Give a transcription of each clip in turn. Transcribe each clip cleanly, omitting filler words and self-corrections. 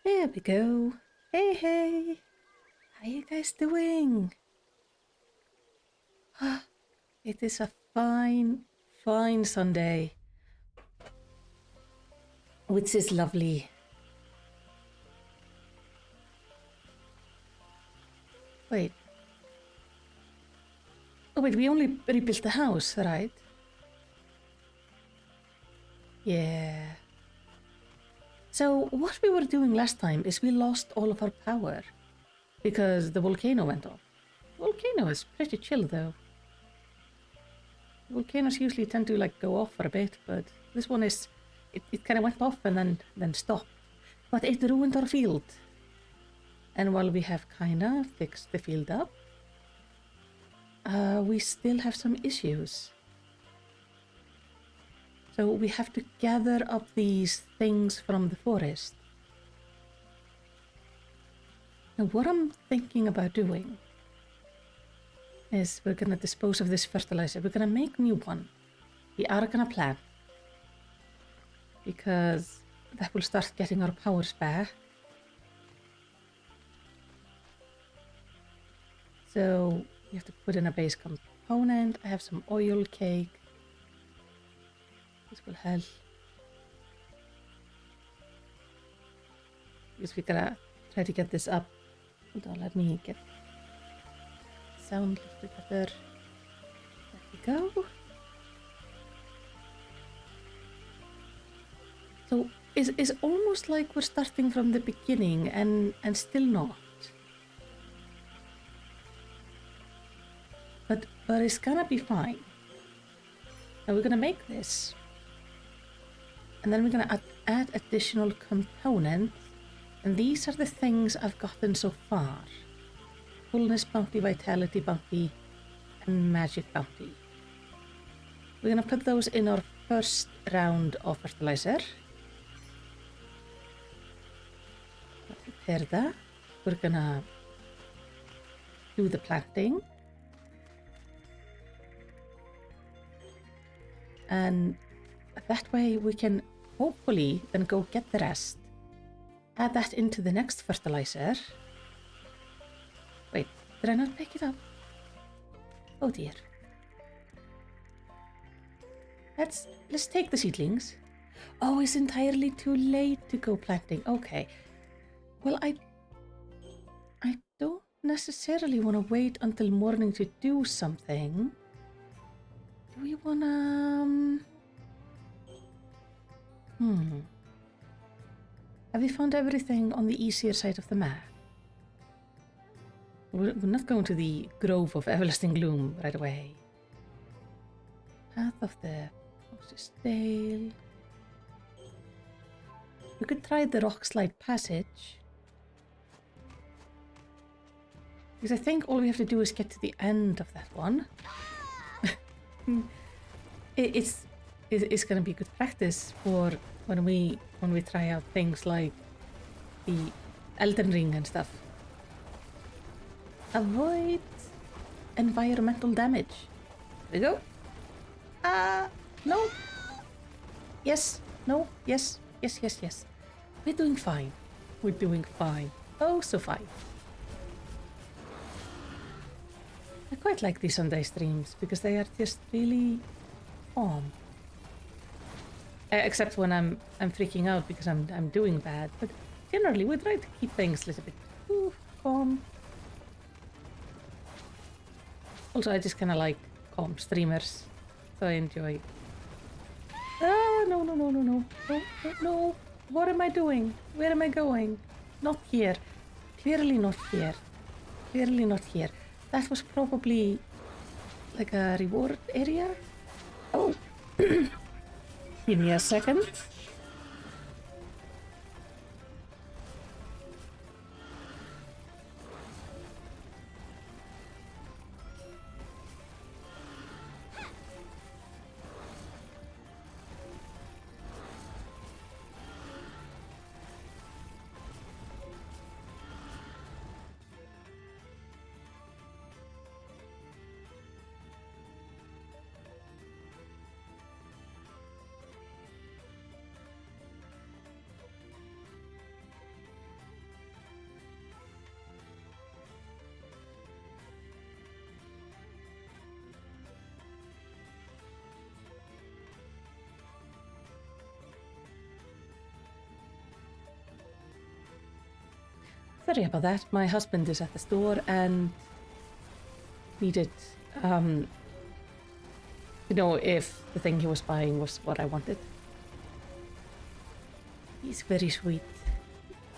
There we go. Hey, hey. How you guys doing? It is a fine, fine Sunday. Which is lovely. Wait. Oh, wait, we only rebuilt the house, right? Yeah. So, what we were doing last time is we lost all of our power because the volcano went off. The volcano is pretty chill, though. Volcanoes usually tend to like go off for a bit, but this one is it kind of went off and then stopped. But it ruined our field. And while we have kind of fixed the field up, we still have some issues. So we have to gather up these things from the forest. Now what I'm thinking about doing is we're gonna dispose of this fertilizer. We're gonna make new one. We are gonna plant. Because that will start getting our powers back. So we have to put in a base component. I have some oil cake. This will help. Because we gotta try to get this up. Hold on, let me get sound together. There we go. So it's almost like we're starting from the beginning and still not. But it's gonna be fine. Now we're gonna make this. And then we're gonna add additional components. And these are the things I've gotten so far. Fullness bounty, vitality bounty, and magic bounty. We're gonna put those in our first round of fertilizer. Prepare that. We're gonna do the planting. And that way we can hopefully then go get the rest. Add that into the next fertilizer. Wait, did I not pick it up? Oh dear. Let's take the seedlings. Oh, it's entirely too late to go planting. Okay. Well, I don't necessarily want to wait until morning to do something. Do we wanna... Have we found everything on the easier side of the map? We're not going to the Grove of Everlasting Gloom right away. Path of the Moses Dale. We could try the Rockslide Passage. Because I think all we have to do is get to the end of that one. It's going to be good practice for when we try out things like the Elden Ring and stuff. Avoid environmental damage. There we go. No. Yes. No. Yes. Yes. Yes. Yes. We're doing fine. We're doing fine. Oh, so fine. I quite like these Sunday streams because they are just really calm. Except when I'm freaking out because I'm doing bad. But generally, we try to keep things a little bit calm. Also, I just kind of like calm streamers, so I enjoy. No! What am I doing? Where am I going? Not here. Clearly not here. Clearly not here. That was probably like a reward area. Oh. Give me a second. Sorry about that. My husband is at the store and needed to know if the thing he was buying was what I wanted. He's very sweet.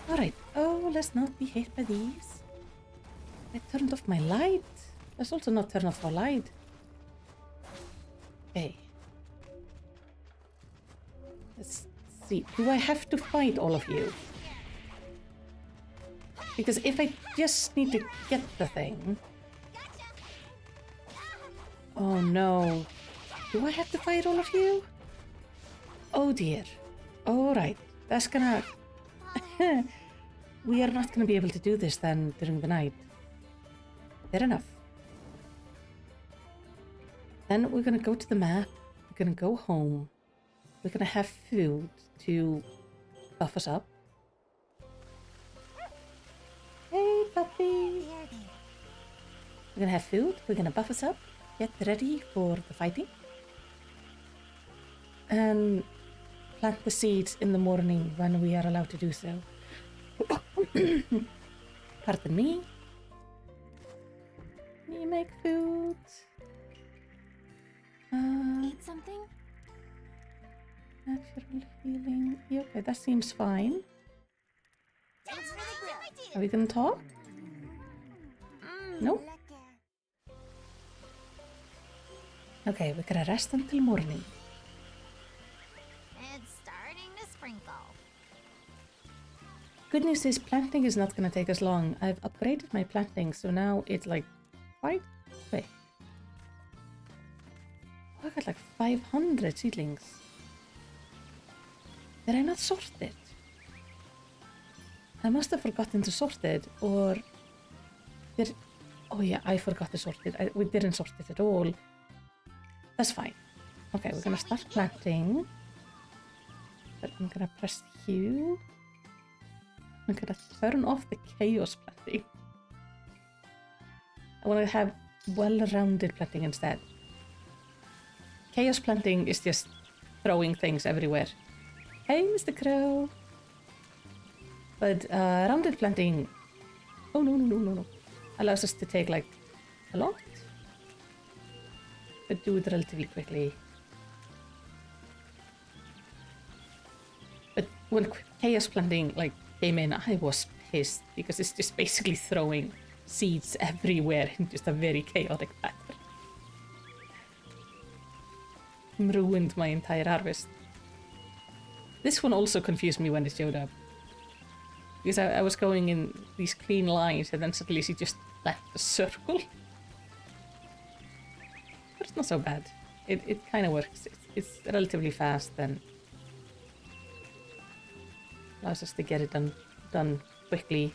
Alright. Oh, let's not be hit by these. I turned off my light. Let's also not turn off our light. Okay. Let's see. Do I have to fight all of you? Because if I just need to get the thing... Oh no. Do I have to fight all of you? Oh dear. Alright. That's gonna... We are not gonna be able to do this then during the night. Fair enough. Then we're gonna go to the map. We're gonna go home. We're gonna have food to buff us up. Hey, puppy! We're gonna have food. We're gonna buff us up. Get ready for the fighting. And plant the seeds in the morning when we are allowed to do so. Pardon me. Me make food. Need something? Natural healing. Yeah, okay, that seems fine. Thanks for the grill. Are we gonna talk? No? Okay, we're gonna rest until morning. It's starting to sprinkle. Good news is planting is not gonna take us long. I've upgraded my planting, so now it's like quite quick. Oh, I got like 500 seedlings. Did I not sort it? I must have forgotten to sort it, or did... Oh yeah, I forgot to sort it. We didn't sort it at all. That's fine. Okay, we're gonna start planting. But I'm gonna press Q. I'm gonna turn off the chaos planting. I wanna have well-rounded planting instead. Chaos planting is just throwing things everywhere. Hey, Mr. Crow! But rounded planting... Oh, no. Allows us to take, like, a lot. But do it relatively quickly. But when chaos planting, like, came in, I was pissed. Because it's just basically throwing seeds everywhere in just a very chaotic pattern. Ruined my entire harvest. This one also confused me when it showed up. Because I was going in these clean lines and then suddenly she just left a circle. But it's not so bad. It kind of works. It's relatively fast and allows us to get it done quickly.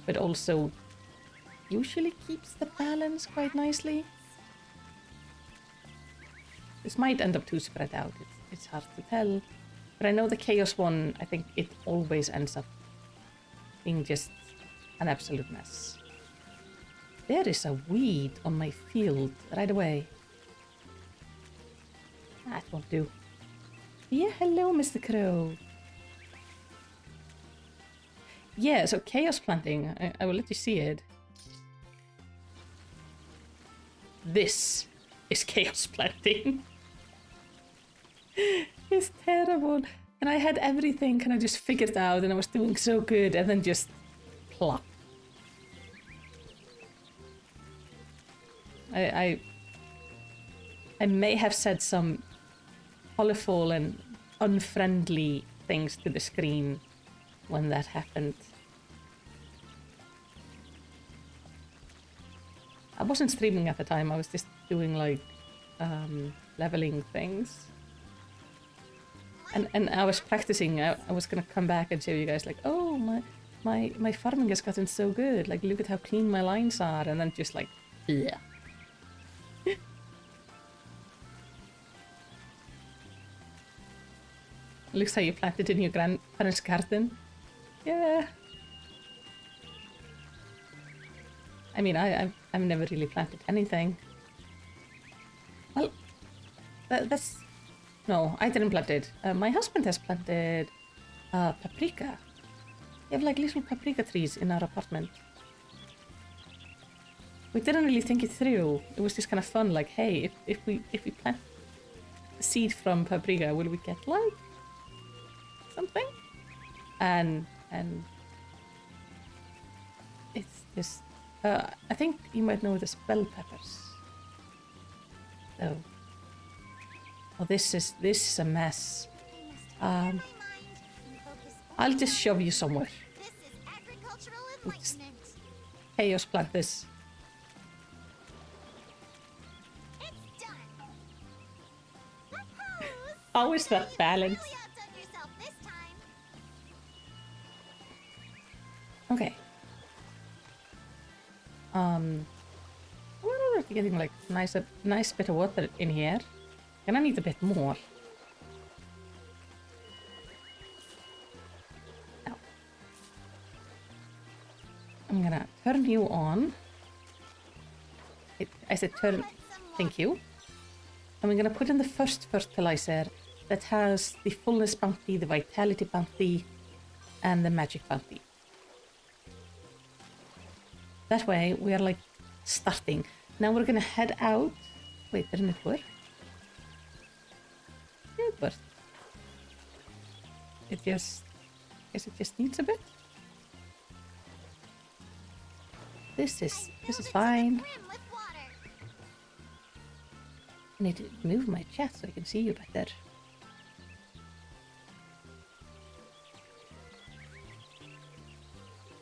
But also usually keeps the balance quite nicely. This might end up too spread out. It's hard to tell. But I know the chaos one, I think it always ends up being just an absolute mess. There is a weed on my field right away. That won't do. Yeah, hello, Mr. Crow. Yeah, so chaos planting, I will let you see it. This is chaos planting. It's terrible. And I had everything kind of just figured out and I was doing so good and then just plop. I may have said some colorful and unfriendly things to the screen when that happened. I wasn't streaming at the time, I was just doing like leveling things. And I was practicing. I was gonna come back and show you guys like, oh, my farming has gotten so good. Like, look at how clean my lines are, and then just like, yeah. Looks how you planted in your grandparents' garden. Yeah. I mean, I've never really planted anything. Well, that's. No, I didn't plant it. My husband has planted paprika. We have like little paprika trees in our apartment. We didn't really think it through. It was just kind of fun, like, hey, if we plant the seed from paprika, will we get like something? And it's just I think you might know the bell peppers. Oh, this is a mess. I'll just shove you somewhere. This is agricultural Just enlightenment. chaos plant this. It's done. Woohoo! How is that You've balance? really outdone yourself this time. Okay. We're already getting like nice bit of water in here. Gonna need a bit more. Now, I'm gonna turn you on. I said turn. Thank you. And we're gonna put in the first fertilizer that has the fullness bounty, the vitality bounty, and the magic bounty. That way we are like starting. Now we're gonna head out. Wait, didn't it work? Yeah, it worked. I guess it just needs a bit. This is fine. Brim with water. I need to move my chat so I can see you better.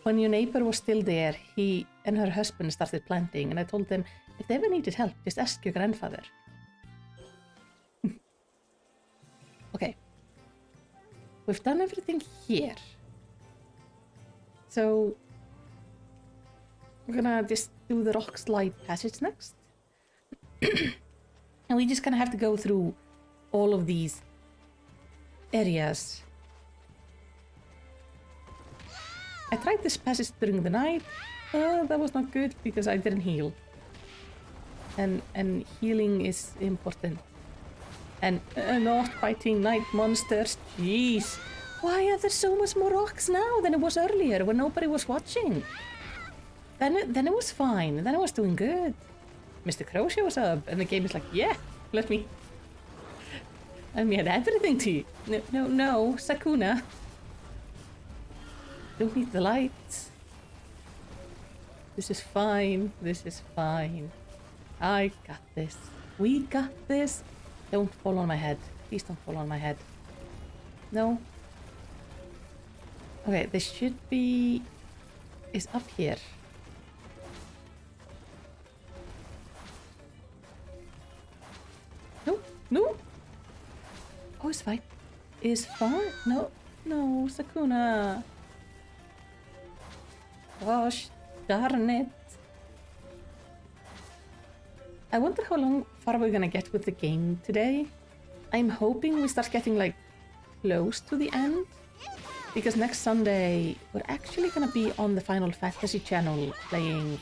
When your neighbor was still there, he and her husband started planting, and I told them, if they ever needed help, just ask your grandfather. Okay. We've done everything here. So we're gonna just do the rock slide passage next. And we just kind of have to go through all of these areas. I tried this passage during the night. That was not good because I didn't heal. And healing is important. And not fighting night monsters. Jeez. Why are there so much more rocks now than it was earlier when nobody was watching? Then it was fine. Then I was doing good. Mr. Crow shows up and the game is like, yeah, let me add everything to you. No, Sakuna. Don't need the lights. This is fine. This is fine. I got this. We got this. Don't fall on my head. Please don't fall on my head. No. Okay, this should be... is up here. No, no. Oh, it's fine. It's fine. No, Sakuna. Gosh, darn it. I wonder how far we're gonna get with the game today. I'm hoping we start getting like close to the end. Because next Sunday, we're actually gonna be on the Final Fantasy channel playing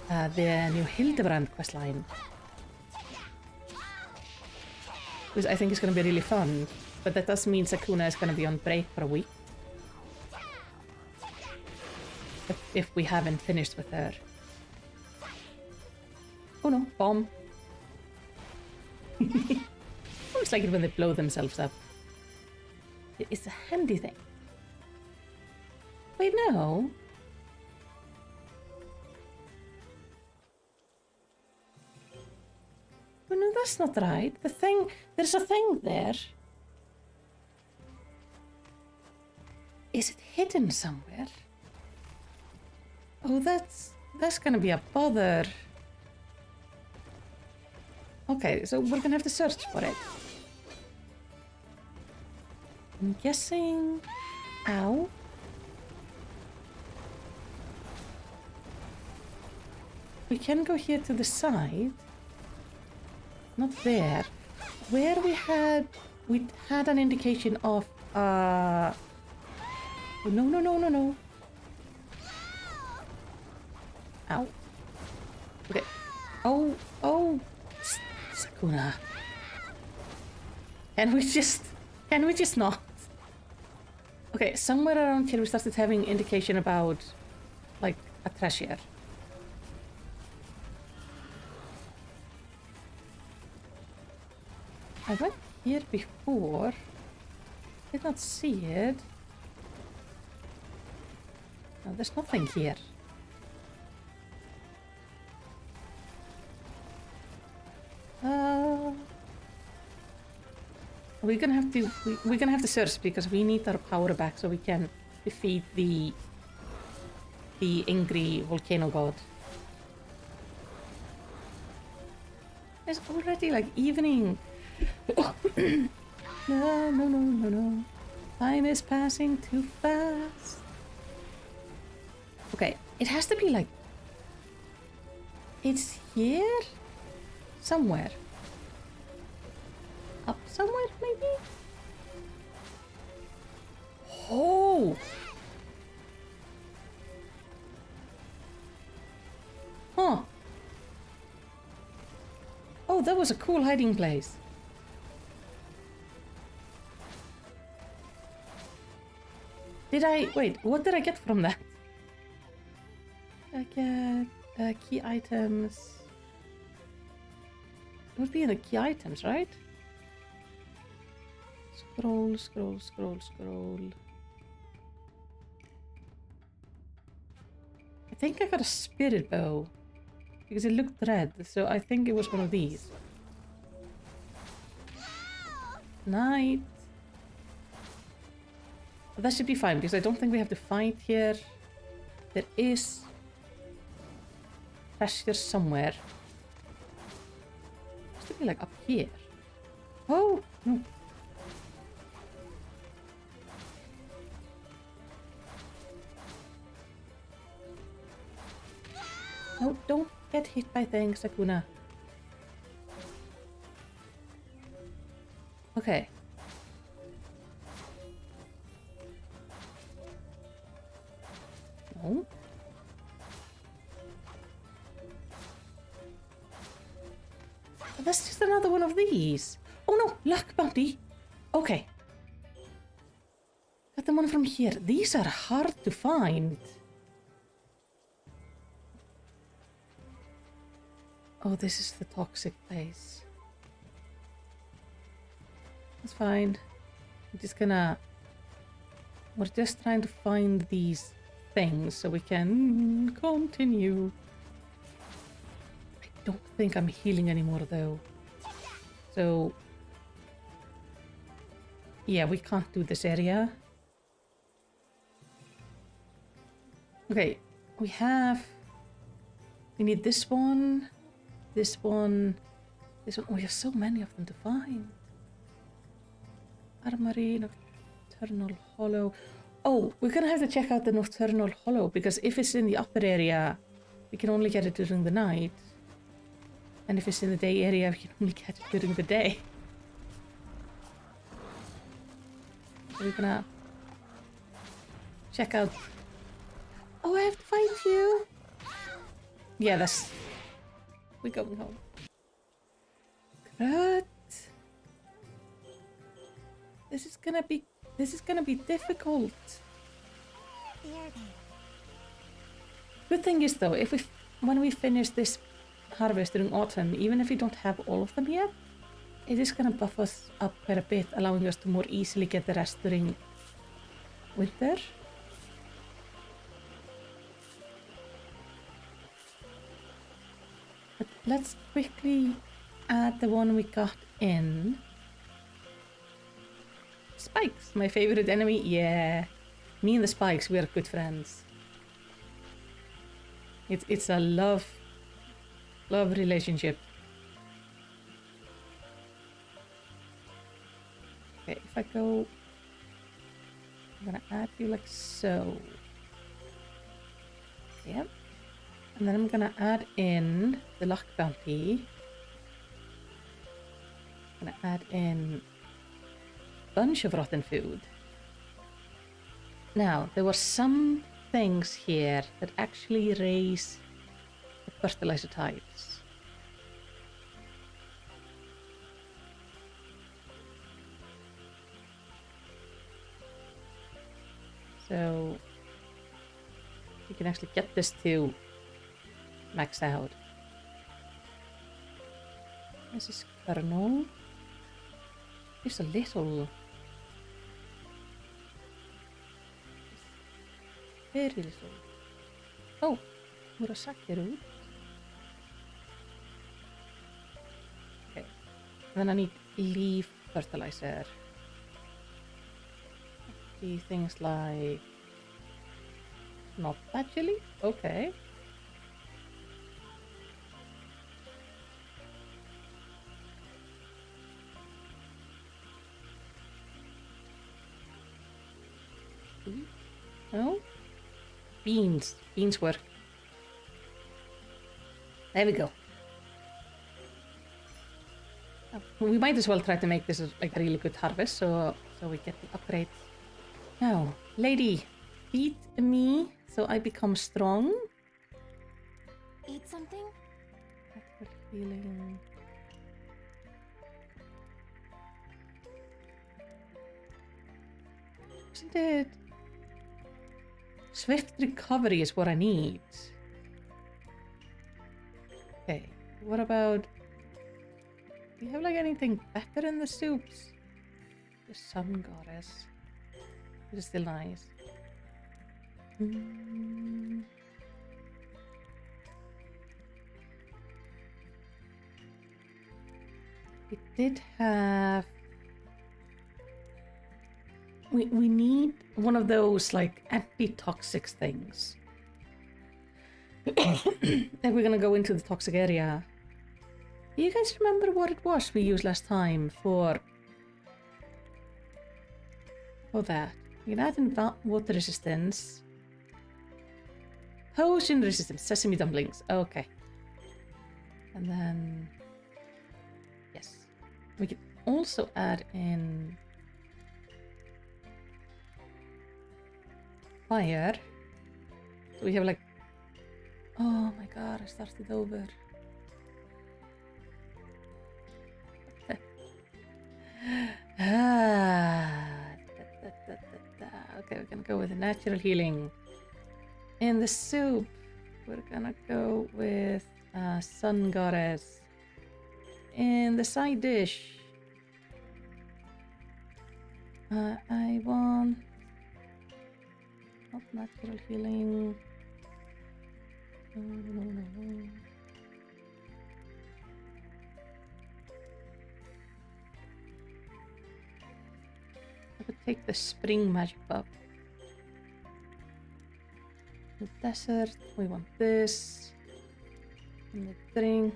the new Hildebrand questline. Which I think is gonna be really fun. But that does mean Sakuna is gonna be on break for a week. If we haven't finished with her. Oh no, bomb. I always like it when they blow themselves up. It's a handy thing. Wait, no. Oh no, that's not right. There's a thing there. Is it hidden somewhere? Oh, that's gonna be a bother. Okay, so we're gonna have to search for it. I'm guessing... Ow. We can go here to the side. Not there. Where we had an indication of... Oh, no. Ow. Okay. Oh. Sakuna. Can we just not? Okay, somewhere around here we started having indication about, like, a treasure. I went here before. Did not see it. No, there's nothing here. We're gonna have to search because we need our power back so we can defeat the angry volcano god. It's already like evening. No. Time is passing too fast. Okay, it has to be like... It's here? Somewhere. Up somewhere, maybe? Oh! Huh. Oh, that was a cool hiding place. Wait, what did I get from that? I get key items. It would be in the key items, right? Scroll. I think I got a spirit bow. Because it looked red, so I think it was one of these. Night. But that should be fine, because I don't think we have to fight here. There is treasure somewhere. It has to be like up here. Oh! No. No, don't get hit by things, Sakuna. Okay. No. Oh, that's just another one of these. Oh no, luck bounty. Okay. Got the one from here. These are hard to find. Oh, this is the toxic place. That's fine. We're just trying to find these things so we can continue. I don't think I'm healing anymore though. So, yeah, we can't do this area. Okay, we need this one. This one. Oh, we have so many of them to find. Armory, Nocturnal Hollow. Oh, we're gonna have to check out the Nocturnal Hollow because if it's in the upper area, we can only get it during the night. And if it's in the day area, we can only get it during the day. So we're gonna check out... Oh, I have to fight you! Yeah, that's... We're going home. Crud. This is gonna be difficult. Good thing is though, when we finish this harvest during autumn, even if we don't have all of them yet, it is gonna buff us up quite a bit, allowing us to more easily get the rest during winter. But let's quickly add the one we got in. Spikes, my favorite enemy. Yeah, me and the spikes, we are good friends. It's a love relationship. Okay, if I go, I'm gonna add you like so. Yep. And then I'm gonna add in the luck bounty. I'm gonna add in a bunch of rotten food. Now, there were some things here that actually raise the fertilizer types. So you can actually get this to max out. This is kernel. Just a little. Very little. Oh, Murasaki root. Okay. And then I need leaf fertilizer. See things like not actually. Okay. No? Beans. Beans work. There we go. We might as well try to make this like a really good harvest, so we get the upgrades. Now, lady, feed me so I become strong. Eat something? Natural healing. Isn't it? Swift recovery is what I need. Okay, what about... Do you have like anything better in the soups? The sun goddess. It is still nice. It did have... We need one of those like anti-toxic things. If we're gonna go into the toxic area. Do you guys remember what it was we used last time for that? We can add in water resistance. Potion resistance, sesame dumplings. Okay. And then... Yes. We can also add in... fire. So we have like... Oh my god, I started over. Okay, we're gonna go with the natural healing. In the soup, we're gonna go with sun goddess. In the side dish, I want not natural healing. No. I could take the spring magic buff. The desert, we want this. And the drink.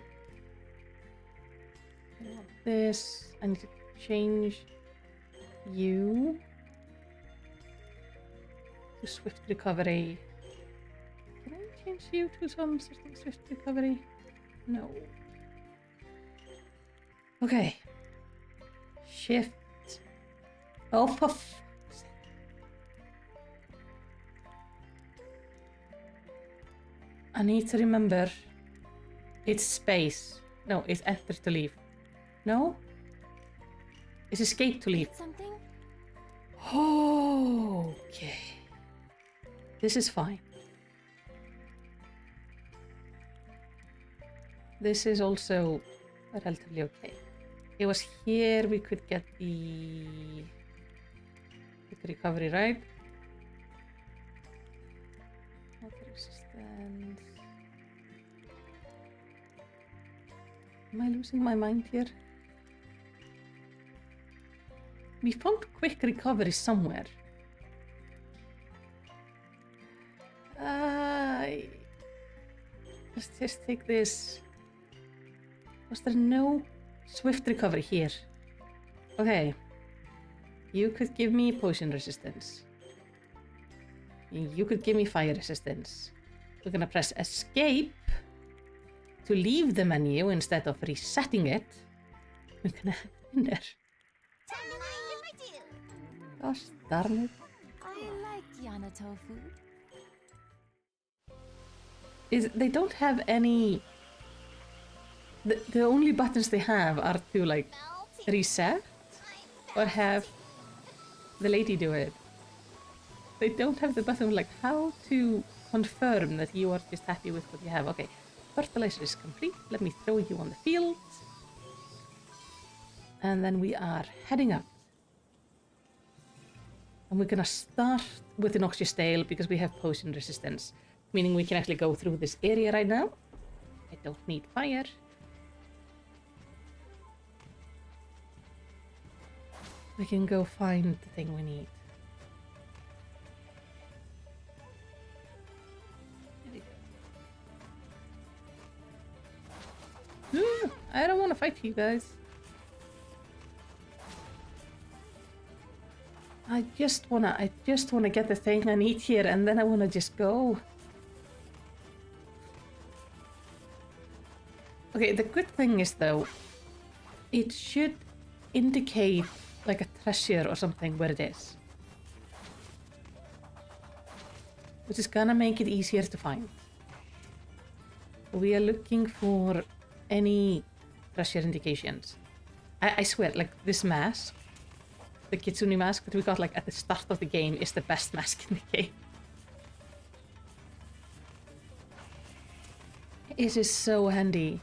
We want this. I need to change you to swift recovery. Can I change you to some sort of swift recovery? No. Okay. Shift. Oh, for fuck's sake. I need to remember. It's space. No, it's enter to leave. No? It's escape to leave. Something? Okay. This is fine. This is also relatively okay. It was here we could get the recovery, right? Water resistance. Am I losing my mind here? We found quick recovery somewhere. Let's just take this. Was there no swift recovery here? Okay. You could give me potion resistance. You could give me fire resistance. We're gonna press escape to leave the menu instead of resetting it. We're gonna have it in there. Time to mind if I do. Gosh darn it. I like Yanato food. They don't have any... The only buttons they have are to like reset or have the lady do it. They don't have the button like how to confirm that you are just happy with what you have. Okay, fertilizer is complete. Let me throw you on the field. And then we are heading up. And we're gonna start with the noxious tail because we have poison resistance, meaning we can actually go through this area right now. I don't need fire. We can go find the thing we need. There we go. I don't want to fight you guys. I just wanna get the thing I need here, and then I wanna just go. Okay, the good thing is though, it should indicate like a treasure or something where it is, which is gonna make it easier to find. We are looking for any treasure indications. I swear, like this mask, the Kitsune mask that we got like at the start of the game, is the best mask in the game. It is so handy.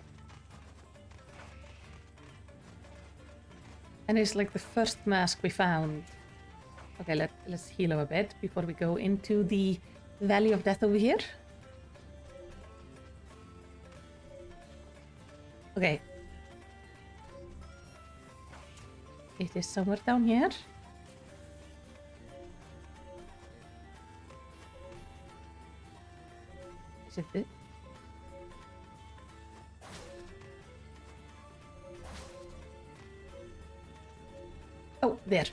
And it's like the first mask we found. Okay, let's heal a bit before we go into the Valley of Death over here. Okay. It is somewhere down here. Is it this? Oh, there.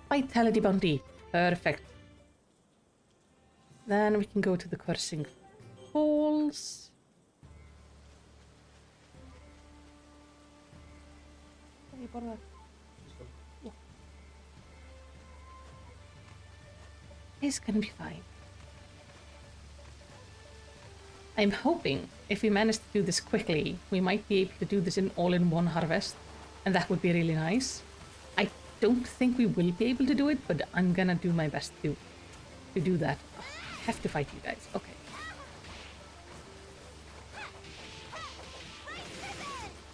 Vitality bounty. Perfect. Then we can go to the Cursing Falls. Yeah. It's gonna be fine. I'm hoping if we manage to do this quickly, we might be able to do this in all-in-one harvest, and that would be really nice. I don't think we will be able to do it, but I'm gonna do my best to do that. Oh, I have to fight you guys. Okay.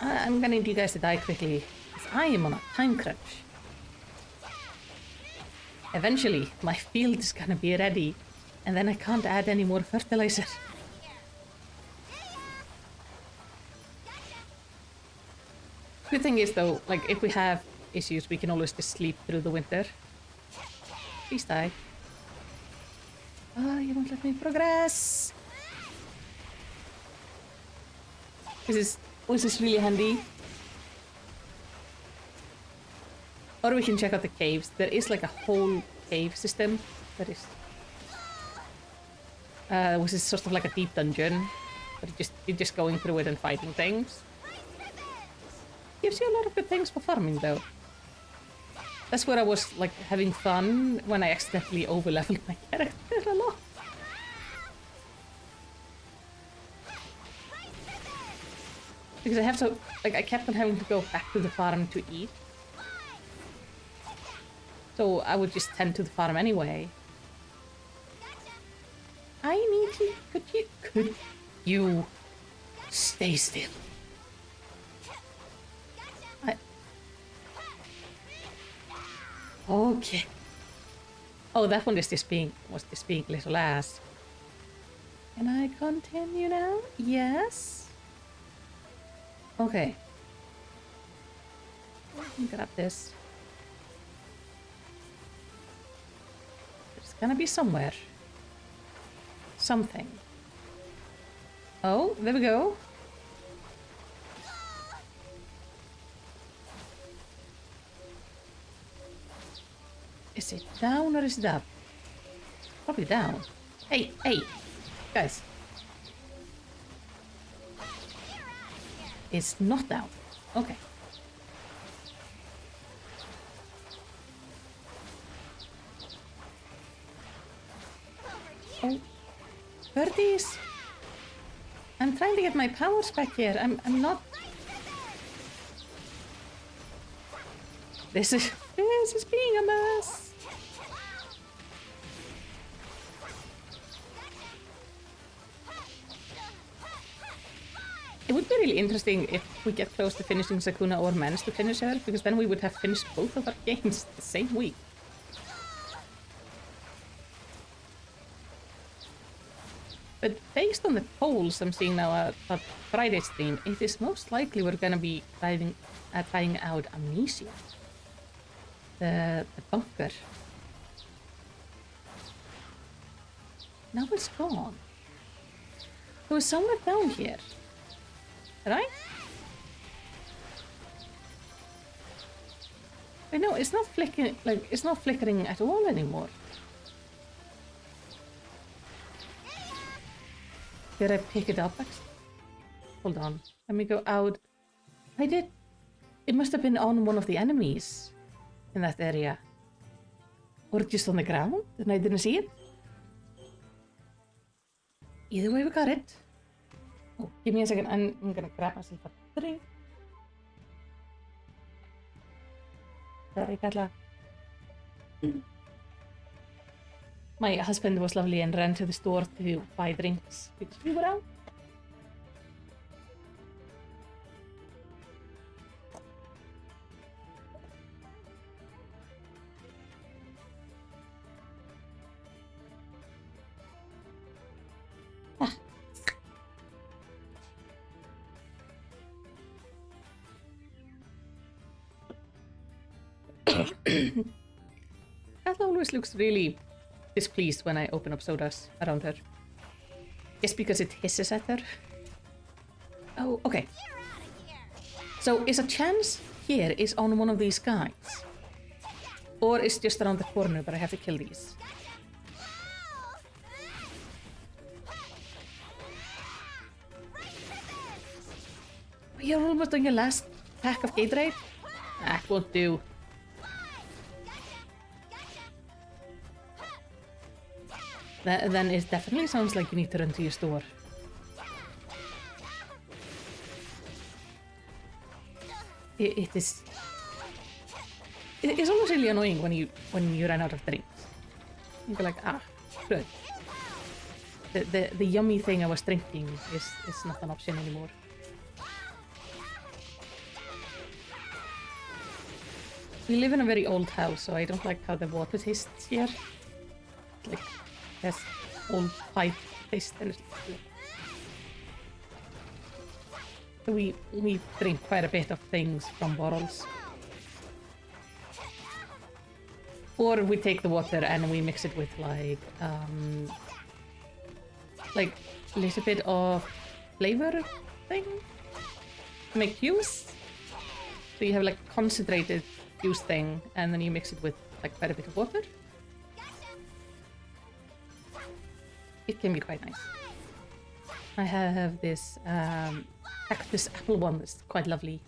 I'm gonna need you guys to die quickly, because I am on a time crunch. Eventually, my field is gonna be ready, and then I can't add any more fertilizer. Good thing is though, like if we have issues, we can always just sleep through the winter. Please die. Oh, you won't let me progress. This is really handy. Or we can check out the caves. There is like a whole cave system that is, which is sort of like a deep dungeon, but you're just going through it and fighting things. Gives you a lot of good things for farming though. That's where I was like having fun when I accidentally overleveled my character a lot. Because I have to, like, I kept on having to go back to the farm to eat. So I would just tend to the farm anyway. I need you. Could you stay still? Okay. Oh, that one was just being a little ass. Can I continue now? Yes. Okay. Let me grab this. There's gonna be somewhere. Something. Oh, there we go. Is it down or is it up? Probably down. Hey, guys. It's not down. Okay. Oh, birdies. I'm trying to get my powers back here. I'm not. This is being a mess. be really interesting if we get close to finishing Sakuna or manage to finish her, because then we would have finished both of our games the same week. But based on the polls I'm seeing now at Friday stream, it is most likely we're gonna be trying out Amnesia. The bunker. Now it's gone. It was somewhere down here. Right? Wait, no, it's not flickering, like, it's not flickering at all anymore. Did I pick it up? Hold on. Let me go out. I did. It must have been on one of the enemies in that area. Or just on the ground and I didn't see it. Either way, we got it. Oh, give me a second. I'm gonna grab myself a drink. Sorry, Katla. My husband was lovely and ran to the store to buy drinks because we were out. Ah. Katla always looks really displeased when I open up sodas around her. Just because it hisses at her. Oh, okay. So is a chance here is on one of these guys? Or is just around the corner, but I have to kill these? You're almost on your last pack of Gatorade? That won't do. Then it definitely sounds like you need to run to your store. It is. It's almost really annoying when you run out of drinks. You're like, ah, good. The yummy thing I was drinking is not an option anymore. We live in a very old house, so I don't like how the water tastes here. Like, there's old pipe taste and so we drink quite a bit of things from bottles. Or we take the water and we mix it with like a little bit of flavor thing to make juice. So you have like concentrated juice thing and then you mix it with like quite a bit of water. It can be quite nice. I have this cactus apple one that's quite lovely.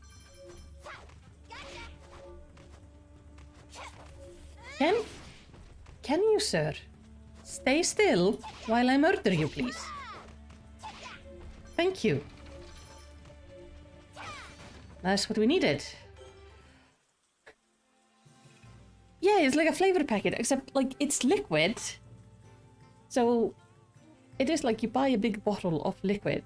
Can you, sir, stay still while I murder you, please? Thank you. That's what we needed. Yeah, it's like a flavor packet, except like it's liquid. So it is like you buy a big bottle of liquid,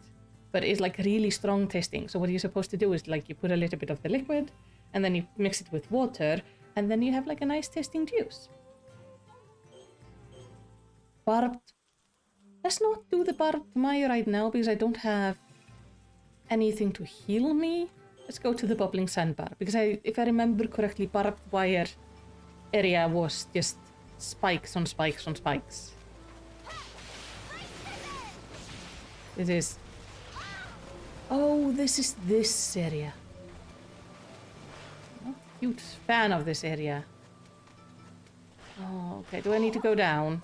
but it's like really strong tasting. So what you're supposed to do is like you put a little bit of the liquid and then you mix it with water and then you have like a nice tasting juice. Barbed. Let's not do the barbed wire right now because I don't have anything to heal me. Let's go to the bubbling sandbar because if I remember correctly, barbed wire area was just spikes on spikes on spikes. It is. Oh, this is this area. Not a huge fan of this area. Oh, okay. Do I need to go down?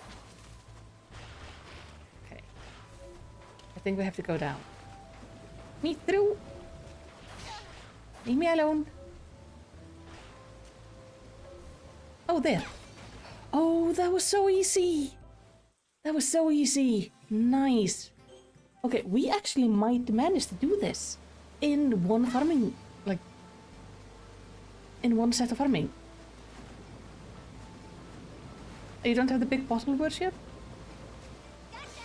Okay. I think we have to go down. Me through. Leave me alone. Oh, there. Oh, that was so easy. That was so easy. Nice. Okay, we actually might manage to do this in one farming, like, in one set of farming. You don't have the big bottle version?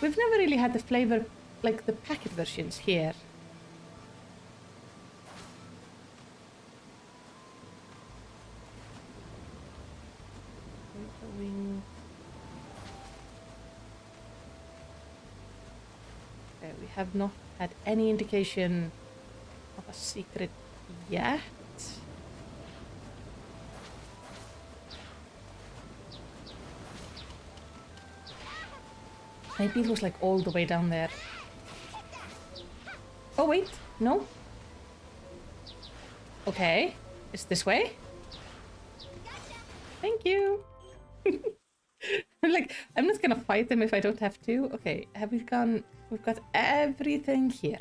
We've never really had the flavor, like the packet versions here. going? Okay, we have not had any indication of a secret yet. Maybe it was like all the way down there. Oh wait, no. Okay, it's this way. Thank you. Like, I'm not gonna fight them if I don't have to. Okay, have we gone? We've got everything here.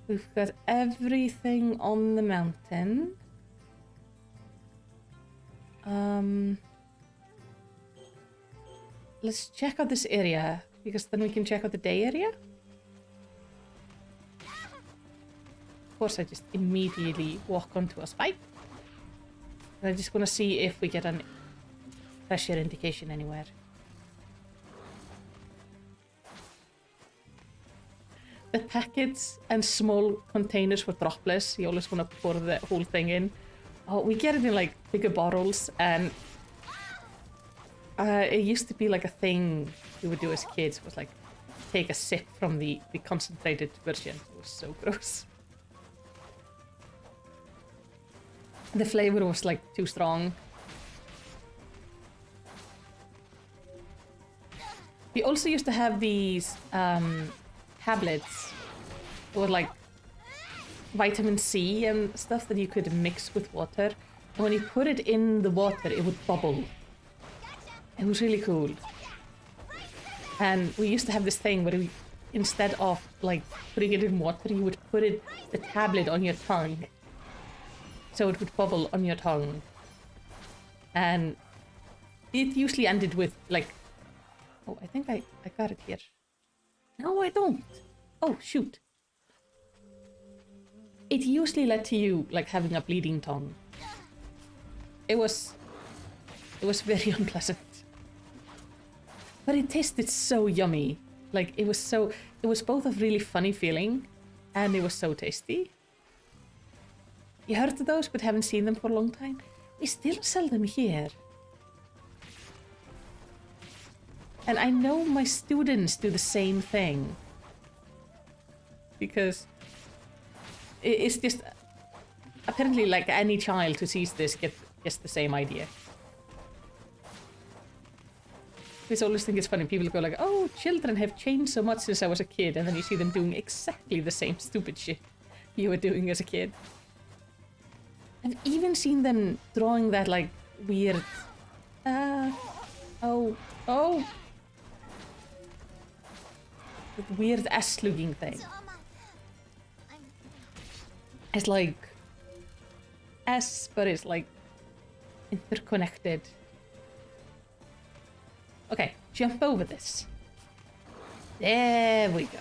We've got everything on the mountain. Let's check out this area, because then we can check out the day area. Of course, I just immediately walk onto a spike. And I just want to see if we get an pressure indication anywhere. The packets and small containers for dropless, you always want to pour the whole thing in. Oh, we get it in like bigger bottles, and it used to be like a thing we would do as kids, was like take a sip from the concentrated version. It was so gross. The flavor was like too strong. We also used to have these tablets with like vitamin C and stuff that you could mix with water. And when you put it in the water, it would bubble. It was really cool. And we used to have this thing where we, instead of like putting it in water, you would put the tablet on your tongue. So it would bubble on your tongue. And it usually ended with like, oh, I think I got it here. No, I don't. Oh, shoot. It usually led to you like having a bleeding tongue. It was very unpleasant. But it tasted so yummy. Like it was both a really funny feeling and it was so tasty. You heard of those but haven't seen them for a long time? We still sell them here. And I know my students do the same thing. Because it's just apparently like any child who sees this gets the same idea. I always think it's funny. People go like, oh, children have changed so much since I was a kid. And then you see them doing exactly the same stupid shit you were doing as a kid. I've even seen them drawing that like weird... oh. That weird S-looking thing. It's like S, but it's like interconnected. Okay, jump over this. There we go.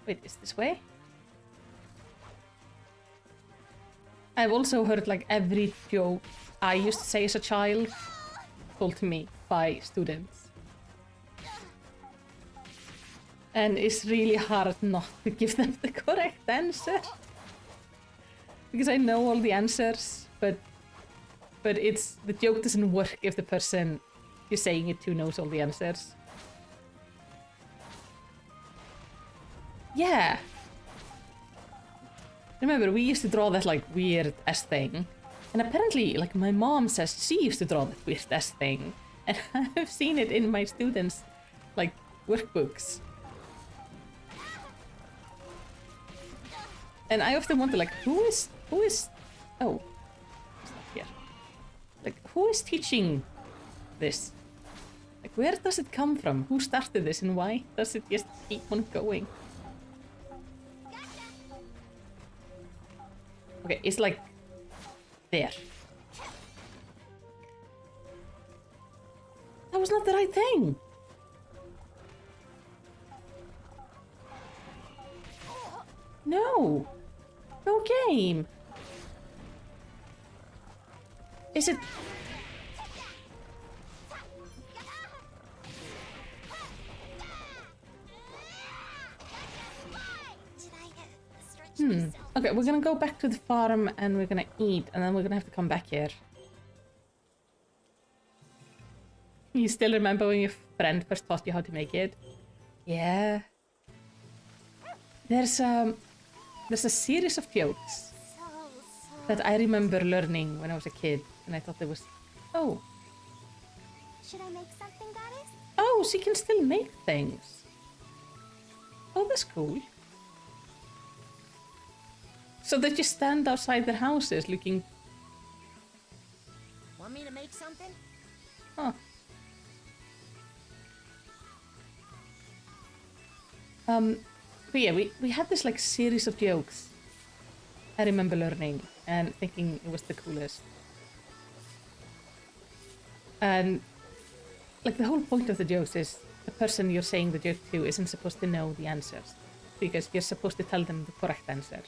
Wait, is this way? I've also heard like every joke I used to say as a child told to me by students. And it's really hard not to give them the correct answer. Because I know all the answers, but it's the joke doesn't work if the person you're saying it to knows all the answers. Yeah. Remember, we used to draw that like weird S thing. And apparently, like my mom says she used to draw that weird S thing. And I've seen it in my students' like workbooks. And I often wonder like who is oh, it's not here. Like who is teaching this? Like where does it come from? Who started this and why does it just keep on going? Okay, it's like there. That was not the right thing. No. No game. Is it... Okay, we're gonna go back to the farm and we're gonna eat, and then we're gonna have to come back here. You still remember when your friend first taught you how to make it? Yeah. There's a series of jokes that I remember learning when I was a kid, and I thought it was, oh. Should I make something, goddess? Oh, she can still make things. Oh, that's cool. So they just stand outside their houses looking... Want me to make something? Huh. But yeah, we had this like series of jokes I remember learning and thinking it was the coolest. And like the whole point of the jokes is the person you're saying the joke to isn't supposed to know the answers, because you're supposed to tell them the correct answer.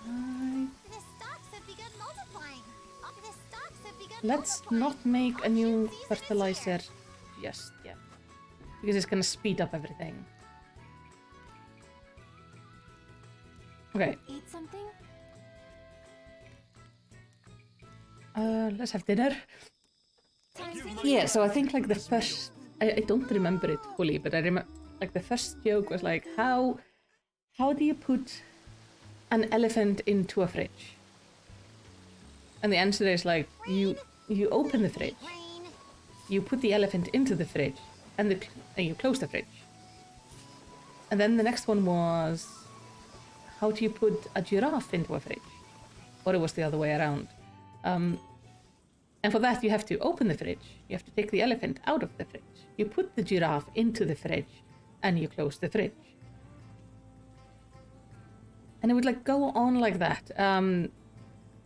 The stalks have begun multiplying. The stalks have begun Let's multiplying. not make a new Opulent season is fertilizer here. just yet, because it's gonna speed up everything. Okay, Eat something? let's have dinner. Yeah, so I think like the first, I don't remember it fully, but I remember like the first joke was like, how do you put an elephant into a fridge? And the answer is like, you open the fridge, Rain. you put the elephant into the fridge, and you close the fridge. And then the next one was, how do you put a giraffe into a fridge? Or it was the other way around. And for that, you have to open the fridge. You have to take the elephant out of the fridge. You put the giraffe into the fridge, and you close the fridge. And it would like go on like that.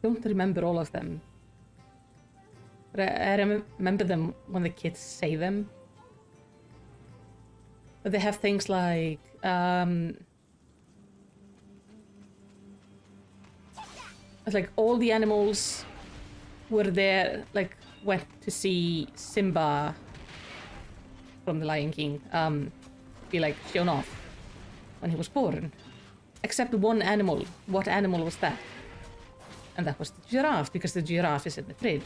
Don't remember all of them. But I remember them when the kids say them. But they have things like... it's like all the animals were there, like went to see Simba from the Lion King be like shown off when he was born. Except one animal. What animal was that? And that was the giraffe, because the giraffe is in the fridge.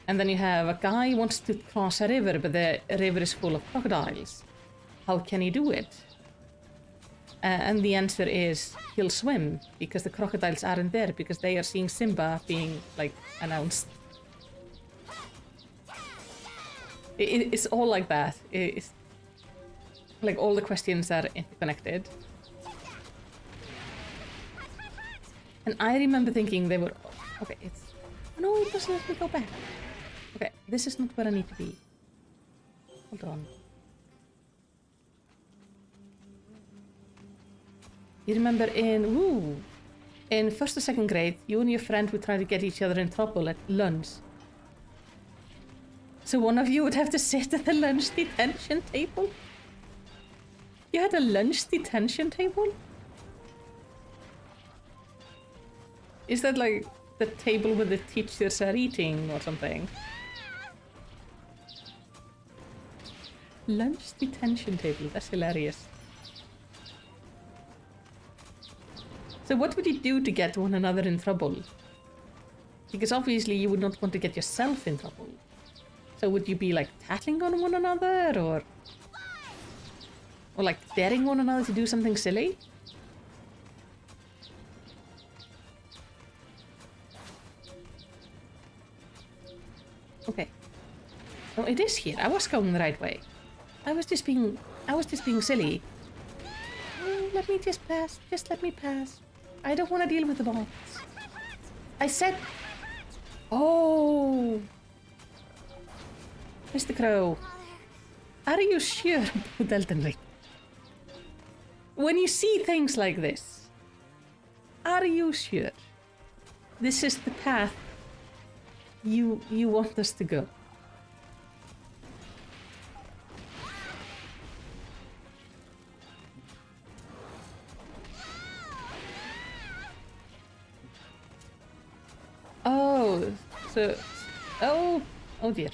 And then you have a guy who wants to cross a river, but the river is full of crocodiles. How can he do it? And the answer is he'll swim, because the crocodiles aren't there, because they are seeing Simba being like announced. It's all like that. It's like all the questions are interconnected. And I remember thinking they were... Okay, it's... No, it doesn't let me go back. Okay, this is not where I need to be. Hold on. You remember in first or second grade, you and your friend would try to get each other in trouble at lunch. So one of you would have to sit at the lunch detention table? You had a lunch detention table? Is that like the table where the teachers are eating or something? Lunch detention table, that's hilarious. So what would you do to get one another in trouble? Because obviously you would not want to get yourself in trouble. So would you be like tattling on one another, or like daring one another to do something silly? Okay. Oh, it is here. I was going the right way. I was just being silly. Oh, let me just pass. Just let me pass. I don't want to deal with the bots. I said... Oh! Mr. Crow. Are you sure about Elden Ring? When you see things like this, are you sure this is the path you want us to go? Oh, so... Oh dear.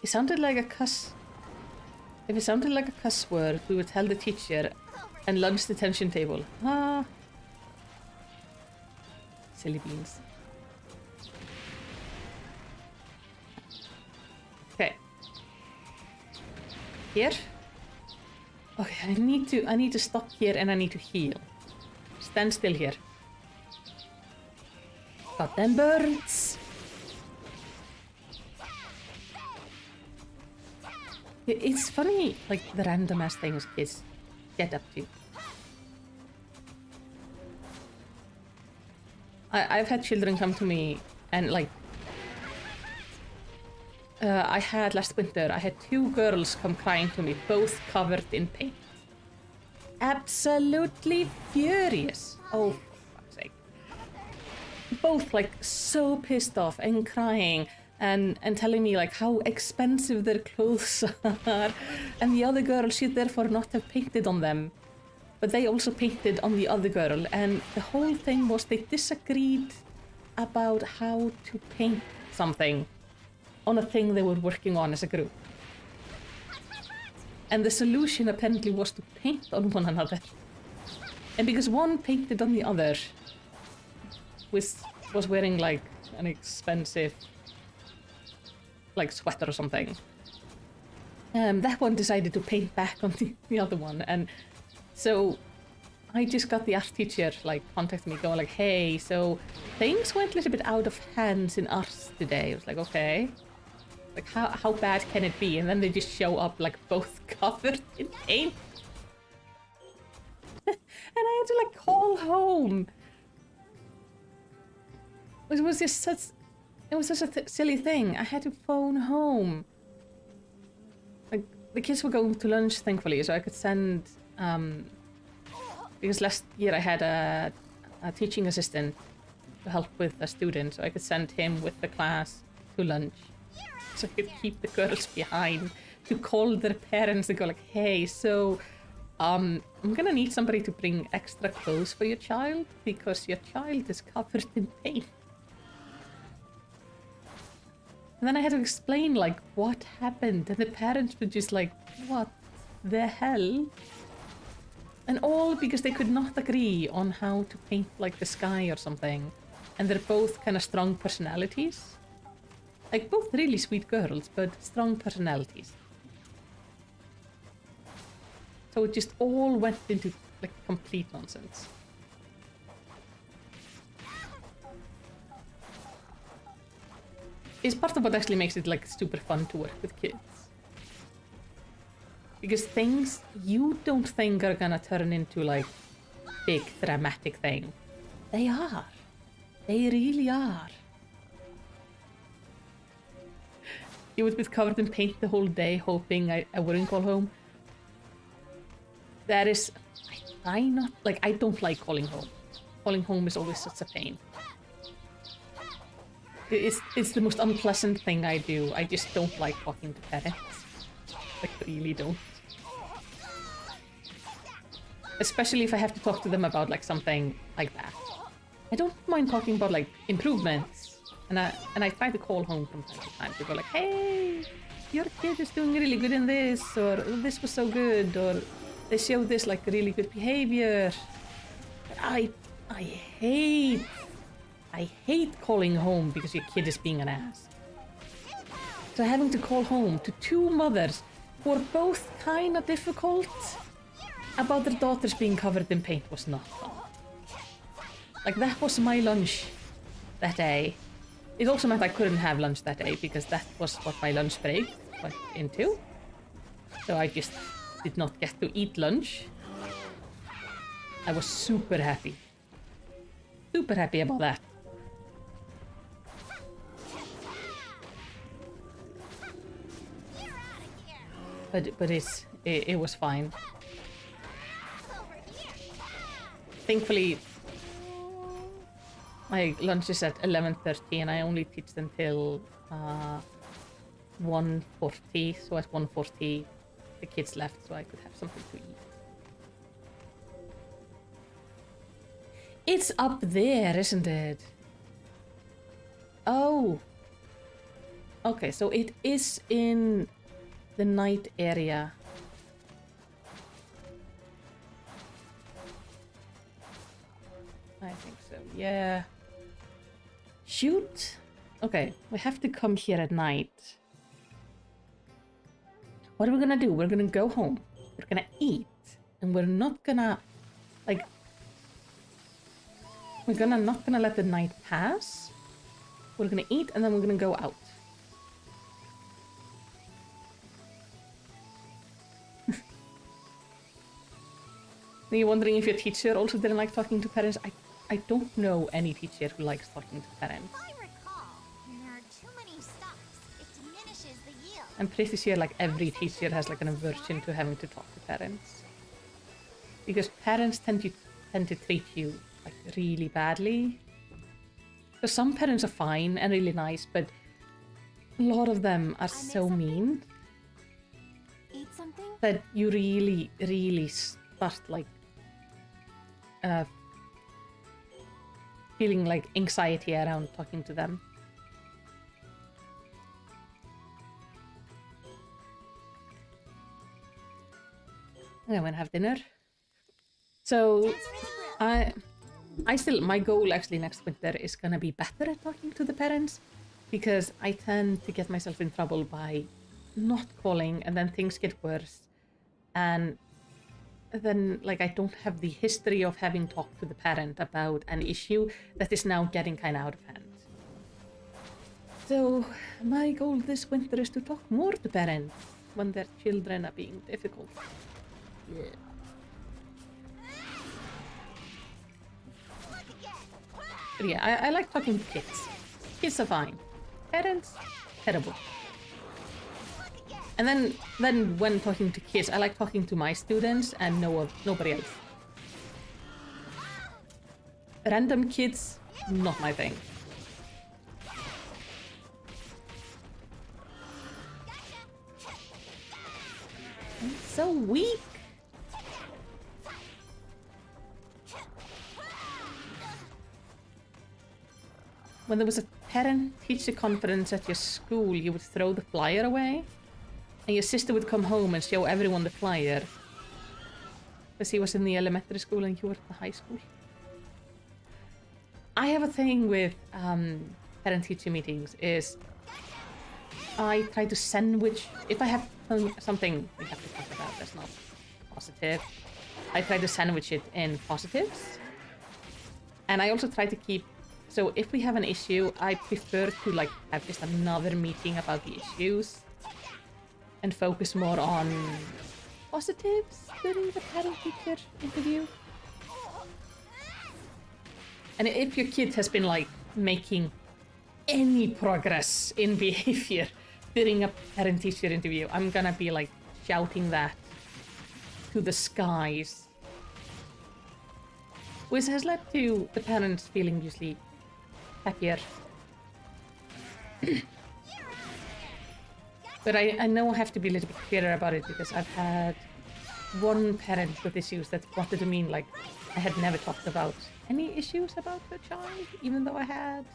It sounded like a cuss. If it sounded like a cuss word, we would tell the teacher and lunch detention table. Ah. Silly beans. Okay. Here. Okay, I need to stop here and I need to heal. Stand still here. Goddamn birds! It's funny, like, the random ass things kids get up to. I've had children come to me and, like, I had last winter, I had 2 girls come crying to me, both covered in paint. Absolutely furious. Oh, for fuck's sake. Both, like, so pissed off and crying. And telling me like how expensive their clothes are, and the other girl should therefore not have painted on them, but they also painted on the other girl, and the whole thing was they disagreed about how to paint something on a thing they were working on as a group. And the solution apparently was to paint on one another, and because one painted on the other, which was wearing like an expensive like sweater or something. That one decided to paint back on the other one, and so I just got the art teacher like contact me going like, hey, so things went a little bit out of hands in arts today. I was like, okay, like how bad can it be? And then they just show up like both covered in paint. And I had to like call home. It was just such a silly thing. I had to phone home. Like, the kids were going to lunch, thankfully, so I could send, because last year I had a teaching assistant to help with a student, so I could send him with the class to lunch. So I could keep the girls behind to call their parents and go like, hey, so, I'm gonna need somebody to bring extra clothes for your child, because your child is covered in paint. And then I had to explain, like, what happened. And the parents were just like, what the hell? And all because they could not agree on how to paint, like, the sky or something. And they're both kind of strong personalities. Like, both really sweet girls, but strong personalities. So it just all went into, like, complete nonsense. It's part of what actually makes it like super fun to work with kids. Because things you don't think are gonna turn into like big dramatic thing. They are. They really are. You would be covered in paint the whole day hoping I wouldn't call home. That is, I don't like calling home. Calling home is always such a pain. It's the most unpleasant thing I do. I just don't like talking to parents. Like, really don't. Especially if I have to talk to them about like something like that. I don't mind talking about like improvements. And I try to call home from time to time to go like, hey, your kid is doing really good in this, or this was so good, or they showed this like really good behavior. But I hate calling home because your kid is being an ass. So having to call home to 2 mothers who are both kind of difficult about their daughters being covered in paint was not fun. Like, that was my lunch that day. It also meant I couldn't have lunch that day because that was what my lunch break went into. So I just did not get to eat lunch. I was super happy. Super happy about that. But it was fine. Thankfully, my lunch is at 11:30 and I only teach until 1:40. So at 1:40 the kids left so I could have something to eat. It's up there, isn't it? Oh. Okay, so it is in the night area. I think so, yeah. Shoot! Okay, we have to come here at night. What are we gonna do? We're gonna go home. We're gonna eat. And we're not gonna... Like... We're not gonna let the night pass. We're gonna eat and then we're gonna go out. Are you wondering if your teacher also didn't like talking to parents? I don't know any teacher who likes talking to parents. If I recall, when there are too many stocks, it diminishes the yield. I'm pretty sure like every teacher has like an aversion to having to talk to parents. Because parents tend to treat you like really badly. So some parents are fine and really nice, but a lot of them are so mean Eat something? that you really, really start like feeling like anxiety around talking to them. I'm gonna have dinner. So my goal actually next winter is gonna be better at talking to the parents, because I tend to get myself in trouble by not calling, and then things get worse, and then like I don't have the history of having talked to the parent about an issue that is now getting kind of out of hand. So my goal this winter is to talk more to parents when their children are being difficult. Yeah. But yeah, I like talking to kids. Kids are fine. Parents, terrible. And then when talking to kids, I like talking to my students and nobody else. Random kids, not my thing. I'm so weak. When there was a parent-teacher conference at your school, you would throw the flyer away, and your sister would come home and show everyone the flyer. Because he was in the elementary school and you were at the high school. I have a thing with parent-teacher meetings is I try to sandwich... If I have something we have to talk about that's not positive, I try to sandwich it in positives. And I also try to keep... So if we have an issue, I prefer to like have just another meeting about the issues and focus more on positives during the parent-teacher interview. And if your kid has been like making any progress in behavior during a parent-teacher interview, I'm gonna be like shouting that to the skies. Which has led to the parents feeling usually happier. But I know I have to be a little bit clearer about it, because I've had one parent with issues that wanted to mean like I had never talked about any issues about her child, even though I had.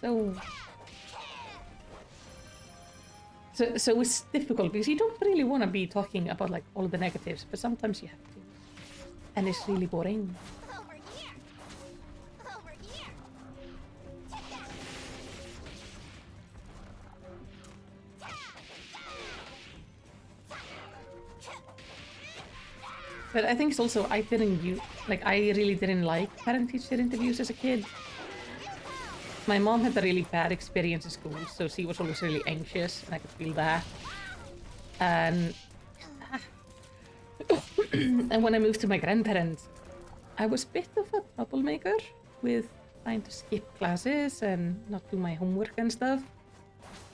So it's difficult, because you don't really want to be talking about like all the negatives, but sometimes you have to. And it's really boring. Over here. Over here. But I think it's also I really didn't like parent-teacher interviews as a kid. My mom had a really bad experience in school, so she was always really anxious, and I could feel that. And and when I moved to my grandparents, I was a bit of a troublemaker with trying to skip classes and not do my homework and stuff.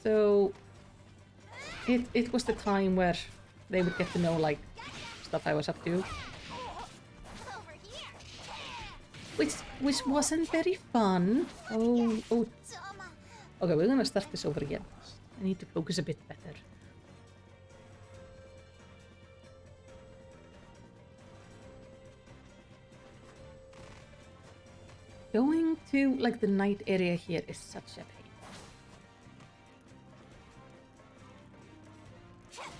So it was the time where they would get to know like stuff I was up to. Which wasn't very fun. Oh. Okay, we're gonna start this over again. I need to focus a bit better. Going to like the night area here is such a pain.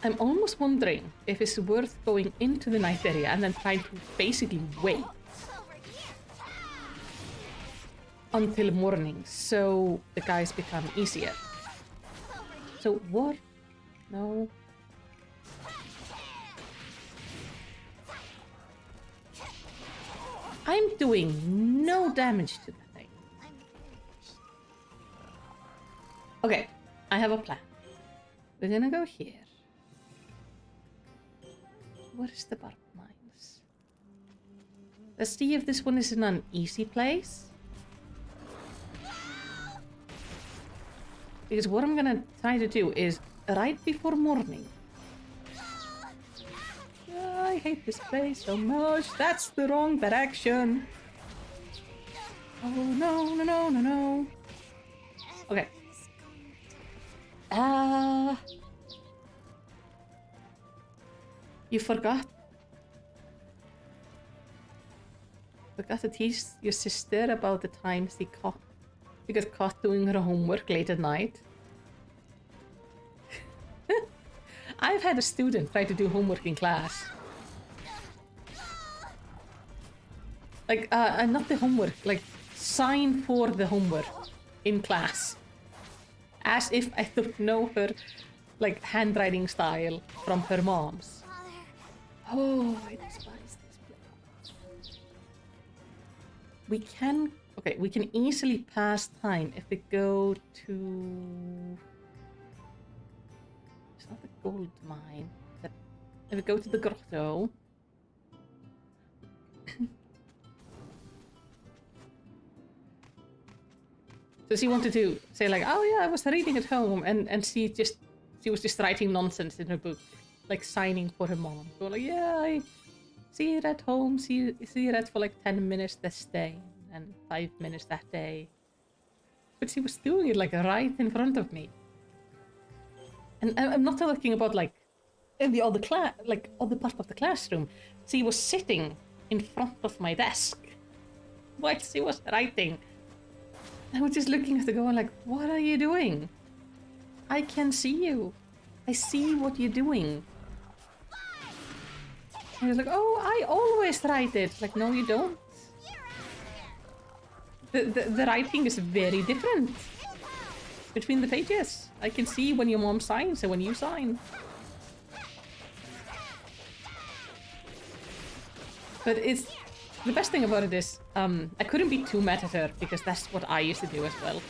I'm almost wondering if it's worth going into the night area and then trying to basically wait until morning, so the guys become easier. So what? No. I'm doing no damage to the thing. Okay, I have a plan. We're gonna go here. What is the bottom mines? Let's see if this one is in an easy place. Because what I'm gonna try to do is right before morning. I hate this place so much. That's the wrong direction. Oh no, no, no, no, no. Okay. You forgot. Forgot to teach your sister about the times she got caught doing her homework late at night. I've had a student try to do homework in class. Like, not the homework, like, sign for the homework in class. As if I don't know her, like, handwriting style from her mom's. Oh, I despise this place. We can easily pass time if we go to... It's not the gold mine. But if we go to the grotto... So she wanted to say like, oh yeah, I was reading at home, and she was just writing nonsense in her book, like signing for her mom. So like, yeah, I see it at home, see it for like 10 minutes this day and 5 minutes that day. But she was doing it like right in front of me. And I'm not talking about like in the other other part of the classroom. She was sitting in front of my desk while she was writing. I was just looking at her going like, what are you doing? I can see you. I see what you're doing. And he was like, oh, I always write it. Like, no, you don't. The writing is very different between the pages. I can see when your mom signs and when you sign. But it's... The best thing about it is, I couldn't be too mad at her because that's what I used to do as well.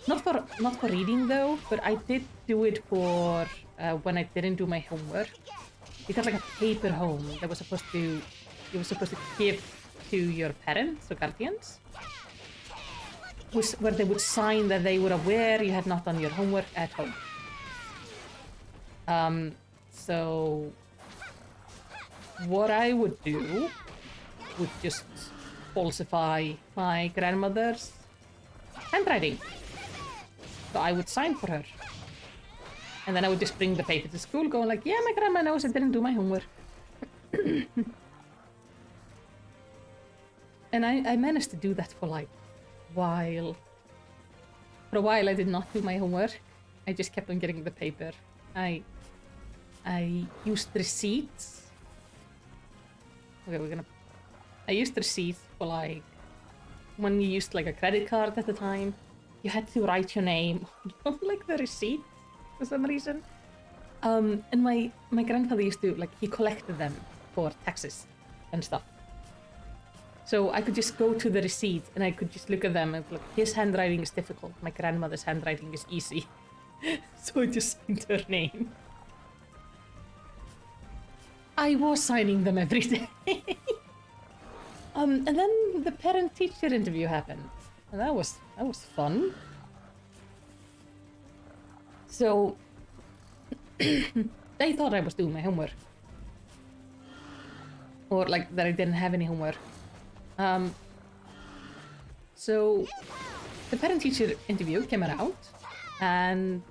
Not for reading though, but I did do it for when I didn't do my homework. We got like a paper home that was you were supposed to give to your parents or guardians, where they would sign that they were aware you had not done your homework at home. So what I would do would just falsify my grandmother's handwriting. So I would sign for her. And then I would just bring the paper to school going like, yeah, my grandma knows I didn't do my homework. And I managed to do that for like a while. For a while I did not do my homework. I just kept on getting the paper. I used receipts. Okay, I used receipts for like, when you used like a credit card at the time, you had to write your name on like the receipt for some reason. And my grandfather used to, like, he collected them for taxes and stuff. So I could just go to the receipt and I could just look at them and look, his handwriting is difficult, my grandmother's handwriting is easy. So I just signed her name. I was signing them every day. And then the parent-teacher interview happened, and that was fun. So they thought I was doing my homework, or like that I didn't have any homework. So the parent-teacher interview came out, and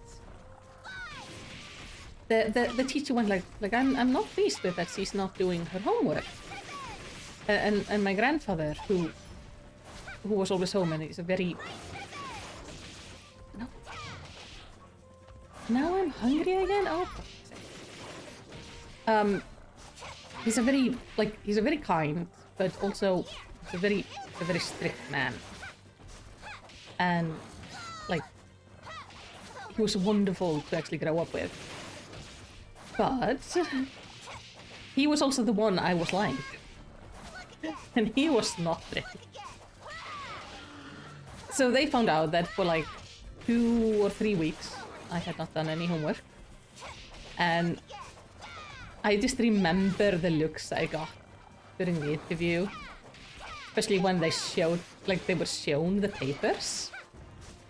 the teacher went like I'm not pleased with that she's not doing her homework. And my grandfather, who was always home, and he's a very... No. Now I'm hungry again? Oh, he's a very kind, but also he's a very strict man. and like he was wonderful to actually grow up with. But he was also the one I was lying to. And he was not ready. So they found out that for like 2 or 3 weeks I had not done any homework. And I just remember the looks I got during the interview. Especially when they showed, like they were shown the papers.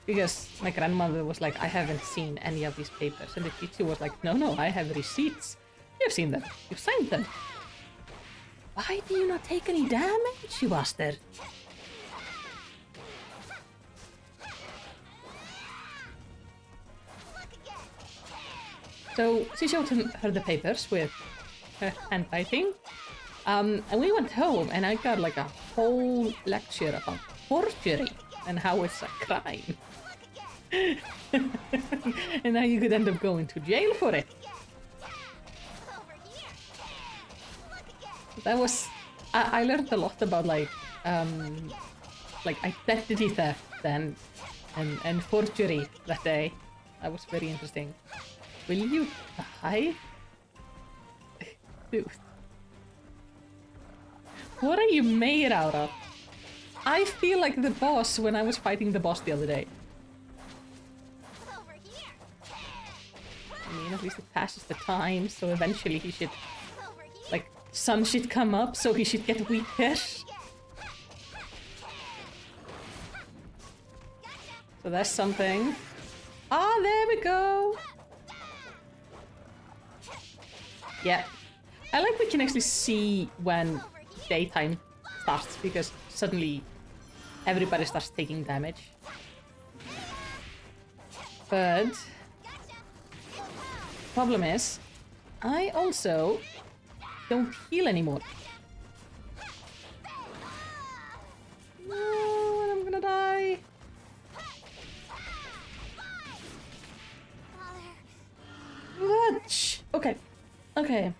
Because my grandmother was like, I haven't seen any of these papers. And the teacher was like, no, I have receipts. You've seen them. You've signed them. Why do you not take any damage, you bastard? So she showed her the papers with her handwriting. And we went home and I got like a whole lecture about forgery and how it's a crime. And how you could end up going to jail for it. That was... I learned a lot about like identity theft and forgery that day. That was very interesting. Will you die? Dude. What are you made out of? I feel like the boss when I was fighting the boss the other day. I mean, at least it passes the time, so eventually he should... like, sun should come up, so he should get weaker. So that's something. Ah, there we go! Yeah. I like we can actually see when daytime starts, because suddenly everybody starts taking damage. But... problem is, I also don't heal anymore. No, and I'm gonna die. What? Okay. Okay.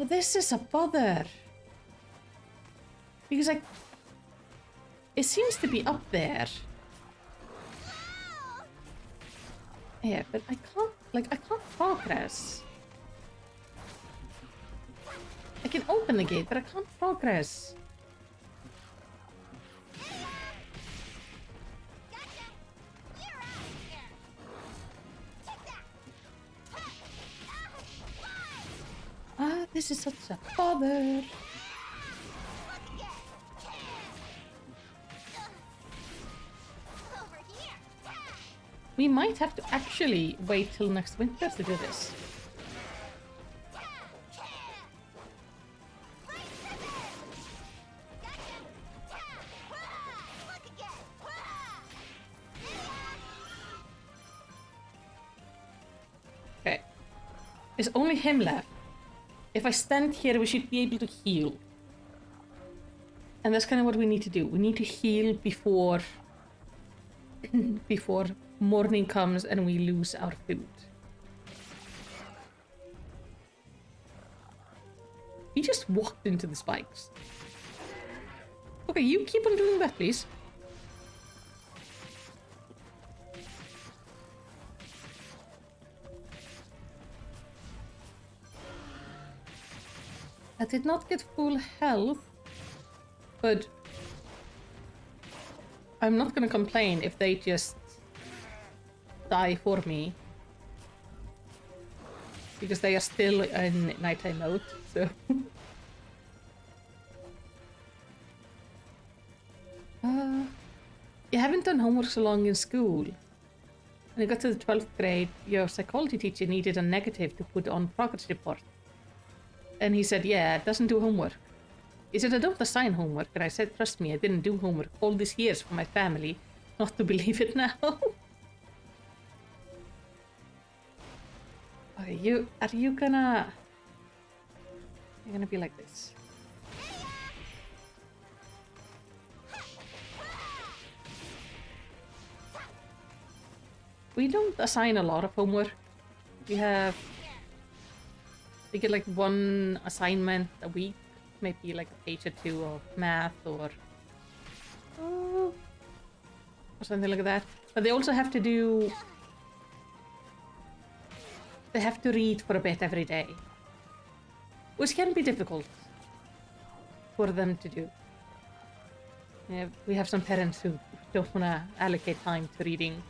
Oh, this is a bother. Because it seems to be up there. Yeah, but I can't progress. I can open the gate, but I can't progress. Ah, this is such a bother. We might have to actually wait till next winter to do this. Okay. There's only him left. If I stand here, we should be able to heal. And that's kind of what we need to do. We need to heal before... before morning comes and we lose our food. He just walked into the spikes. Okay, you keep on doing that, please. I did not get full health, but I'm not gonna complain if they just die for me. Because they are still in nighttime mode, so... You haven't done homework so long in school. When you got to the 12th grade, your psychology teacher needed a negative to put on progress report. And he said, yeah, it doesn't do homework. He said, I don't assign homework. And I said, trust me, I didn't do homework all these years for my family. Not to believe it now. Okay, you're gonna be like this. We don't assign a lot of homework. We have They get like one assignment a week, maybe like a page or two of math or something like that. But they also have to do... They have to read for a bit every day, which can be difficult for them to do. Yeah, we have some parents who don't want to allocate time to reading.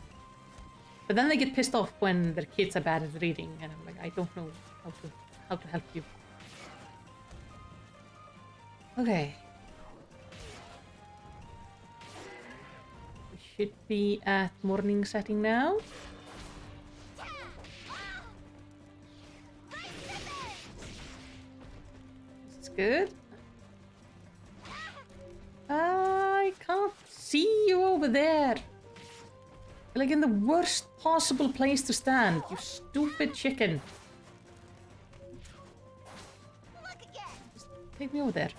But then they get pissed off when their kids are bad at reading, and I'm like, I don't know how to help you. Okay. We should be at morning setting now. This is good. I can't see you over there. Like in the worst possible place to stand, you stupid chicken. Just take me over there.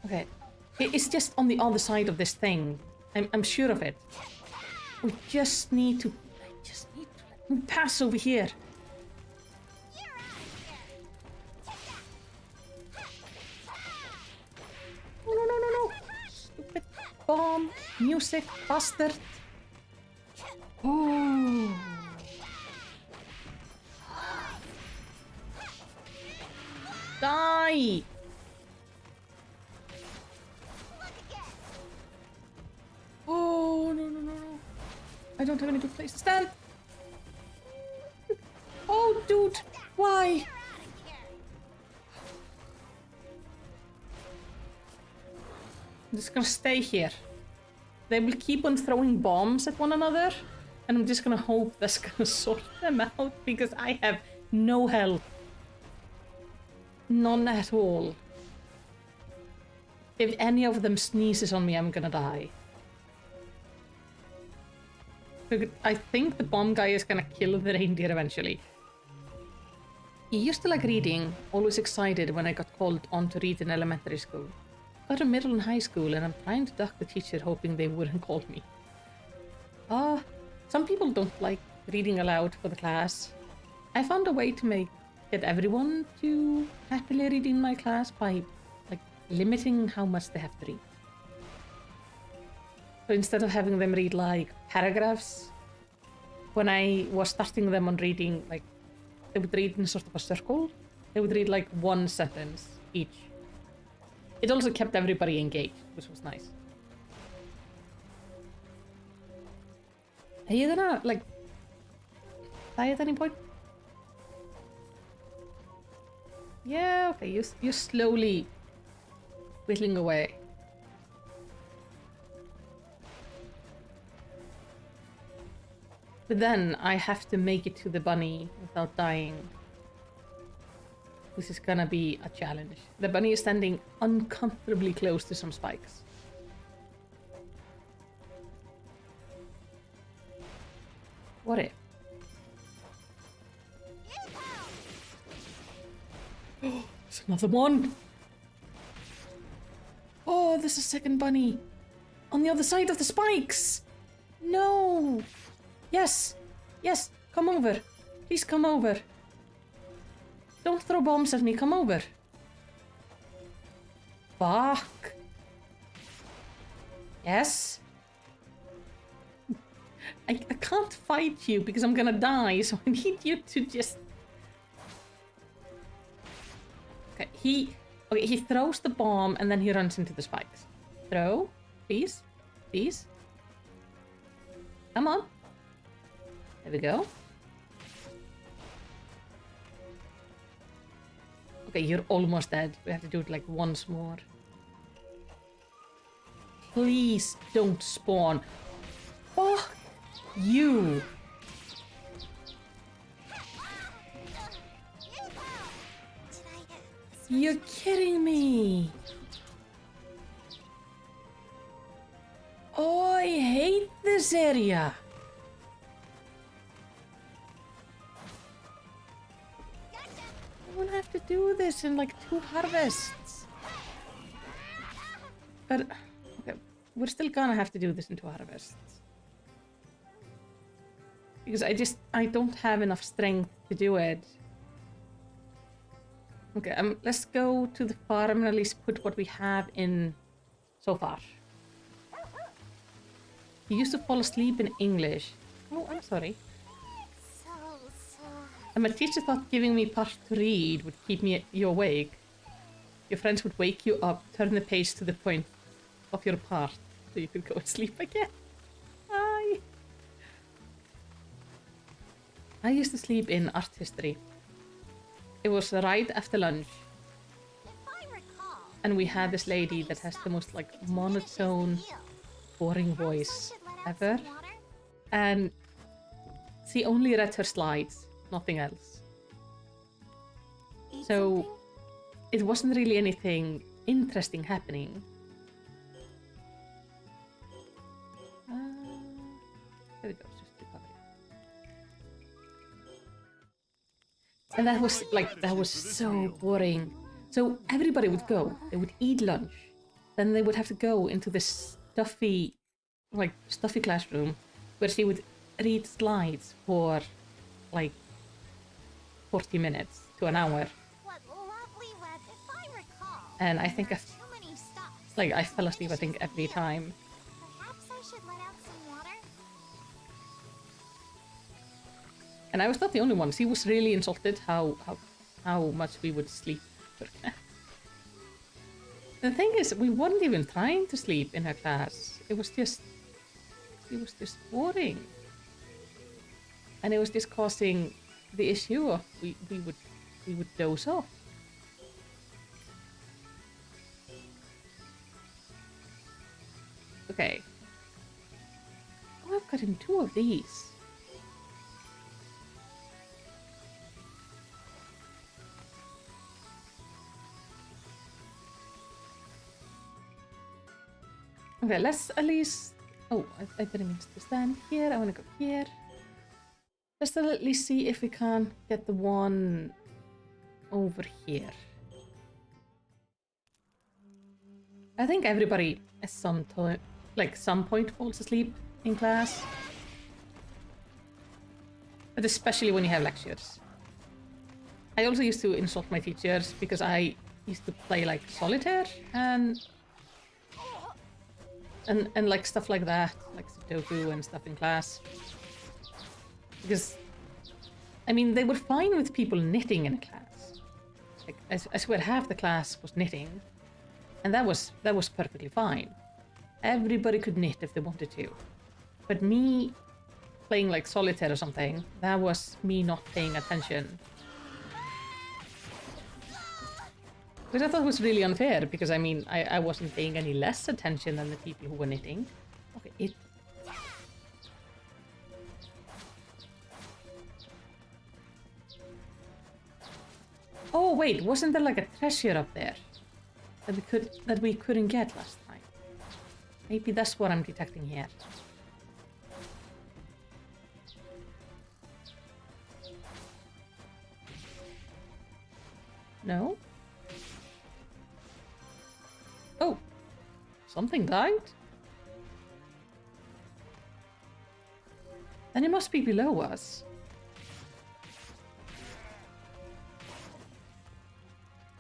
Okay. It's just on the other side of this thing. I'm sure of it. We just need to... pass over here. No. Stupid bomb. Music. Bastard. Oh. Die. Oh, no. I don't have any good place to stand. Oh, dude. Why? I'm just gonna stay here. They will keep on throwing bombs at one another, and I'm just gonna hope that's gonna sort them out because I have no health. None at all. If any of them sneezes on me, I'm gonna die. I think the bomb guy is gonna kill the reindeer eventually. He used to like reading, always excited when I got called on to read in elementary school. Got to middle and high school and I'm trying to duck the teacher hoping they wouldn't call me. Some people don't like reading aloud for the class. I found a way to get everyone to happily read in my class by like limiting how much they have to read. So instead of having them read like paragraphs, when I was starting them on reading, like they would read in sort of a circle. They would read like one sentence each. It also kept everybody engaged, which was nice. Are you gonna like die at any point? Yeah, okay, you're slowly whittling away. But then I have to make it to the bunny without dying. This is gonna be a challenge. The bunny is standing uncomfortably close to some spikes. What if? Oh, there's another one! Oh, there's a second bunny! On the other side of the spikes! No! Yes! Yes! Come over! Please come over! Don't throw bombs at me, come over! Fuck! Yes? I can't fight you because I'm gonna die, so I need you to just... Okay, he throws the bomb and then he runs into the spikes. Throw, please, please. Come on. There we go. Okay, you're almost dead. We have to do it like once more. Please don't spawn. Fuck you. You're kidding me. Oh, I hate this area. I won't have to do this in like 2 harvests. But, okay, we're still gonna have to do this in 2 harvests. Because I don't have enough strength to do it. Okay, let's go to the farm and at least put what we have in so far. You used to fall asleep in English. Oh, I'm sorry. So. And my teacher thought giving me part to read would keep you awake. Your friends would wake you up, turn the page to the point of your part, so you could go to sleep again. Hi. I used to sleep in art history. It was right after lunch. If I recall, And we had this lady that has the most like monotone, boring voice ever. And she only read her slides, nothing else. So it wasn't really anything interesting happening. There we go, just recovery. And that was so boring. So everybody would go, they would eat lunch, then they would have to go into this stuffy classroom where she would read slides for like 40 minutes to an hour. What lovely web, if I recall. And I think There are too many stops. I fell asleep I think every time. Perhaps I should let out some water? And I was not the only one. She was really insulted how much we would sleep. The thing is, we weren't even trying to sleep in her class. It was just boring. And it was just causing the issue of we would doze off. Okay. Oh, I've gotten 2 of these. Okay, let's at least... Oh, I didn't mean to stand here. I want to go here. Let's at least see if we can get the one over here. I think everybody at some point falls asleep in class. But especially when you have lectures. I also used to insult my teachers because I used to play like solitaire and like stuff like that, like Sudoku and stuff in class. Because, I mean, they were fine with people knitting in a class. Like, I swear half the class was knitting, and that was perfectly fine. Everybody could knit if they wanted to. But me playing like solitaire or something, that was me not paying attention. Which I thought was really unfair, because I mean, I wasn't paying any less attention than the people who were knitting. Okay, Oh wait, wasn't there like a treasure up there that we couldn't get last time? Maybe that's what I'm detecting here. No? Oh, something died? Then it must be below us.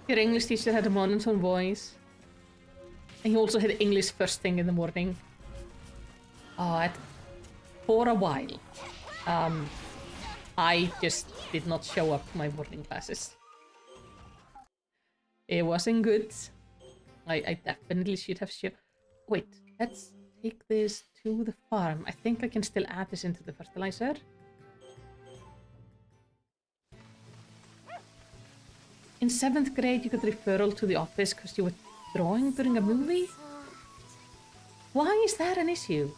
Your English teacher had a monotone voice. And he also had English first thing in the morning. For a while. I just did not show up to my morning classes. It wasn't good. I definitely should have shown. Wait, let's take this to the farm. I think I can still add this into the fertilizer. In 7th grade, you got referral to the office because you were drawing during a movie? Why is that an issue?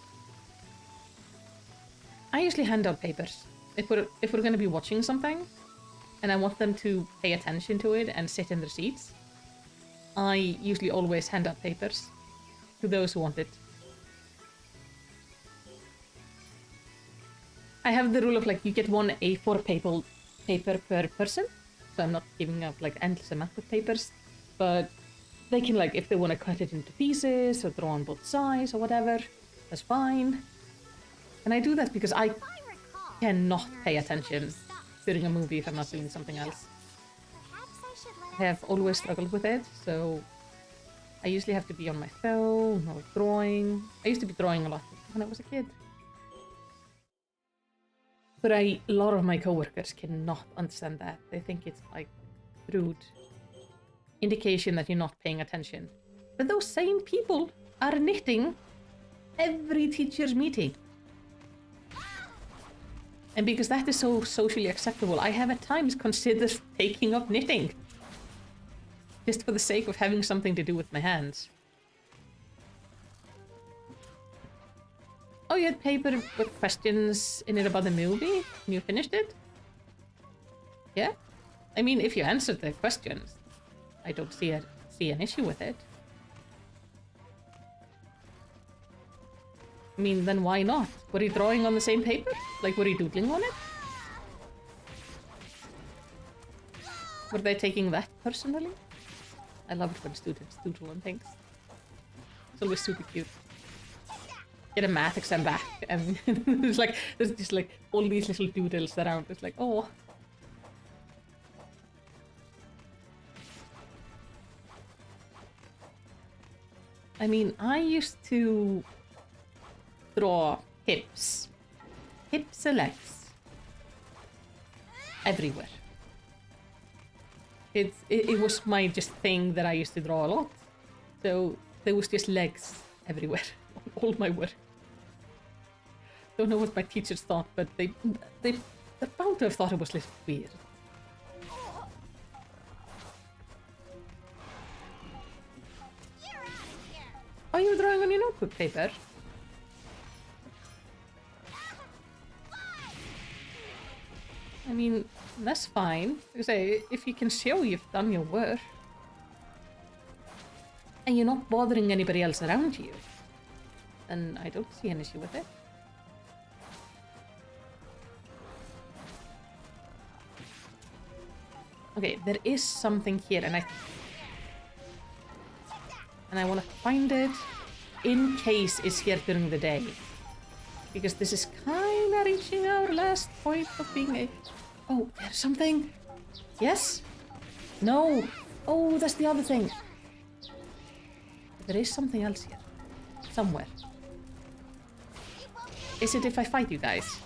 I usually hand out papers. If we're going to be watching something, and I want them to pay attention to it and sit in their seats, I usually always hand out papers to those who want it. I have the rule of like, you get 1 A4 paper per person. So I'm not giving out like endless amount of papers, but they can like, if they want to cut it into pieces or draw on both sides or whatever, that's fine. And I do that because I cannot pay attention during a movie if I'm not doing something else. I have always struggled with it, so I usually have to be on my phone or drawing. I used to be drawing a lot when I was a kid. But a lot of my coworkers cannot understand that. They think it's like rude indication that you're not paying attention. But those same people are knitting every teacher's meeting. And because that is so socially acceptable, I have at times considered taking up knitting. Just for the sake of having something to do with my hands. Oh, you had paper with questions in it about the movie? And you finished it? Yeah? I mean, if you answered the questions, I don't see an issue with it. I mean, then why not? Were you drawing on the same paper? Like, were you doodling on it? Were they taking that personally? I love it when students doodle on things. It's always super cute. Get a math exam back, and there's just like all these little doodles around. It's like, oh. I mean, I used to draw hips and legs everywhere. It was my just thing that I used to draw a lot. So there was just legs everywhere, all my work. Don't know what my teachers thought, but they're bound to have thought it was a little weird. Oh, you were drawing on your notebook paper? I mean, that's fine. Like I say, if you can show you've done your work, and you're not bothering anybody else around you, then I don't see an issue with it. Okay, there is something here, and I want to find it in case it's here during the day. Because this is kind of reaching our last point of being a... Oh, there's something. Yes? No. Oh, that's the other thing. There is something else here. Somewhere. Is it if I fight you guys?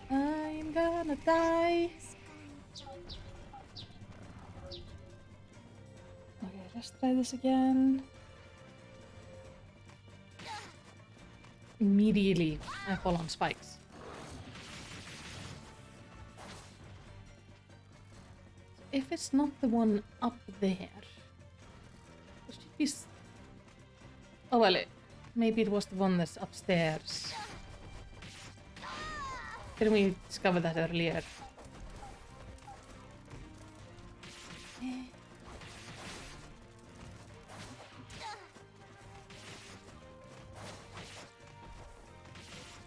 I'm gonna die. Okay, let's try this again. Immediately, I fall on spikes. If it's not the one up there, it should be... Oh well, maybe it was the one that's upstairs. Didn't we discover that earlier?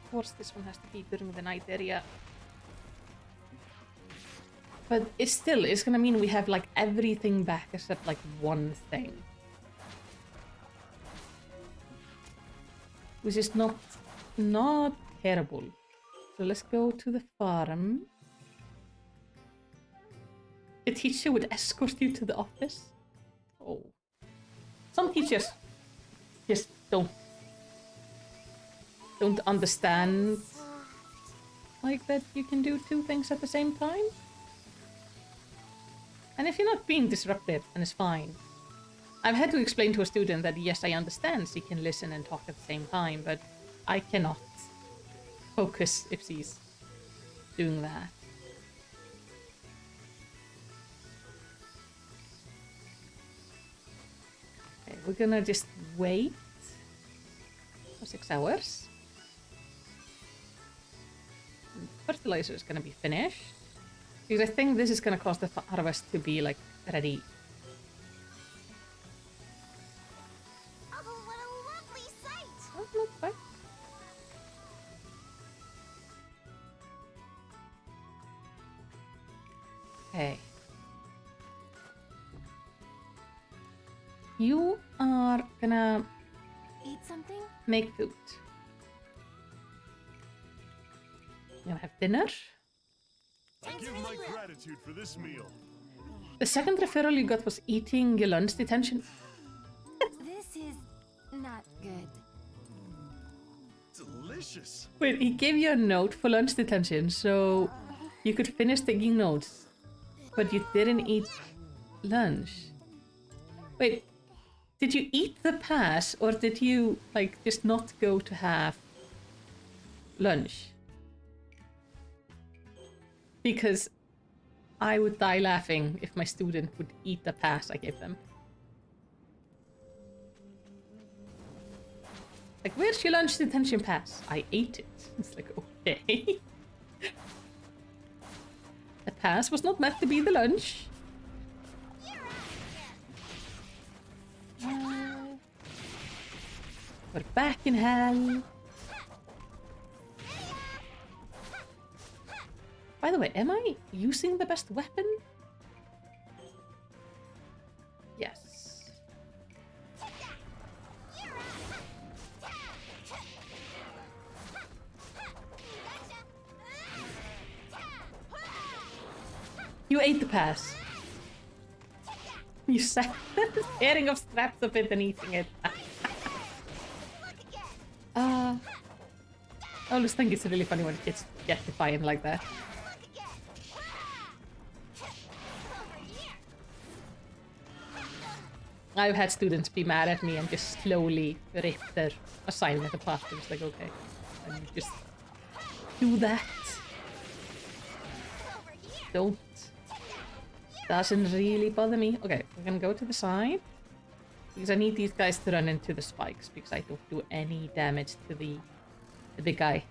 Of course, this one has to be during the night area. But it's gonna mean we have like everything back except like one thing. Which is not terrible. So let's go to the farm. The teacher would escort you to the office? Oh. Some teachers just don't understand like that you can do two things at the same time. And if you're not being disruptive, then it's fine. I've had to explain to a student that yes, I understand she can listen and talk at the same time, but I cannot focus if she's doing that. Okay, we're gonna just wait for 6 hours. And fertilizer is gonna be finished. Because I think this is gonna cause the harvest to be like ready. Oh, what a lovely sight! Oh, look, what? Okay. You are gonna Eat something? make food. You're gonna have dinner. I give my gratitude for this meal. The second referral you got was eating your lunch detention. This is not good. Delicious. Wait, he gave you a note for lunch detention, so you could finish taking notes, but you didn't eat lunch. Wait, did you eat the pass, or did you, like, just not go to have lunch? Because I would die laughing if my student would eat the pass I gave them. Like, where's your lunch detention pass? I ate it. It's like, okay. The pass was not meant to be the lunch. We're back in hell. By the way, am I using the best weapon? Yes. You ate the pass. You sat tearing off straps of it and eating it. I always think it's really funny when kids get defiant like that. I've had students be mad at me and just slowly rip their assignment apart. It's like, okay, and you just do that. Don't. Doesn't really bother me. Okay, we're gonna go to the side. Because I need these guys to run into the spikes, because I don't do any damage to the big guy.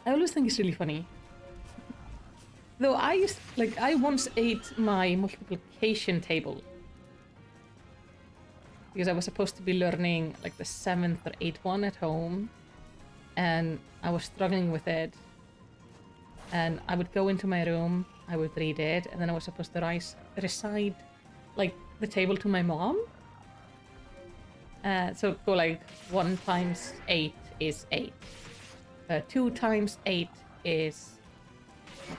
I always think it's really funny. Though I once ate my multiplication table. Because I was supposed to be learning like the 7th or 8th one at home. And I was struggling with it. And I would go into my room, I would read it, and then I was supposed to recite like the table to my mom. So go like 1 times 8 is 8. 2 times 8 is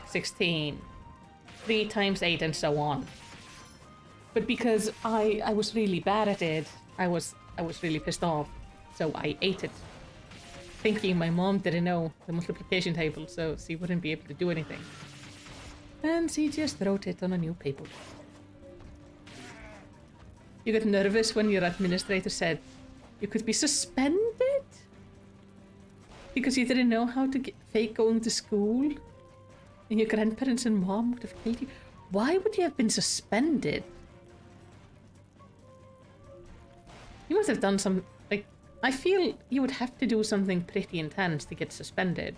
16. 3 times 8 and so on. But because I was really bad at it, I was really pissed off. So I ate it. Thinking my mom didn't know the multiplication table, so she wouldn't be able to do anything. And she just wrote it on a new paper. You get nervous when your administrator said you could be suspended? Because you didn't know how to fake going to school? And your grandparents and mom would have killed you? Why would you have been suspended? You must have done some... like, I feel you would have to do something pretty intense to get suspended.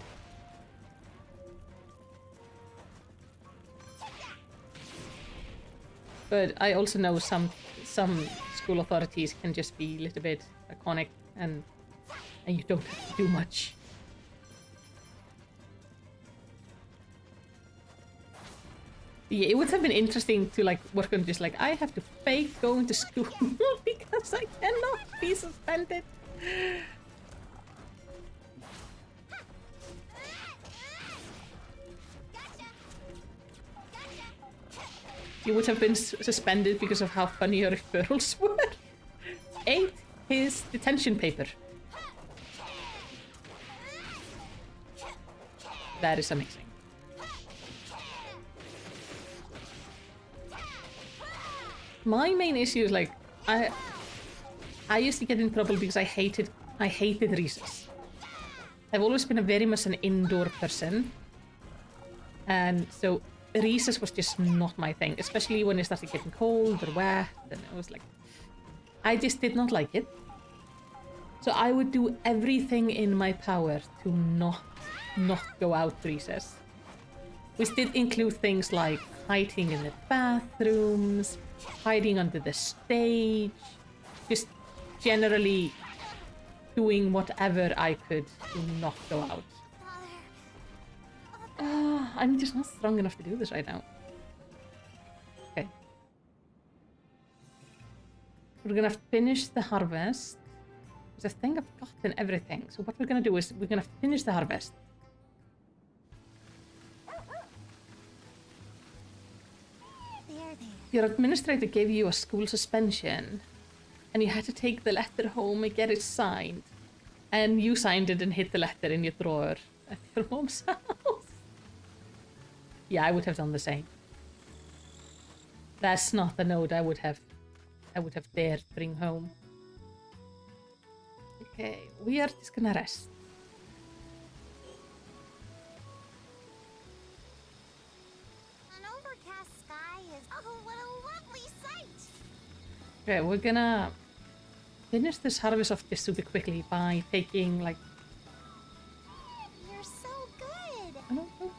But I also know some school authorities can just be a little bit iconic and you don't have to do much. Yeah, it would have been interesting to like work on just like I have to fake going to school because I cannot be suspended. You would have been suspended because of how funny your referrals were. Ate his detention paper. That is amazing. My main issue is like I used to get in trouble because I hated recess. I've always been very much an indoor person, and so recess was just not my thing, especially when it started getting cold or wet, and it was like I just did not like it. So I would do everything in my power to not go out recess. Which did include things like hiding in the bathrooms, hiding under the stage, just generally doing whatever I could to not go out. I'm just not strong enough to do this right now. Okay. We're gonna finish the harvest. Because I think I've gotten everything. So what we're gonna do is we're gonna finish the harvest. Your administrator gave you a school suspension, and you had to take the letter home and get it signed. And you signed it and hid the letter in your drawer at your mom's house. Yeah, I would have done the same. That's not the note I would have dared bring home. Okay, we are just gonna rest. An overcast sky is what a lovely sight. Okay, we're gonna finish this harvest off just super quickly by taking like. You're so good. I don't know.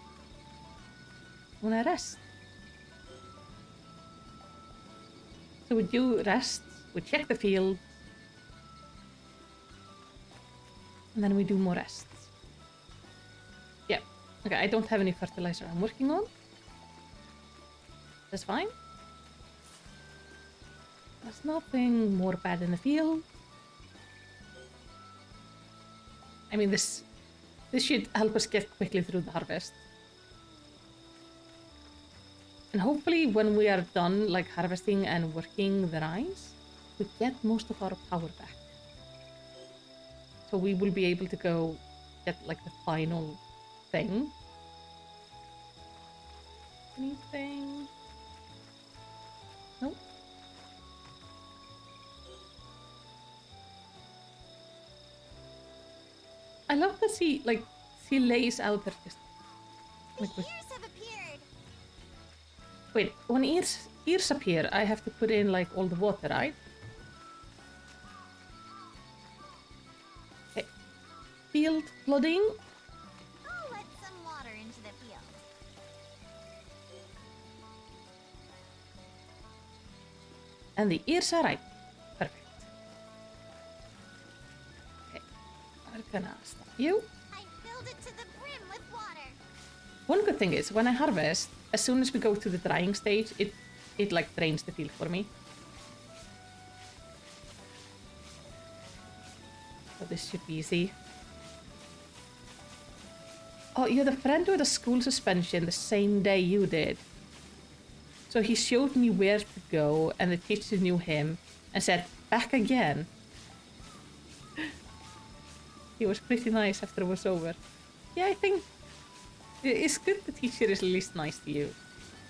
When I rest. So we do rest, we check the field, and then we do more rests. Yeah. Okay, I don't have any fertilizer I'm working on. That's fine. There's nothing more bad in the field. I mean, this should help us get quickly through the harvest. And hopefully when we are done like harvesting and working the rice, we get most of our power back. So we will be able to go get like the final thing. Anything? Nope. I love that she lays out there just like The ears have appeared. wait, when ears appear, I have to put in like all the water, right? Okay. Field flooding. I'll let some water into the field. And the ears are right. Perfect. Okay. We're gonna stop you. I filled it to the brim with water. One good thing is when I harvest, as soon as we go to the drying stage, it like drains the field for me. So this should be easy. Oh, you had a friend with a school suspension the same day you did. So he showed me where to go, and the teacher knew him and said, "Back again." He was pretty nice after it was over. Yeah, I think it's good the teacher is at least nice to you,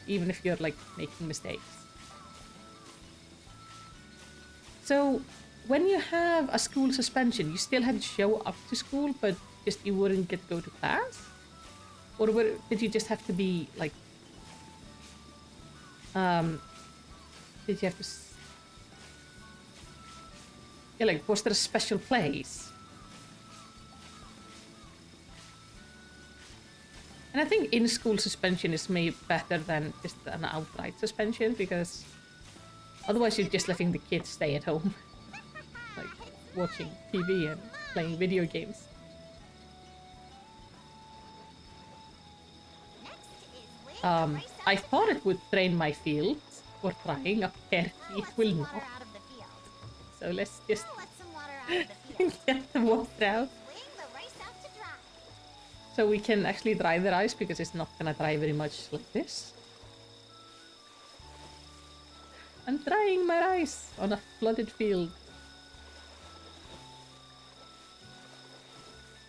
even if you're like making mistakes. So when you have a school suspension, you still had to show up to school, but just you wouldn't get to go to class? Or did you just have to be like, did you have to, yeah, like, was there a special place? And I think in-school suspension is maybe better than just an outright suspension, because otherwise you're just letting the kids stay at home, like watching TV and playing video games. I thought it would drain my field for trying. Apparently it will not. Out of the field. So let's just I'll let some water out of the field. get the water out. Laying the rice out to dry. So we can actually dry the rice, because it's not gonna dry very much like this. I'm drying my rice on a flooded field.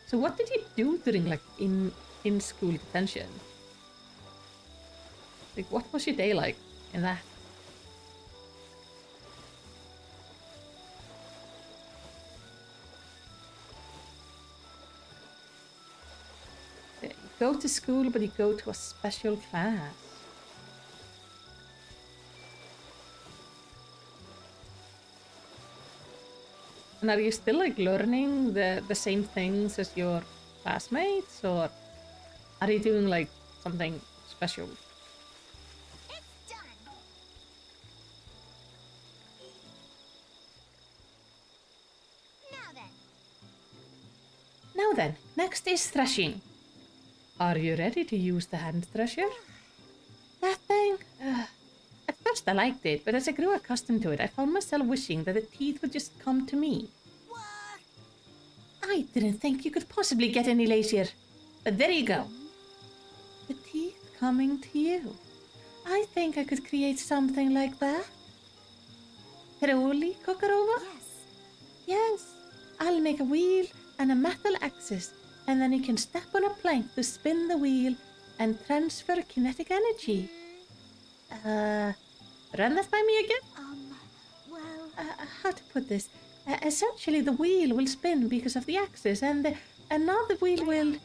So what did you do during like in-school detention? Like, what was your day like in that? You go to school, but you go to a special class. And are you still like learning the same things as your classmates, or are you doing like something special? It's done. Now then. Now then, next is threshing. Are you ready to use the hand thresher? That thing? At first I liked it, but as I grew accustomed to it, I found myself wishing that the teeth would just come to me. What? I didn't think you could possibly get any lazier. But there you go. The teeth coming to you. I think I could create something like that. Truly, Kokorova? Yes. Yes. I'll make a wheel and a metal axis, and then you can step on a plank to spin the wheel and transfer kinetic energy. Run that by me again? Well... How to put this? Essentially, the wheel will spin because of the axis, and now the wheel will...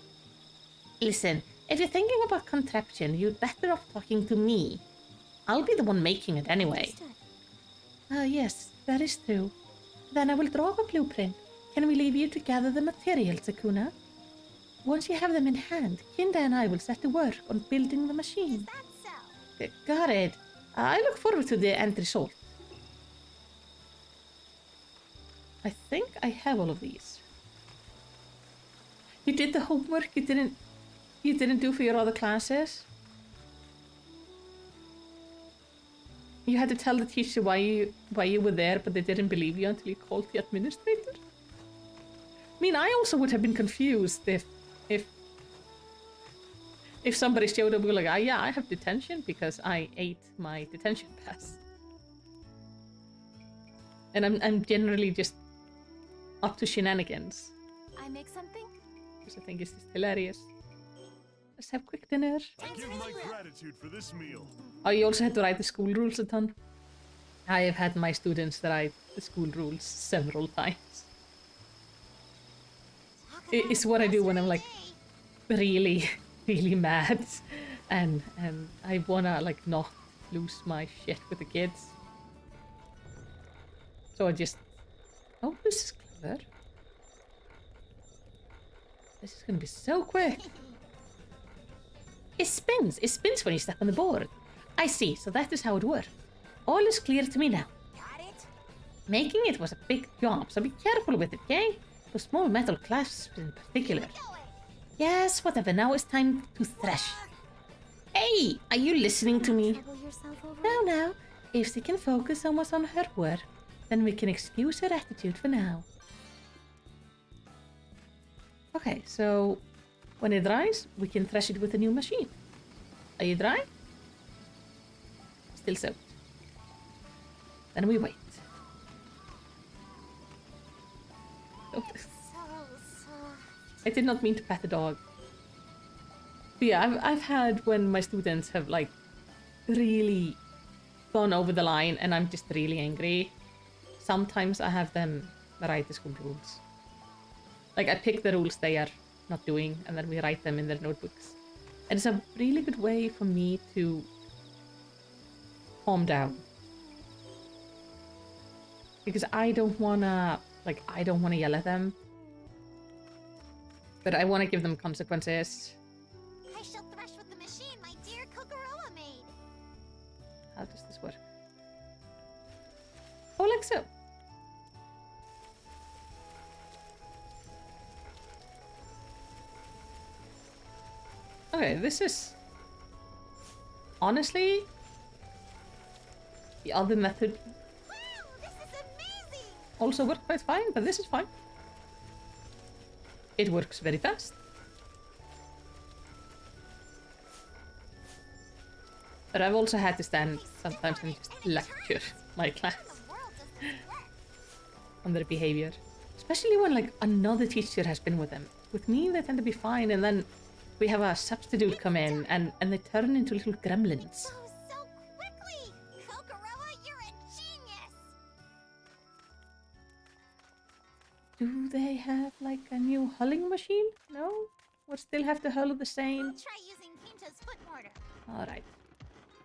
Listen, if you're thinking about contraption, you'd better off talking to me. I'll be the one making it anyway. Yes, that is true. Then I will draw a blueprint. Can we leave you to gather the materials, Sakuna? Once you have them in hand, Kinda and I will set to work on building the machine. Is that so? Got it. I look forward to the end result. I think I have all of these. You did the homework you didn't do for your other classes? You had to tell the teacher why you were there, but they didn't believe you until you called the administrator? I mean, I also would have been confused if somebody showed up and were like, yeah, I have detention because I ate my detention pass. And I'm generally just up to shenanigans. I make something? Which I think is just hilarious. Let's have quick dinner. I give my gratitude for this meal. Oh, you also had to write the school rules a ton? I have had my students write the school rules several times. It's what I do when I'm like really, really mad and I wanna like not lose my shit with the kids. So I just... Oh, this is clever. This is gonna be so quick. It spins when you step on the board. I see, so that is how it works. All is clear to me now. Got it? Making it was a big job, so be careful with it, okay? Those small metal clasps in particular. Yes, whatever, now it's time to thresh. Hey, are you listening to me? Trouble yourself over Now, if she can focus so much on her work, then we can excuse her attitude for now. Okay, so when it dries, we can thresh it with a new machine. Are you dry? Still soaked. Then we wait. Oh, So soft. I did not mean to pet the dog. But yeah, I've had when my students have like really gone over the line and I'm just really angry. Sometimes I have them write the school rules. Like I pick the rules they are not doing and then we write them in their notebooks. And it's a really good way for me to calm down. Because I don't wanna yell at them. But I wanna give them consequences. I shall thresh with the machine my dear Kokoroa made. How does this work? Oh, like so. Okay, this is... Honestly... The other method Wow, this is amazing! also worked quite fine, but this is fine. It works very fast. But I've also had to stand sometimes and just lecture my class The world does this work. on their behavior. Especially when like another teacher has been with them. With me, they tend to be fine, and then we have a substitute come in and they turn into little gremlins. Goes so quickly! Kokoroa, you're a genius! Do they have like a new hulling machine? No? We'll still have to hull the same. Try using Pinta's foot mortar. Alright.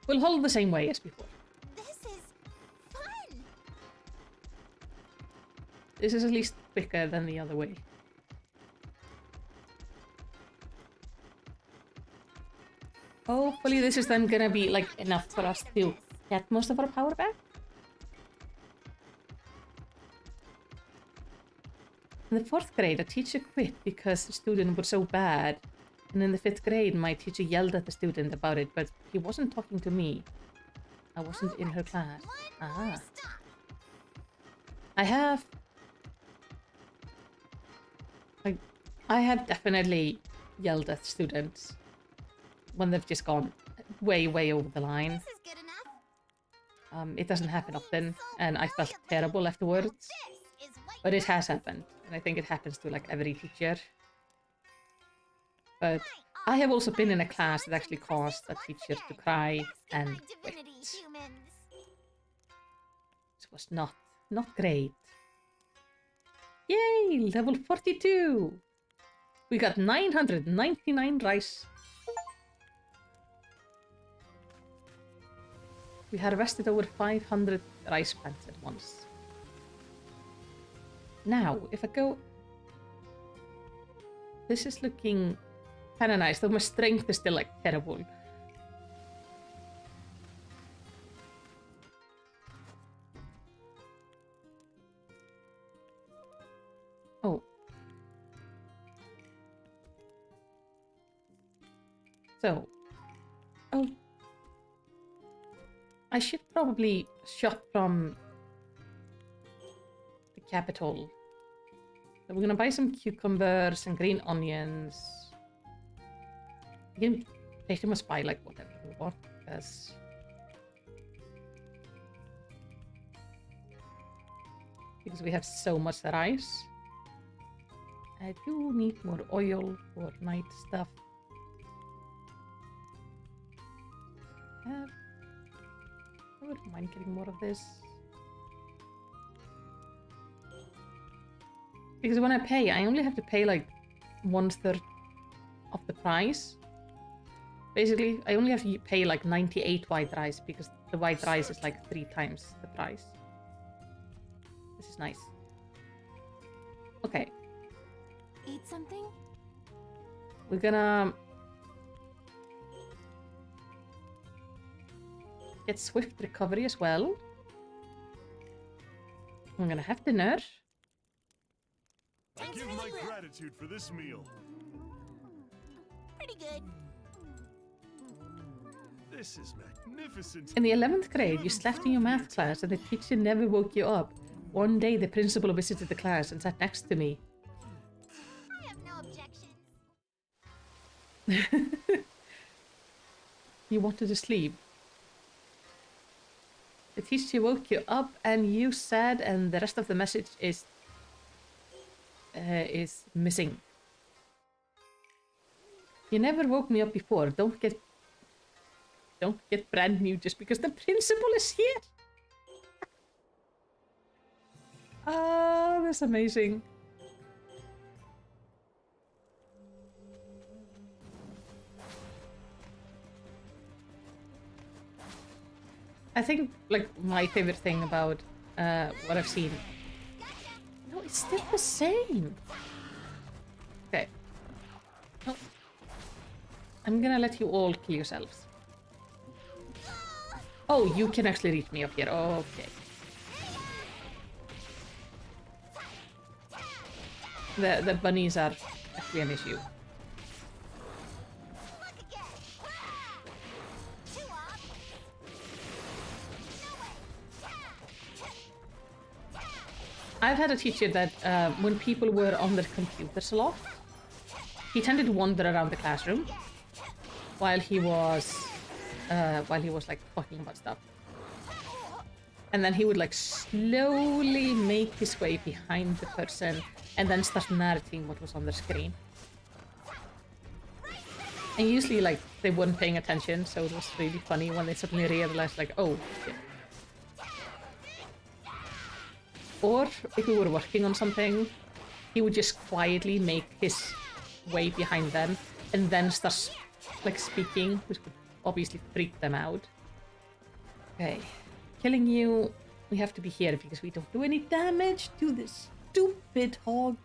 We'll hull the same way as before. This is fun! This is at least quicker than the other way. Hopefully this is then gonna be like enough for us to get most of our power back. In the 4th grade, a teacher quit because the student was so bad. And in the 5th grade, my teacher yelled at the student about it, but he wasn't talking to me. I wasn't in her class. Ah. I have definitely yelled at students when they've just gone way, way over the line. This is good enough. It doesn't happen often, and I felt terrible afterwards. This is what But it has happened, and I think it happens to like every teacher. But I have also been in a class that actually caused a teacher to cry and quit. It was not great. Yay! Level 42! We got 999 rice. We harvested over 500 rice plants at once. Now, if I go... This is looking kind of nice, though my strength is still, like, terrible. Oh. So. Oh. I should probably shop from the capital. So we're gonna buy some cucumbers and green onions. We can pretty much buy like whatever we want, because we have so much rice. I do need more oil for night stuff. I wouldn't mind getting more of this. Because when I pay, I only have to pay like 1/3 of the price. Basically, I only have to pay like 98 white rice because the white rice is like 3 times the price. This is nice. Okay. Eat something? We're gonna get swift recovery as well. I'm gonna have dinner. I give my gratitude for this meal. Pretty good. This is magnificent. In the 11th grade, you slept in your math class and the teacher never woke you up. One day, the principal visited the class and sat next to me. I have no objections. You wanted to sleep. The teacher woke you up and you said, and the rest of the message is missing. You never woke me up before. Don't get brand new just because the principal is here. Oh, that's amazing. I think, like, my favorite thing about what I've seen... No, it's still the same. Okay. Oh. I'm gonna let you all kill yourselves. Oh, you can actually reach me up here. Okay. The bunnies are actually an issue. I've had a teacher that when people were on their computers a lot, he tended to wander around the classroom while he was like talking about stuff. And then he would like slowly make his way behind the person and then start narrating what was on the screen. And usually like they weren't paying attention, so it was really funny when they suddenly realized like, oh shit. Or if we were working on something, he would just quietly make his way behind them and then start like speaking, which would obviously freak them out. Okay, killing you, we have to be here because we don't do any damage to this stupid hog.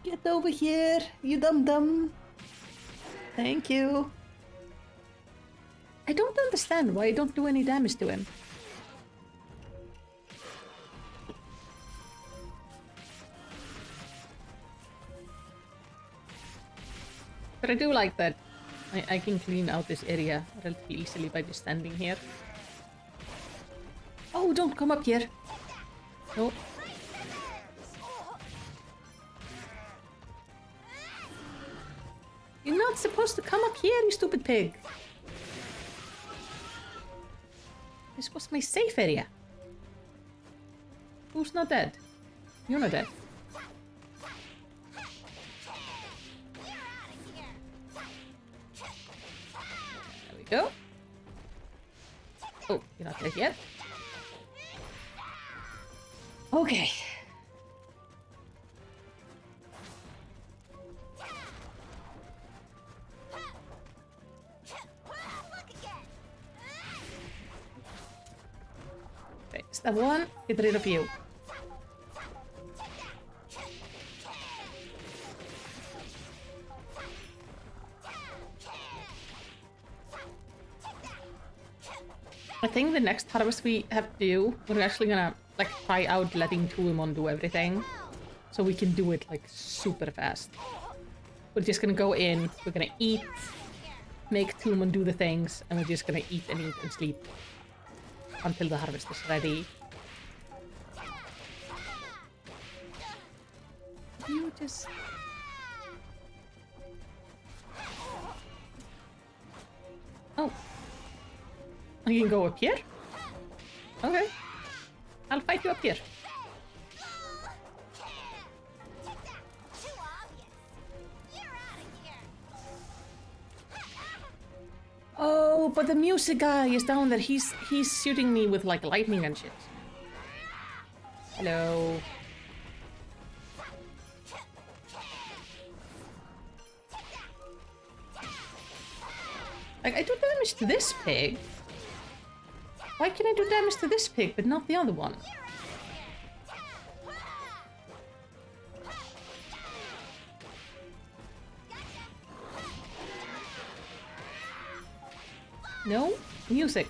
Get over here, you dum-dum. Thank you. I don't understand why I don't do any damage to him. But I do like that I can clean out this area relatively easily by just standing here. Oh, don't come up here. No. You're not supposed to come up here, you stupid pig. This was my safe area. Who's not dead? You're not dead. There we go. Oh, you're not dead yet. Okay. Okay, step one, get rid of you. I think the next harvest we have to do, we're actually gonna like try out letting Tuimon do everything. So we can do it like super fast. We're just gonna go in, we're gonna eat, make Tuimon do the things, and we're just gonna eat and sleep until the harvest is ready. You just... Oh. You can go up here? Okay. I'll fight you up here. Oh, but the music guy is down there. He's shooting me with like lightning and shit. Hello. Like, I do damage to this pig. Why can I do damage to this pig, but not the other one? No? Music.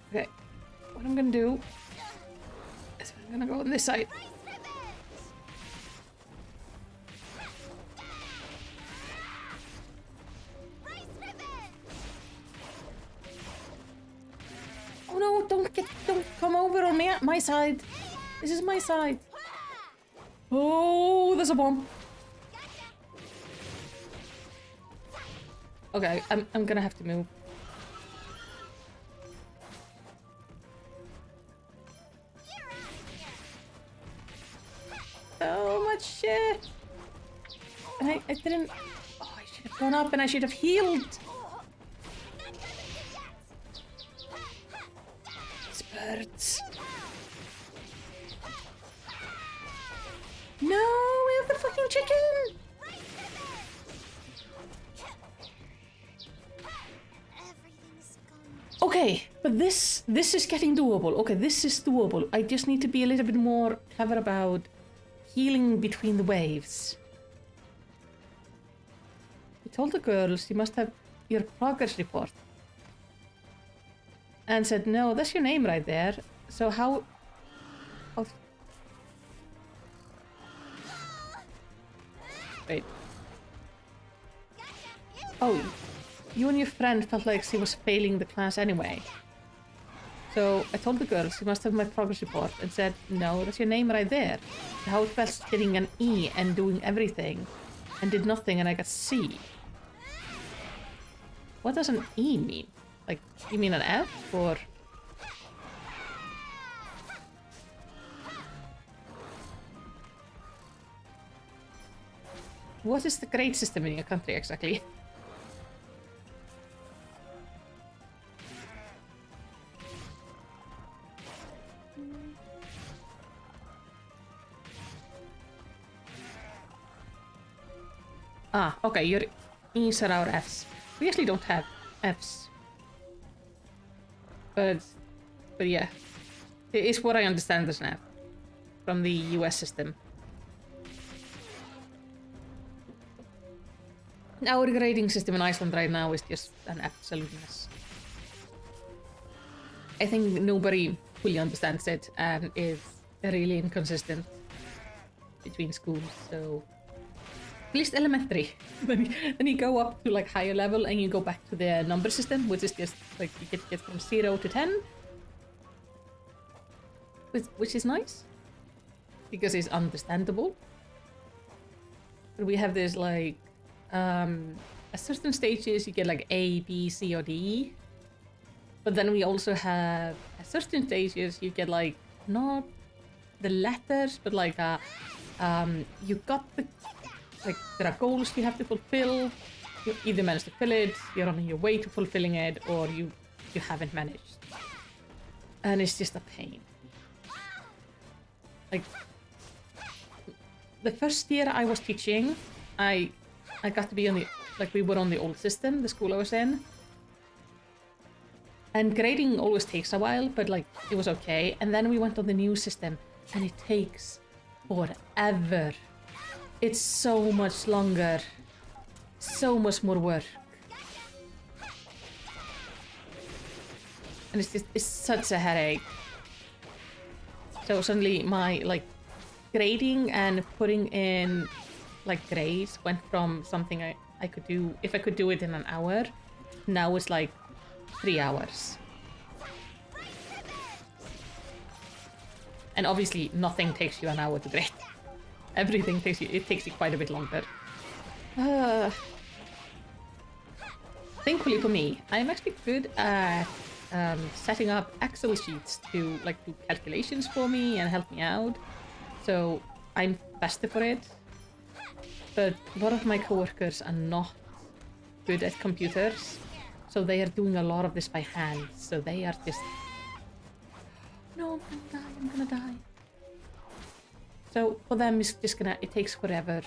Okay. What I'm gonna do is I'm gonna go on this side. Oh no, don't come over on my side. This is my side. Oh, there's a bomb. Okay, I'm gonna have to move. So much shit. And I didn't... Oh, I should have gone up and I should have healed. Birds. No, we have the fucking chicken. Okay, but this is getting doable. Okay, this is doable. I just need to be a little bit more clever about healing between the waves. I told the girls you must have your progress report. And said, no, that's your name right there. So how... Wait. Oh, you and your friend felt like she was failing the class anyway. So I told the girls, you must have my progress report, and said, no, that's your name right there. How it felt getting an E and doing everything, and did nothing, and I got C. What does an E mean? Like, you mean an F, or...? What is the grade system in your country, exactly? Ah, okay, your E's are our F's. We actually don't have F's. But But yeah, it is what I understand this now from the US system. Our grading system in Iceland right now is just an absolute mess. I think nobody fully understands it and is really inconsistent between schools, so at least elementary. Then you go up to like higher level and you go back to the number system, which is just like you get from 0 to 10, which is nice because it's understandable. But we have this like at certain stages you get like A, B, C, or D. But then we also have at certain stages you get like not the letters, but like you got the like there are goals you have to fulfill. You either manage to fill it, you're on your way to fulfilling it, or you haven't managed. And it's just a pain. Like the first year I was teaching, I got to be on the like we were on the old system, the school I was in. And grading always takes a while, but like it was okay. And then we went on the new system and it takes forever. It's so much longer, so much more work. And it's such a headache. So suddenly my like grading and putting in like grades went from something I could do, if I could do it in an hour, now it's like 3 hours. And obviously nothing takes you an hour to grade. Everything takes you quite a bit longer. Thankfully for me, I'm actually good at setting up Excel sheets to like do calculations for me and help me out. So I'm faster for it. But a lot of my coworkers are not good at computers. So they are doing a lot of this by hand. So they are just... No, I'm gonna die. So for them, it's just gonna... It takes forever.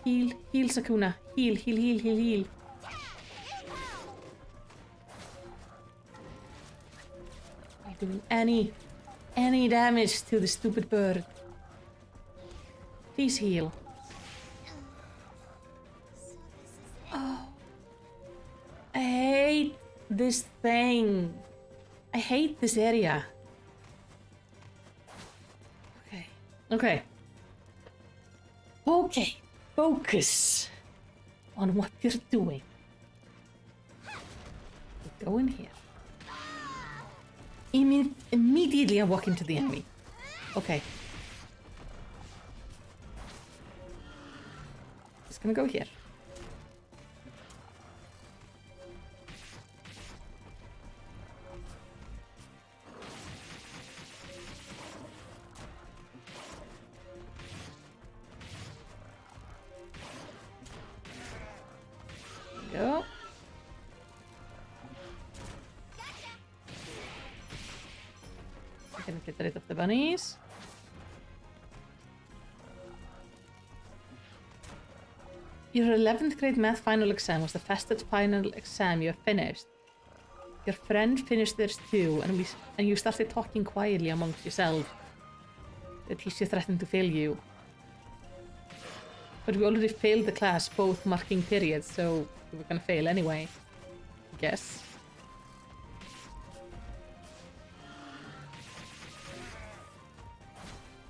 Heal, heal, Sakuna. Heal, heal, heal, heal, heal. Are you doing any damage to the stupid bird? Please heal. Oh. I hate this thing. I hate this area. Okay. Okay. Okay. Focus on what you're doing. Go in here. Immediately I walk into the enemy. Okay. Just gonna go here. Go. I'm gonna get rid of the bunnies. Your 11th grade math final exam was the fastest final exam you have finished. Your friend finished theirs too, and you started talking quietly amongst yourself. The teacher threatened to fail you. But we already failed the class, both marking periods, so we were gonna fail anyway. I guess.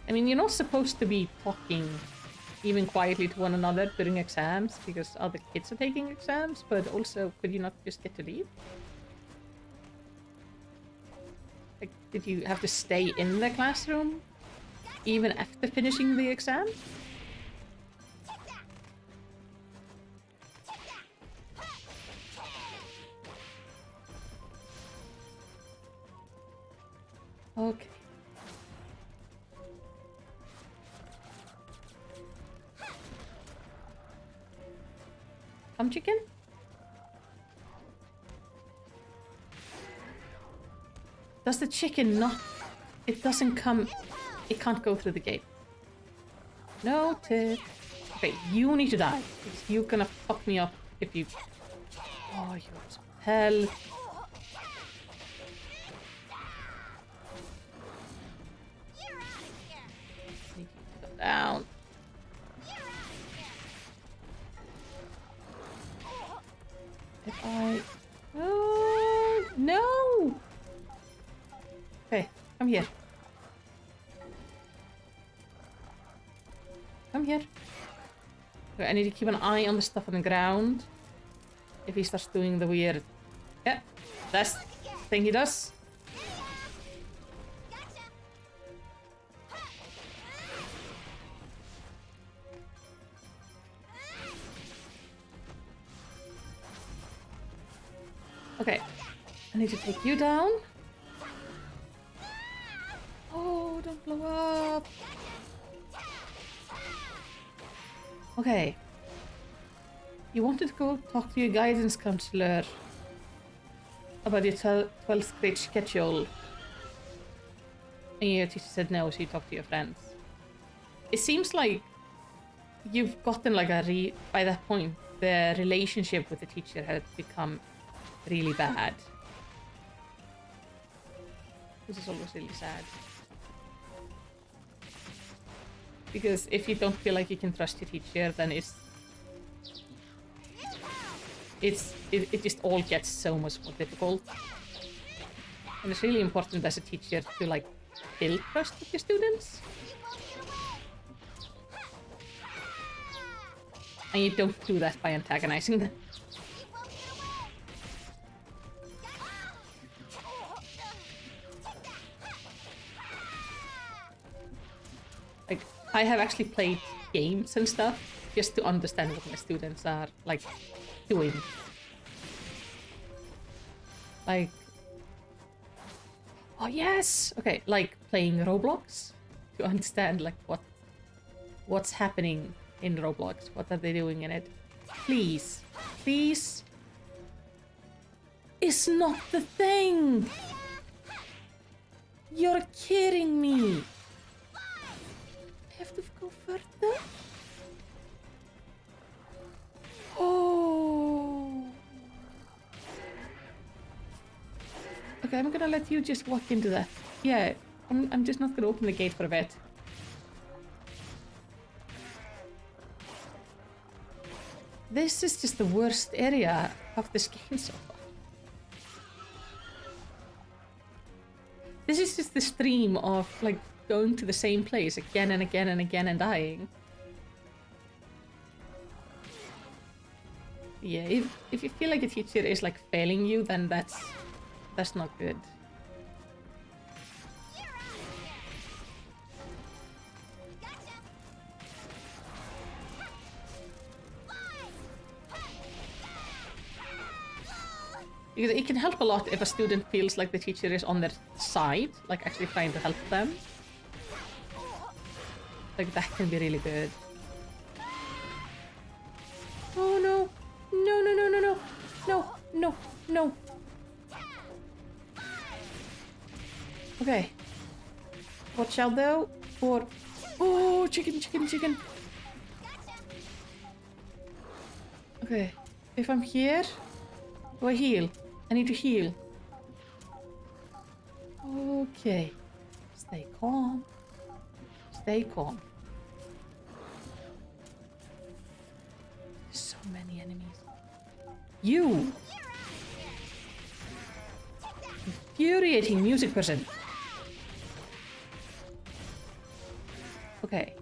I mean, you're not supposed to be talking even quietly to one another during exams because other kids are taking exams, but also, could you not just get to leave? Like, did you have to stay in the classroom even after finishing the exam? Okay. Come, chicken? Does the chicken not... It doesn't come... It can't go through the gate. Noted. Okay, you need to die. You're gonna fuck me up if you... Oh, you're so hell. down. If I... Oh, no! Okay, come here. Come here. Okay, I need to keep an eye on the stuff on the ground. If he starts doing the weird... Yeah, that's the thing he does. Okay, I need to take you down. Oh, don't blow up. Okay. You wanted to go talk to your guidance counselor about your 12th grade schedule. And your teacher said no, so you talked to your friends. It seems like you've gotten like by that point, the relationship with the teacher had become really bad. This is always really sad. Because if you don't feel like you can trust your teacher, then it just all gets so much more difficult. And it's really important as a teacher to like build trust with your students. And you don't do that by antagonizing them. Like, I have actually played games and stuff just to understand what my students are like doing. Like, oh yes, okay, like playing Roblox to understand like what's happening in Roblox. What are they doing in it? Please, please. It's not the thing. You're kidding me. I have to go further. Oh. Okay, I'm gonna let you just walk into that. Yeah, I'm just not gonna open the gate for a bit. This is just the worst area of this game so far. This is just the stream of like going to the same place again and again and again and dying. Yeah, if you feel like a teacher is like failing you, then that's not good. Because it can help a lot if a student feels like the teacher is on their side, like actually trying to help them. Like that can be really good. Oh no! No, no, no, no, no! No, no, no! Okay. Watch out though, for... Oh, chicken, chicken, chicken! Okay. If I'm here, do I heal? I need to heal. Okay. Stay calm. Stay calm. There's so many enemies. You! Infuriating music person. Okay.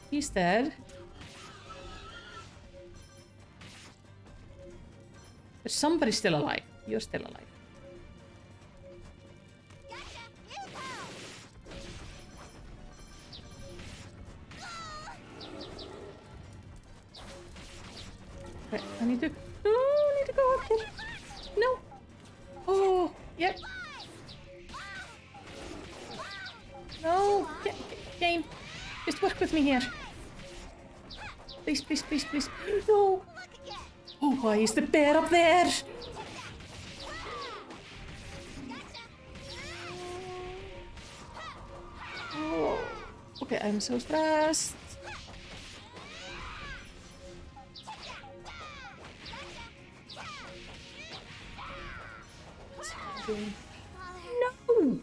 He's dead. But somebody's still alive. You're still alive. Okay, I need to... No, I need to go up here. No. Oh, yep. No, game. Just work with me here. Please, please, please, please. No. Oh, why is the bear up there? Oh. Okay, I'm so stressed. What's he doing? No!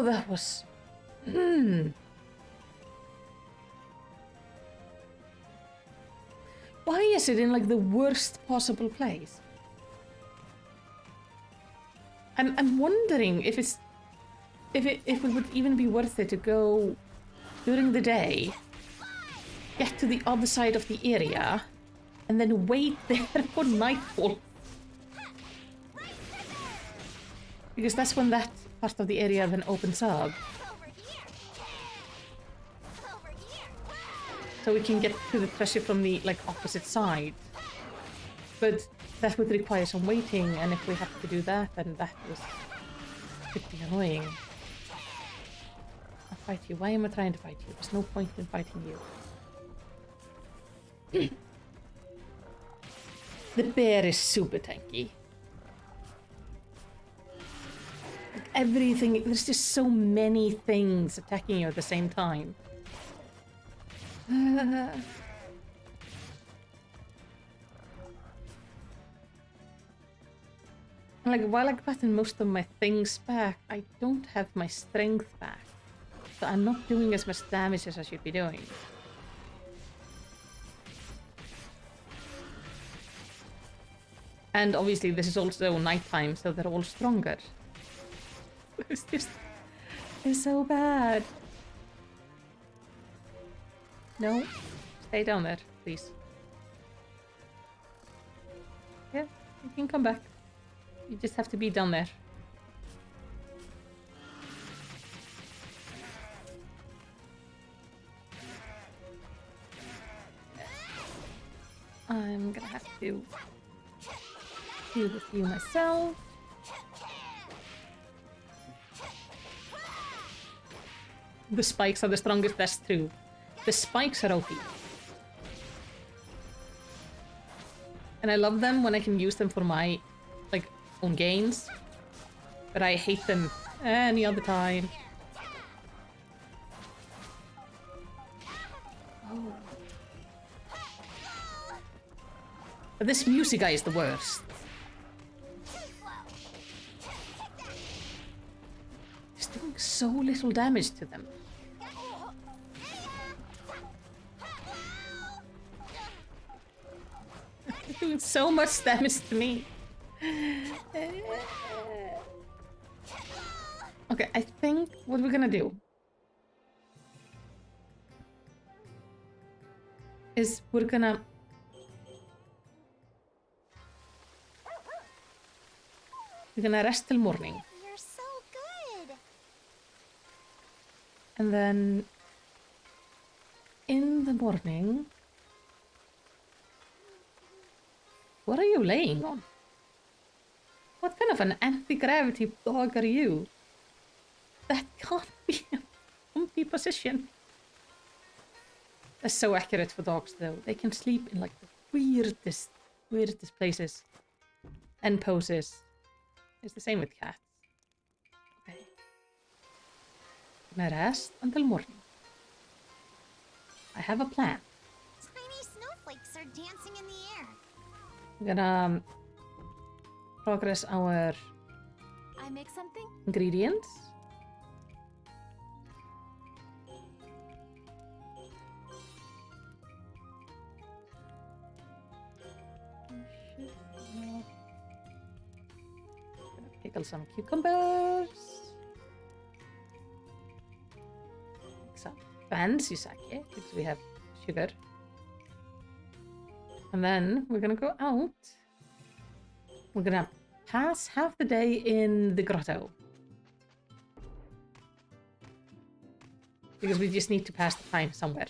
that was... Why is it in like the worst possible place? I'm wondering if it's... If it would even be worth it to go during the day, get to the other side of the area, and then wait there for nightfall. Because that's when that part of the area then opens up. So we can get to the treasure from the like opposite side. But that would require some waiting, and if we have to do that, then that was pretty annoying. I'll fight you. Why am I trying to fight you? There's no point in fighting you. The bear is super tanky. Like everything, there's just so many things attacking you at the same time. Like, while I've gotten most of my things back, I don't have my strength back. So I'm not doing as much damage as I should be doing. And obviously this is also nighttime, so they're all stronger. It's just... It's so bad. No? Stay down there, please. Yeah, you can come back. You just have to be down there. I'm gonna have to deal with you myself. The spikes are the strongest, that's true. The spikes are OP. And I love them when I can use them for my, like, own gains. But I hate them any other time. Oh. But this music guy is the worst. He's doing so little damage to them. He's doing so much damage to me. Okay, I think what we're gonna do is we're gonna rest till morning. You're so good. And then in the morning, what are you laying on? What kind of an anti-gravity dog are you? That can't be a comfy position. That's so accurate for dogs though. They can sleep in like the weirdest places and poses. It's the same with cats. Okay. Gonna rest until morning. I have a plan. Tiny snowflakes are dancing in the air. We're gonna progress our I make something? ingredients. Gonna pickle some cucumbers. Make some fancy sake because we have sugar. And then we're gonna go out. We're gonna pass half the day in the grotto. Because we just need to pass the time somewhere.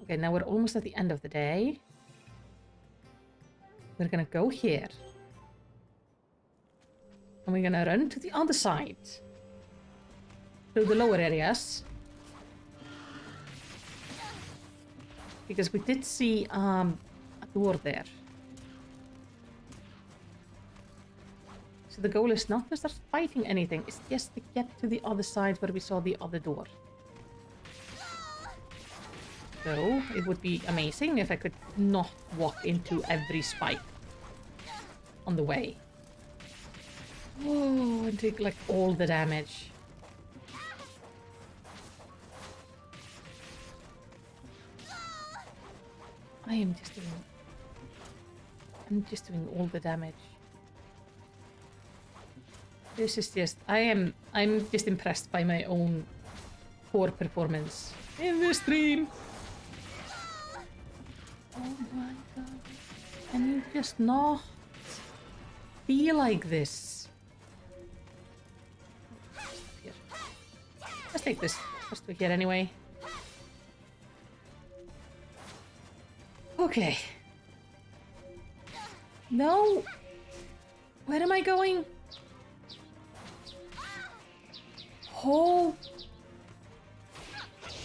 Okay, now we're almost at the end of the day. We're gonna go here. And we're gonna run to the other side. Through the lower areas. Because we did see a door there. So the goal is not to start fighting anything, it's just to get to the other side where we saw the other door. though. It would be amazing if I could not walk into every spike on the way. Oh, and take like all the damage. I'm just doing all the damage. This is just, I'm just impressed by my own poor performance in this stream. Oh my god. Can you just not be like this? Here. Let's take this. Let's do it here anyway. Okay. No! Where am I going? Oh!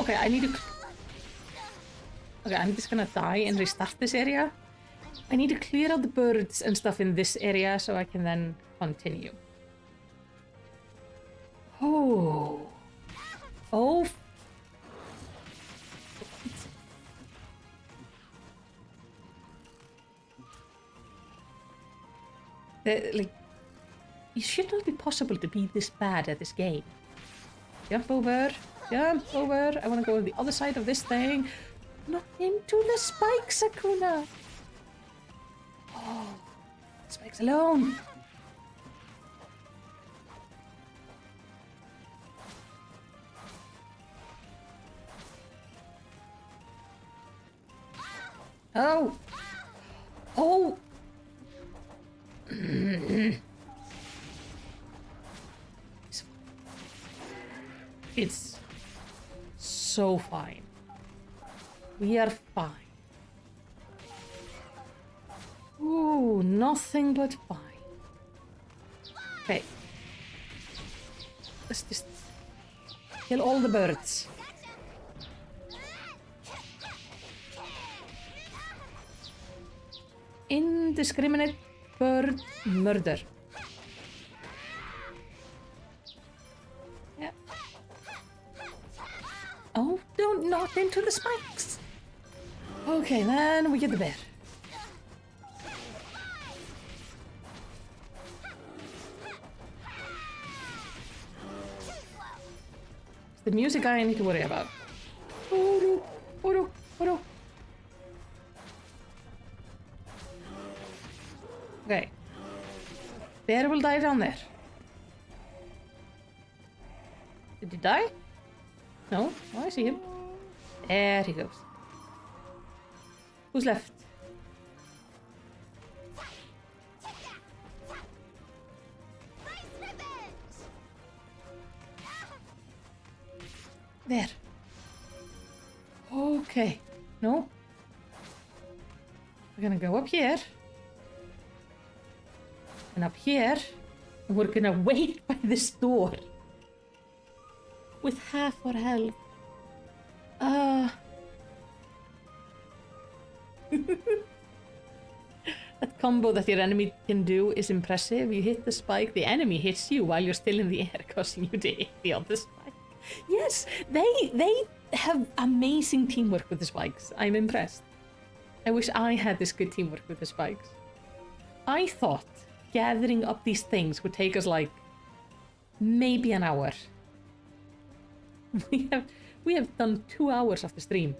Okay, I need to... Okay, I'm just gonna die and restart this area. I need to clear out the birds and stuff in this area so I can then continue. Oh! Oh! Like, it should not be possible to be this bad at this game. Jump over, jump over. I want to go on the other side of this thing. Not into the spikes, Sakuna. Oh, spikes alone. Oh. Oh. It's so fine. We are fine. Ooh, nothing but fine. Okay. Let's just kill all the birds. Indiscriminate bird murder. Yeah. Oh, don't knock into the spikes. Okay, then we get the bear. It's the music I need to worry about. Oh no, oh no, oh no. Okay. Bear will die down there. Did he die? No? Oh, I see him. There he goes. Who's left? There. Okay. No. We're gonna go up here. And up here. And we're gonna wait by this door. With half our health. That combo that your enemy can do is impressive. You hit the spike, the enemy hits you while you're still in the air, causing you to hit the other spike. Yes, they have amazing teamwork with the spikes. I'm impressed. I wish I had this good teamwork with the spikes. I thought gathering up these things would take us like maybe an hour. We have done 2 hours of the stream.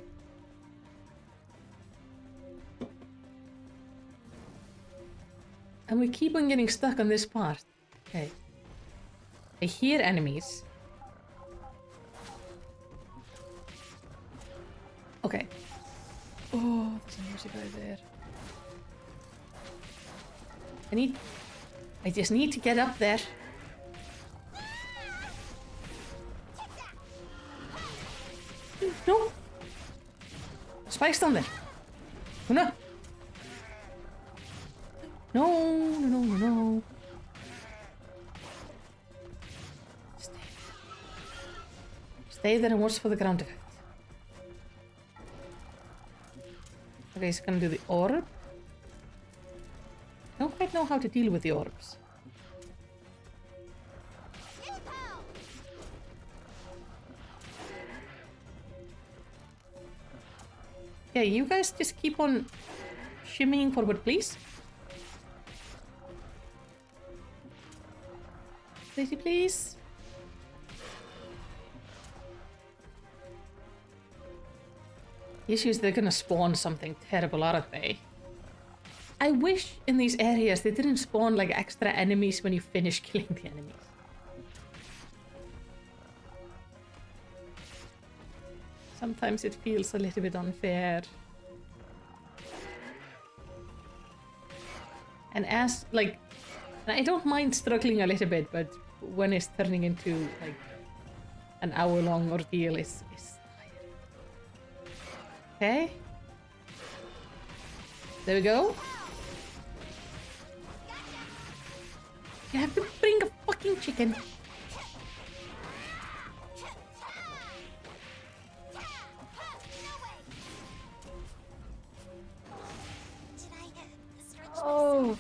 And we keep on getting stuck on this part. Okay. I hear enemies. Okay. Oh, there's a music right there. I just need to get up there. No! Spike's down there. Oh no! No, no, no, no, no. Stay there and watch for the ground effect. Okay, he's gonna do the orb. I don't quite know how to deal with the orbs. Yeah, you guys just keep on shimmying forward, please. Pretty please. The issue is they're gonna spawn something terrible, aren't they? I wish in these areas they didn't spawn like extra enemies when you finish killing the enemies. Sometimes it feels a little bit unfair. And as, like, I don't mind struggling a little bit, but when it's turning into, like, an hour-long ordeal, it's tiring. Okay. There we go. You have to bring a fucking chicken. Oh.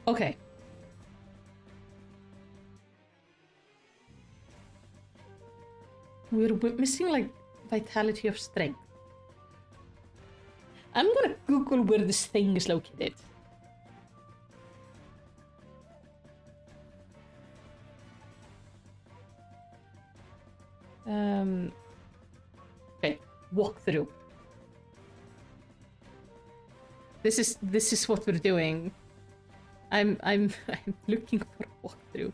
Okay. We're missing like vitality of strength. I'm gonna Google where this thing is located. Okay, walkthrough. This is what we're doing. I'm looking for walkthrough.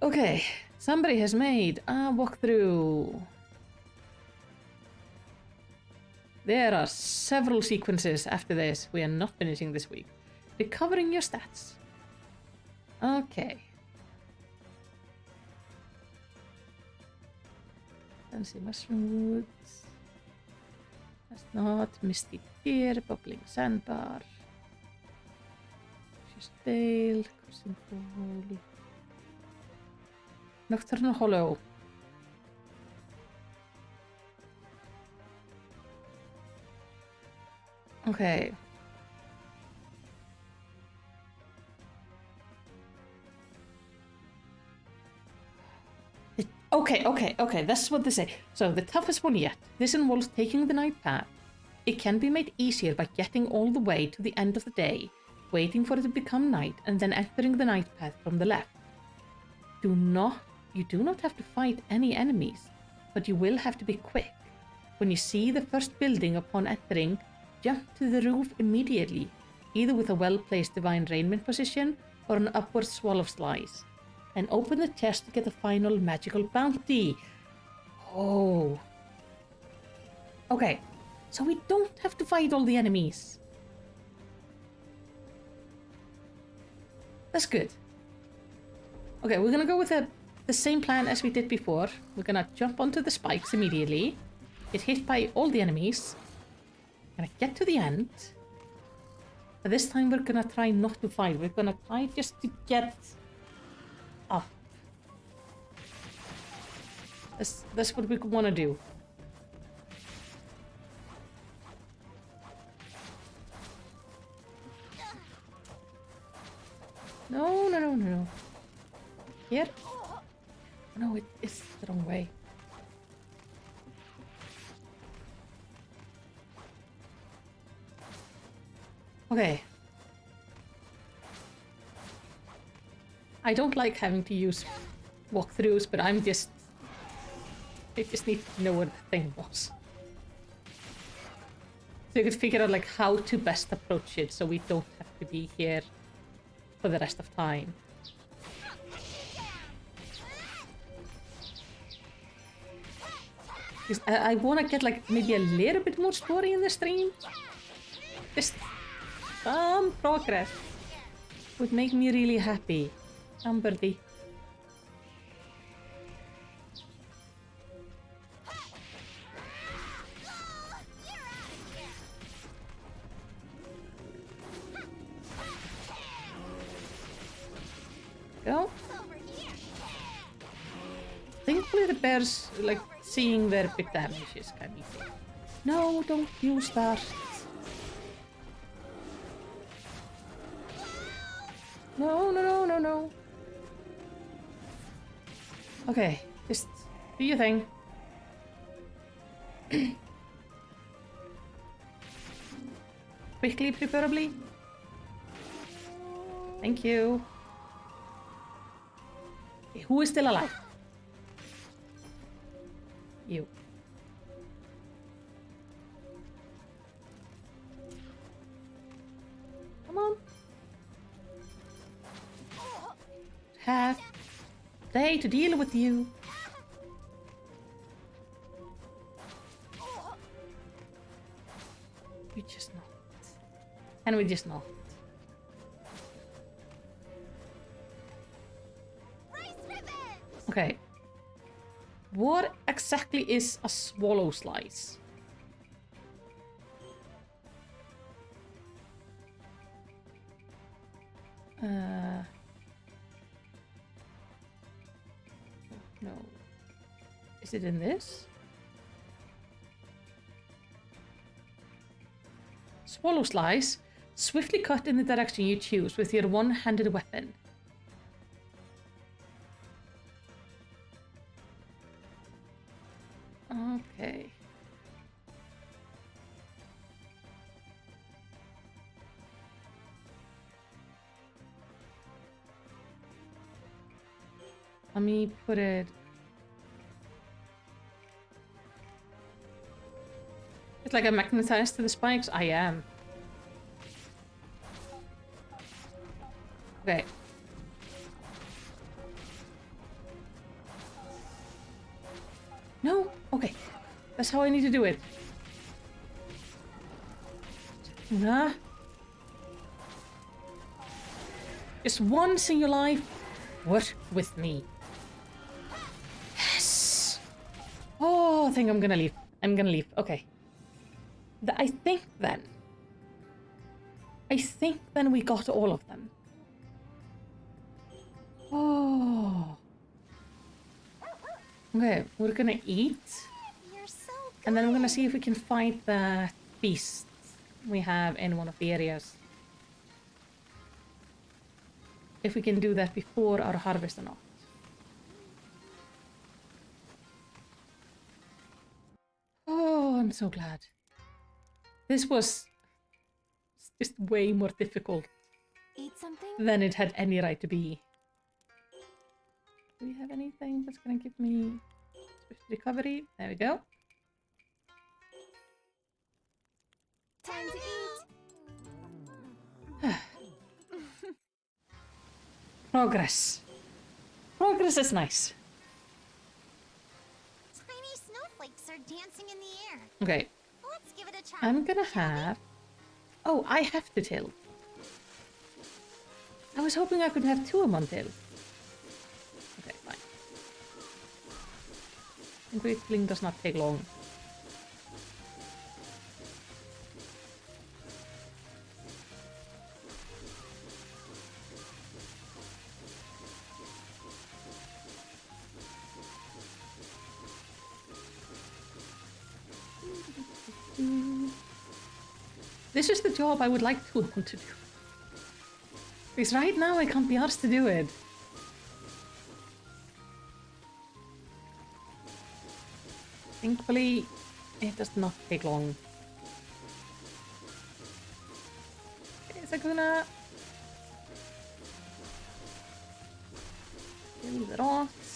Okay, somebody has made a walkthrough. There are several sequences after this. We are not finishing this week. Recovering your stats. Okay. Fancy mushroom woods. That's not. Misty deer, bubbling sandbar. Just dale, crossing pool. Nocturnal hollow. Okay. Okay, that's what they say. So, the toughest one yet. This involves taking the night path. It can be made easier by getting all the way to the end of the day, waiting for it to become night, and then entering the night path from the left. You do not have to fight any enemies, but you will have to be quick. When you see the first building upon entering, jump to the roof immediately, either with a well-placed divine raiment position or an upward swallow slice, and open the chest to get the final magical bounty. Oh. Okay, so we don't have to fight all the enemies. That's good. Okay, we're gonna go with the same plan as we did before. We're gonna jump onto the spikes immediately, get hit by all the enemies, gonna get to the end. But this time we're gonna try not to fight. We're gonna try just to get up. That's what we wanna do. No. Here? No, it is the wrong way. Okay. I don't like having to use walkthroughs, but I just need to know where the thing was. So you could figure out like how to best approach it so we don't have to be here for the rest of time. Because I want to get like maybe a little bit more story in the stream. Just some progress would make me really happy. Birdie. Go. Thankfully the bears, like, seeing their big damage is kind of easy. No, don't use that. No. Okay, just do your thing. Quickly, preferably. Thank you. Okay, who is still alive? You. Come on. Have day to deal with you. You just not. And we just not. Okay. What exactly is a swallow slice? No. Is it in this? Swallow slice. Swiftly cut in the direction you choose with your one-handed weapon. Okay. Let me put it... It's like I'm magnetized to the spikes? I am. Okay. No? Okay. That's how I need to do it. Nah. Just once in your life, work with me. Yes! Oh, I think I'm gonna leave. I'm gonna leave. Okay. I think then we got all of them. Oh. Okay, we're gonna eat. You're so good. And then we're gonna see if we can fight the beast we have in one of the areas. If we can do that before our harvest or not. Oh, I'm so glad. This was just way more difficult Eat something? than it had any right to be. Do we have anything that's gonna give me swift recovery? There we go. Time to eat. Progress. Progress is nice. Tiny snowflakes are dancing in the air. Okay, Let's give it a try. I'm gonna have... Oh, I have to till. I was hoping I could have 2 of them on till. Okay, fine. Whittling does not take long. This is the job I would like to want to do. Because right now I can't be asked to do it. Thankfully, it does not take long. Okay, Sakuna. Kill the rocks.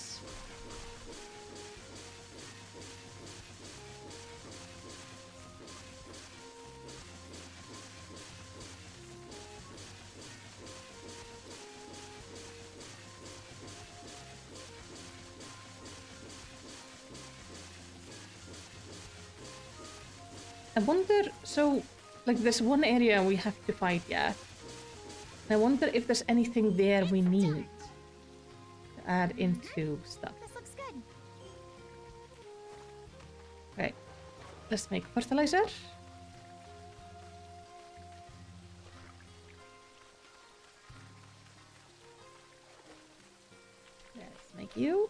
I wonder, so, like, there's one area we have to fight yet. I wonder if there's anything there we need to add into stuff. This looks good. Okay, let's make fertilizer. Let's make you.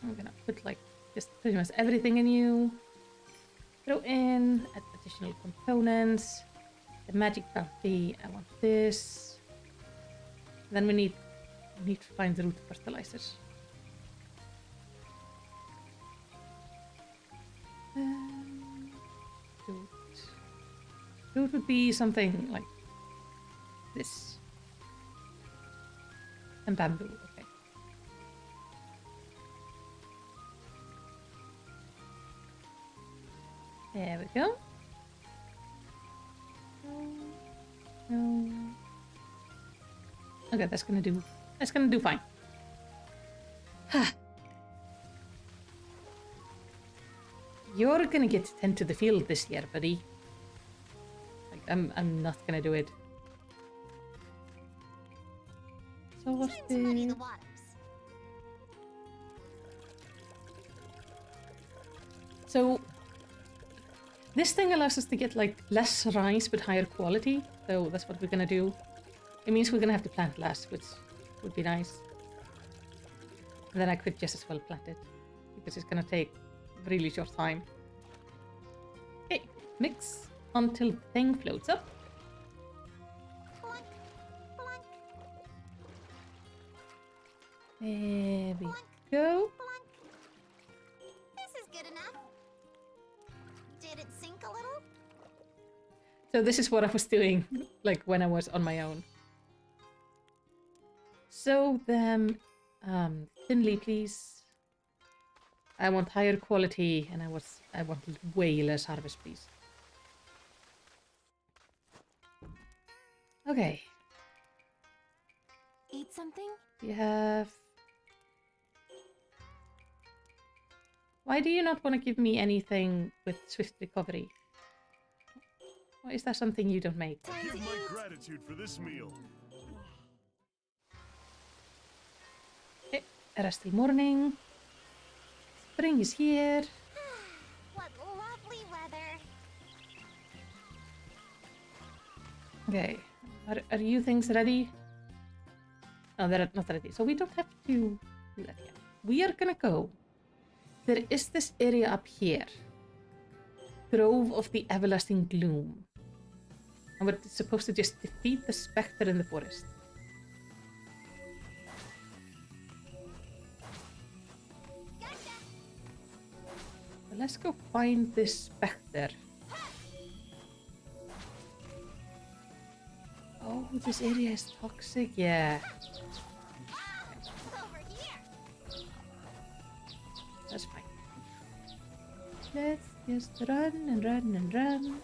I'm gonna put like just pretty much everything in you. Throw in additional components. The magic bounty, I want this. Then we need to find the root fertilizers. Root would be something like this. And bamboo, okay. There we go. No. Okay, that's gonna do fine. You're gonna get to tend to the field this year, buddy. Like, I'm not gonna do it. So what's Time to muddy the... the waters. So this thing allows us to get like less rice but higher quality. So that's what we're gonna do. It means we're gonna have to plant less, which would be nice. And then I could just as well plant it because it's gonna take a really short time. Okay, mix until the thing floats up. Plunk, plunk, There we go. plunk. This is good enough. Did it sink a little? So this is what I was doing, like when I was on my own. Sow them thinly, please. I want higher quality, and I want way less harvest, please. Okay. Eat something? You have... Why do you not want to give me anything with swift recovery? Why is that something you don't make? Time Give to my eat. gratitude for this meal. Okay, rusty morning. Spring is here. What lovely weather. Okay, are you things ready? No, they're not ready, so we don't have to do that yet. We are gonna go. There is this area up here. Grove of the Everlasting Gloom. And we're supposed to just defeat the spectre in the forest. Gotcha. So let's go find this spectre. Oh, this area is toxic, yeah. Over here. That's fine. Let's just run and run and run.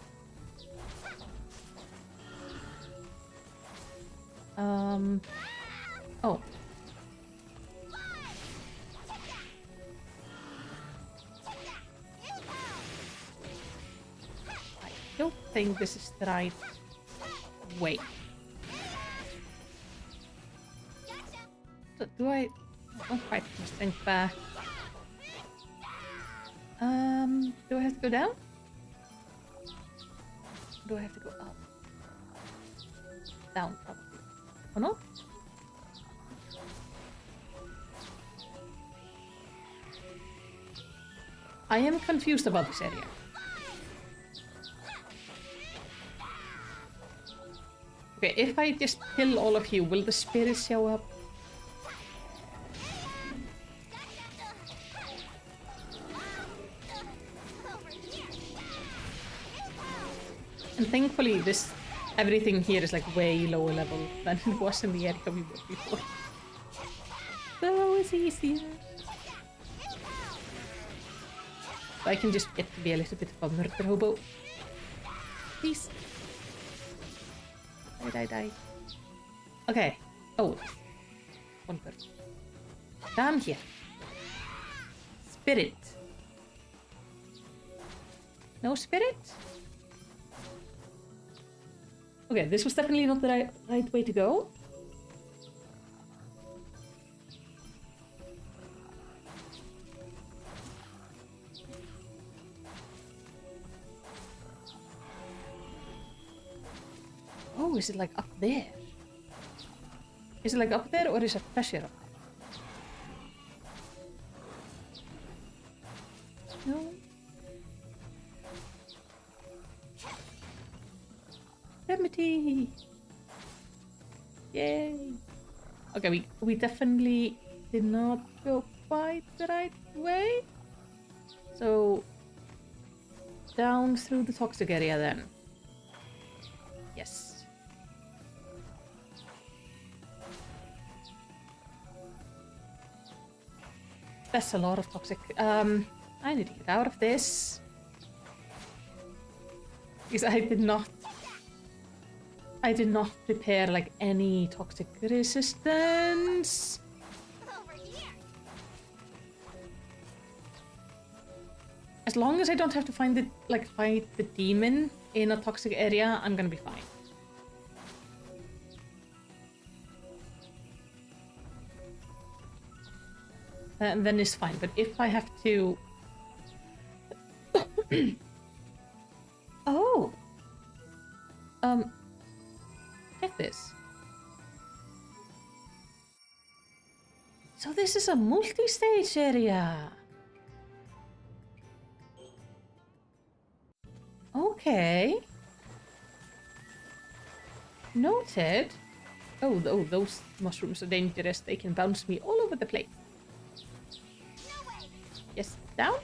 Oh. I don't think this is the right way. So do I don't quite have my strength back? Do I have to go down? Or do I have to go up? Down, probably. Or not? I am confused about this area. Okay, if I just kill all of you, will the spirits show up? And thankfully, everything here is like way lower level than it was in the area we were before. So it's easier. So I can just get to be a little bit of a murder hobo. Please. Die. Okay. Oh. One bird. Down here. Spirit. No spirit? Okay, this was definitely not the right way to go. Oh, is it like up there? Is it like up there or is it pressure up there? No. city! Yay! Okay, we definitely did not go quite the right way. So, down through the toxic area then. Yes. That's a lot of toxic. I need to get out of this. Because I did not prepare like any toxic resistance. Over here. As long as I don't have to fight the demon in a toxic area, I'm gonna be fine. And then it's fine. But if I have to... Oh! Check this. So this is a multi-stage area. Okay. Noted. Oh, those mushrooms are dangerous. They can bounce me all over the place. No way. Yes, down.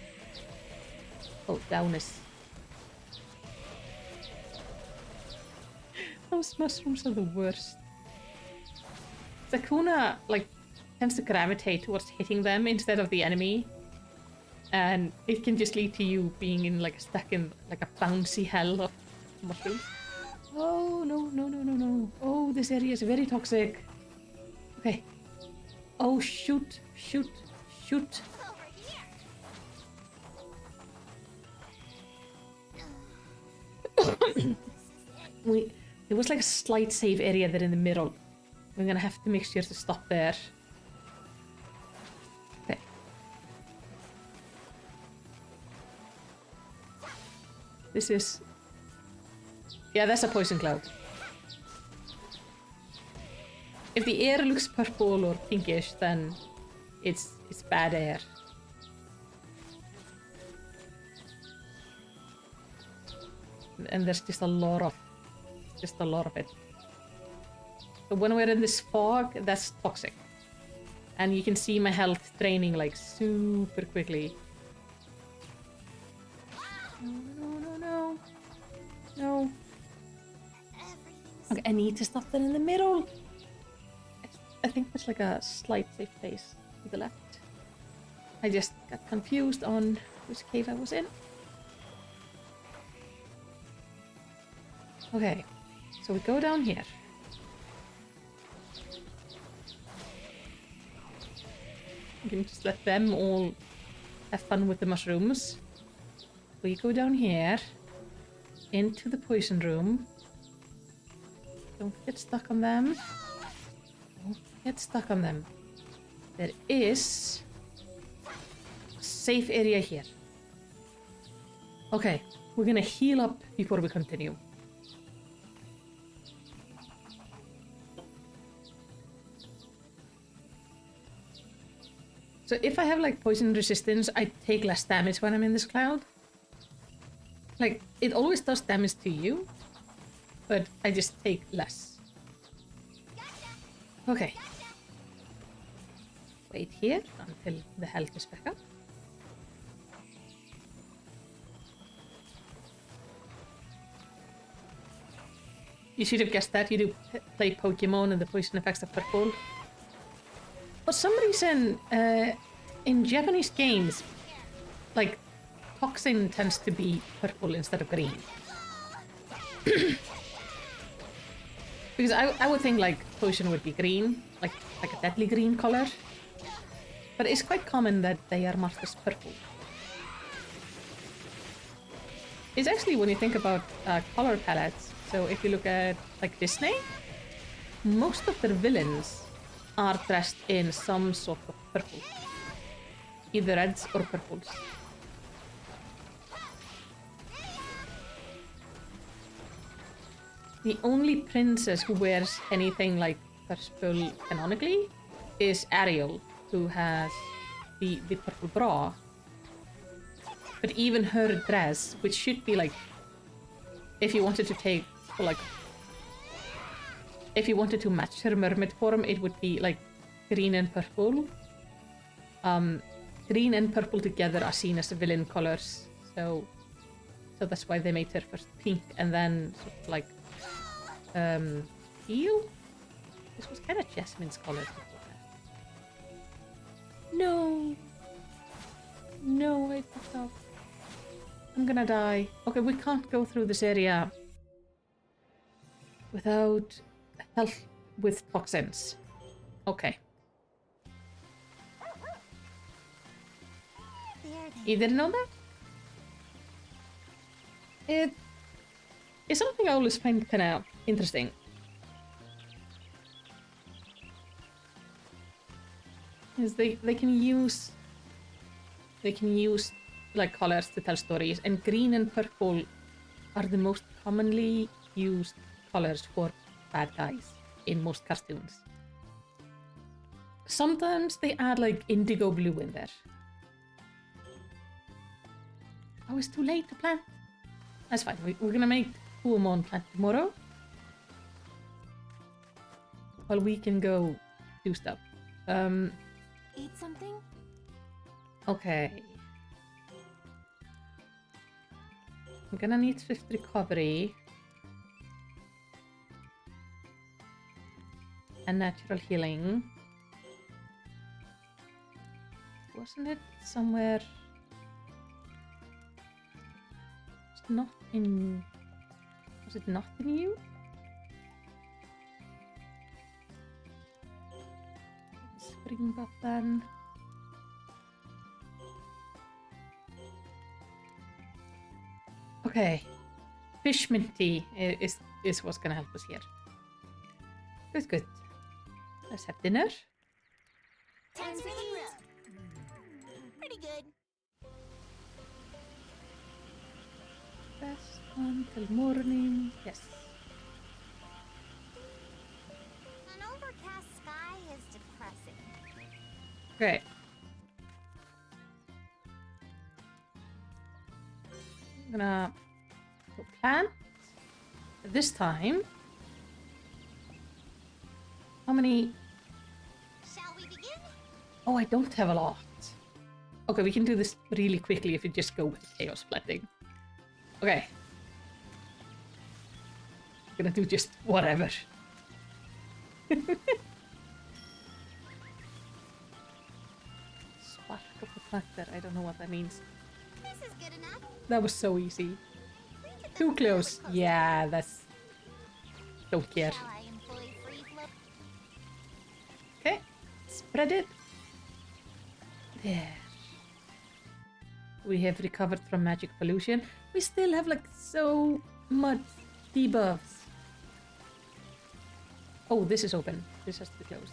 Oh, down is... Those mushrooms are the worst. Sakuna, like, tends to gravitate towards hitting them instead of the enemy. And it can just lead to you being in, like, stuck in, like, a bouncy hell of mushrooms. Oh, no. Oh, this area is very toxic. Okay. Oh, shoot. Over here. There was like a slight save area there in the middle. We're gonna have to make sure to stop there. Okay. This is... Yeah, that's a poison cloud. If the air looks purple or pinkish, then it's bad air. And there's just a lot of it. So when we're in this fog, that's toxic. And you can see my health draining like super quickly. No. Okay, I need to stop that in the middle. I think there's like a slight safe place to the left. I just got confused on which cave I was in. Okay, so we go down here. You can just let them all have fun with the mushrooms. We go down here, into the poison room. Don't get stuck on them. There is a safe area here. Okay, we're gonna heal up before we continue. So if I have like poison resistance, I take less damage when I'm in this cloud. Like, it always does damage to you, but I just take less. Okay. Wait here until the health is back up. You should have guessed that. You do play Pokemon and the poison effects are purple. For some reason, in Japanese games, like, toxin tends to be purple instead of green. Because I would think, like, potion would be green, like a deadly green color. But it's quite common that they are marked as purple. It's actually, when you think about color palettes, so if you look at, like, Disney, most of their villains are dressed in some sort of purple. Either reds or purples. The only princess who wears anything like purple canonically is Ariel, who has the purple bra. But even her dress, which should be like, if you wanted to take like if you wanted to match her mermaid form, it would be like green and purple. Green and purple together are seen as villain colors, so that's why they made her first pink and then sort of like teal. This was kind of Jasmine's color before that. No, I fucked up. I'm gonna die. Okay, we can't go through this area without help with toxins. Okay. You didn't know that? It is something I always find kind of interesting. Is they can use like colors to tell stories, and green and purple are the most commonly used colors for bad guys in most cartoons. Sometimes they add like indigo blue in there. Oh, it's too late to plant. That's fine. We're gonna make Kuomon plant tomorrow. While we can go do stuff. Eat something? Okay. I'm gonna need swift recovery. And natural healing. Wasn't it somewhere? It's not in... Was it not in you? Spring buff then. Okay. Fish mint tea is what's gonna help us here. Good, good. Let's have dinner. Time to eat. Pretty good. Best until morning. Yes. An overcast sky is depressing. Okay. I'm gonna go plant. This time. How many? Shall we begin? Oh, I don't have a lot. Okay, we can do this really quickly if you just go with chaos planting. Okay. I'm gonna do just whatever. Spark of the factor. I don't know what that means. This is good enough. That was so easy. Look at the Too close. roller coaster. Yeah, that's... Don't care. Shall I employ free flow? Okay. Spread it. There. We have recovered from magic pollution. We still have like so much debuffs. Oh, this is open. This has to be closed.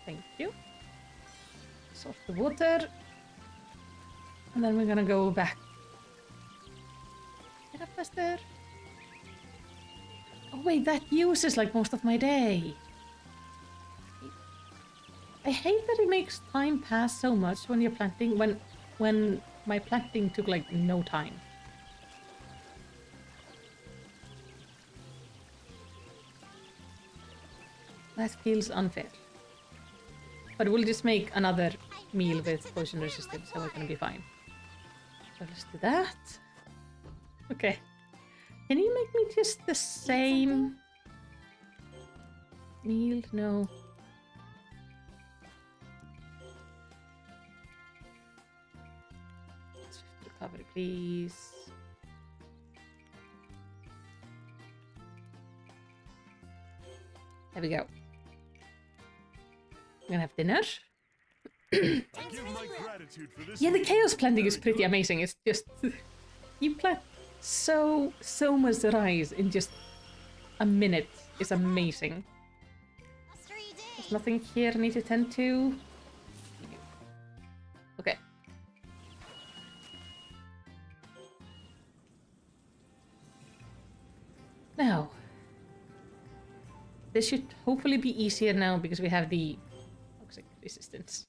Thank you. Sort the water. And then we're gonna go back. Get up faster. Oh wait, that uses like most of my day. I hate that it makes time pass so much when you're planting, when my planting took like no time. That feels unfair. But we'll just make another meal with poison resistance, so we're gonna be fine. So let's do that. Okay. Can you make me just the same meal? No. Swift recovery, please. There we go. I'm gonna have dinner. I give my gratitude for this Yeah, the meal. chaos planting is Very pretty good. amazing. It's just you plant so much rice in just a minute. It's amazing. Mastery day. There's nothing here I need to tend to. Okay. Now, this should hopefully be easier now because we have the toxic resistance.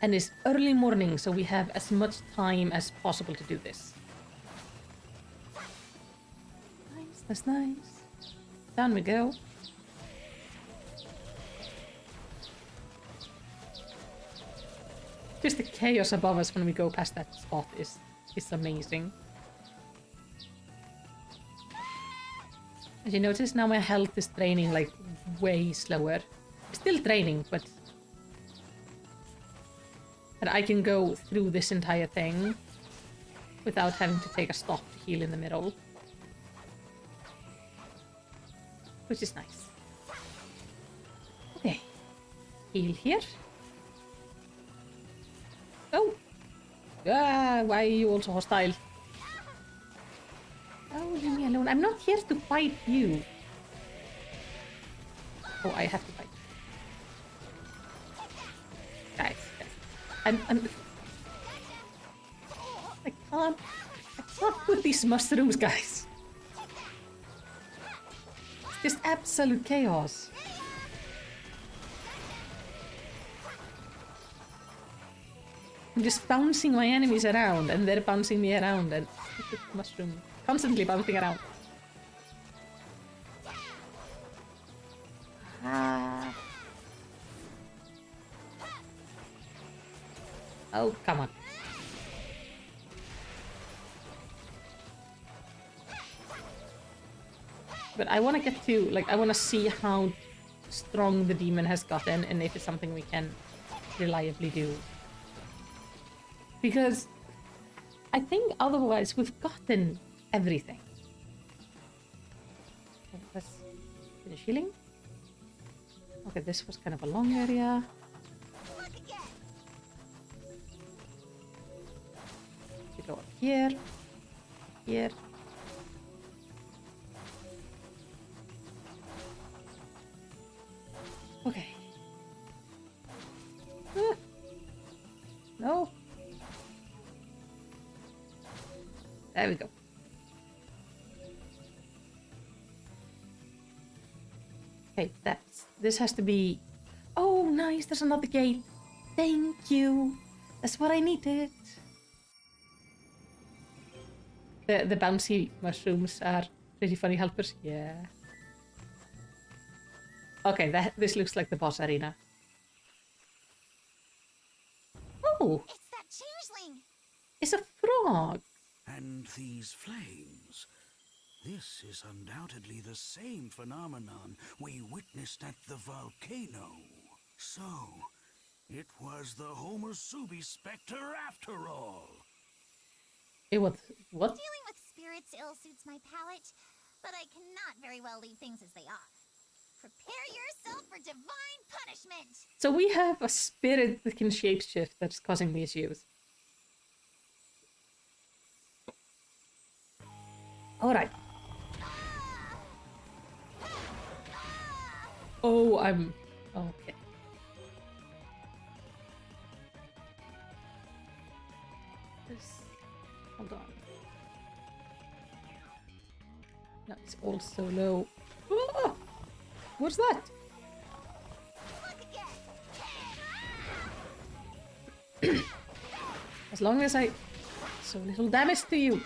And it's early morning, so we have as much time as possible to do this. Nice, That's nice. Down we go. Just the chaos above us when we go past that spot is amazing. As you notice, now my health is draining like way slower. Still draining, but... And I can go through this entire thing without having to take a stop to heal in the middle. Which is nice. Okay. Heal here. Oh! Ah, why are you also hostile? Oh, leave me alone. I'm not here to fight you. Oh, I have to fight. Guys. I can't with these mushrooms, guys. It's just absolute chaos. I'm just bouncing my enemies around, and they're bouncing me around, and mushroom constantly bouncing around. Ah. Oh, come on. But I want to get to, like, I want to see how strong the demon has gotten and if it's something we can reliably do. Because I think otherwise we've gotten everything. Okay, let's finish healing. Okay, this was kind of a long area. We go up here. Here. Okay. No. There we go. Okay, this has to be... Oh, nice, there's another gate. Thank you. That's what I needed. The bouncy mushrooms are pretty funny helpers. Yeah. Okay, this looks like the boss arena. Oh! It's that changeling! It's a frog! And these flames. This is undoubtedly the same phenomenon we witnessed at the volcano. So, it was the Homosubi specter after all. It was... What? Dealing with spirits ill suits my palate, but I cannot very well leave things as they are. Prepare yourself for divine punishment! So we have a spirit that can shapeshift that's causing me issues. Alright. Oh, I'm... Okay. Hold on. No, it's also low. Oh! What's that? As long as I... So little damage to you.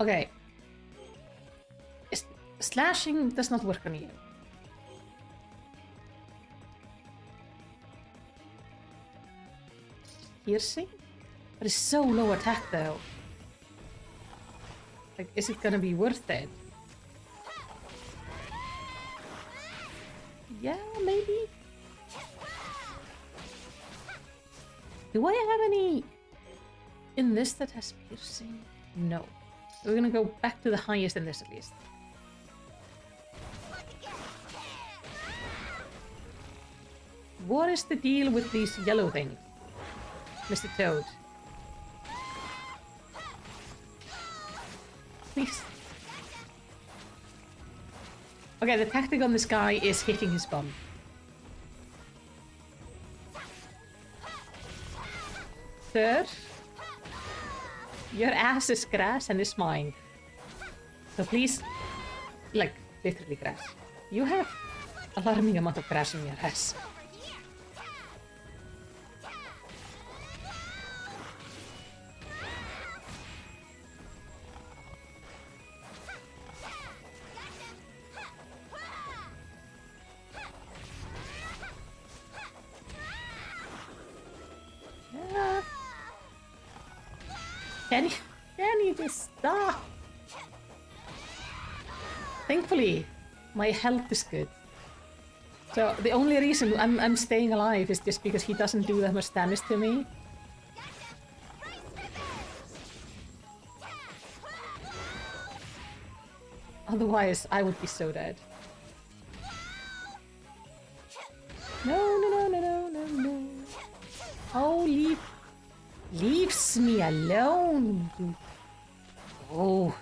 Okay. Slashing does not work on you. Piercing? But it's so low attack though. Like, is it gonna be worth it? Yeah, maybe? Do I have any in this that has piercing? No. We're gonna go back to the highest in this at least. What is the deal with these yellow things? Mr. Toad. Please. Okay, the tactic on this guy is hitting his bum. Sir, your ass is grass and is mine. So please, like, literally grass. You have alarming amount of grass in your ass. Can you just stop? Thankfully, my health is good. So the only reason I'm staying alive is just because he doesn't do that much damage to me. Otherwise, I would be so dead. No, no, no, no, no, no, no. Oh, leaves me alone. Oh.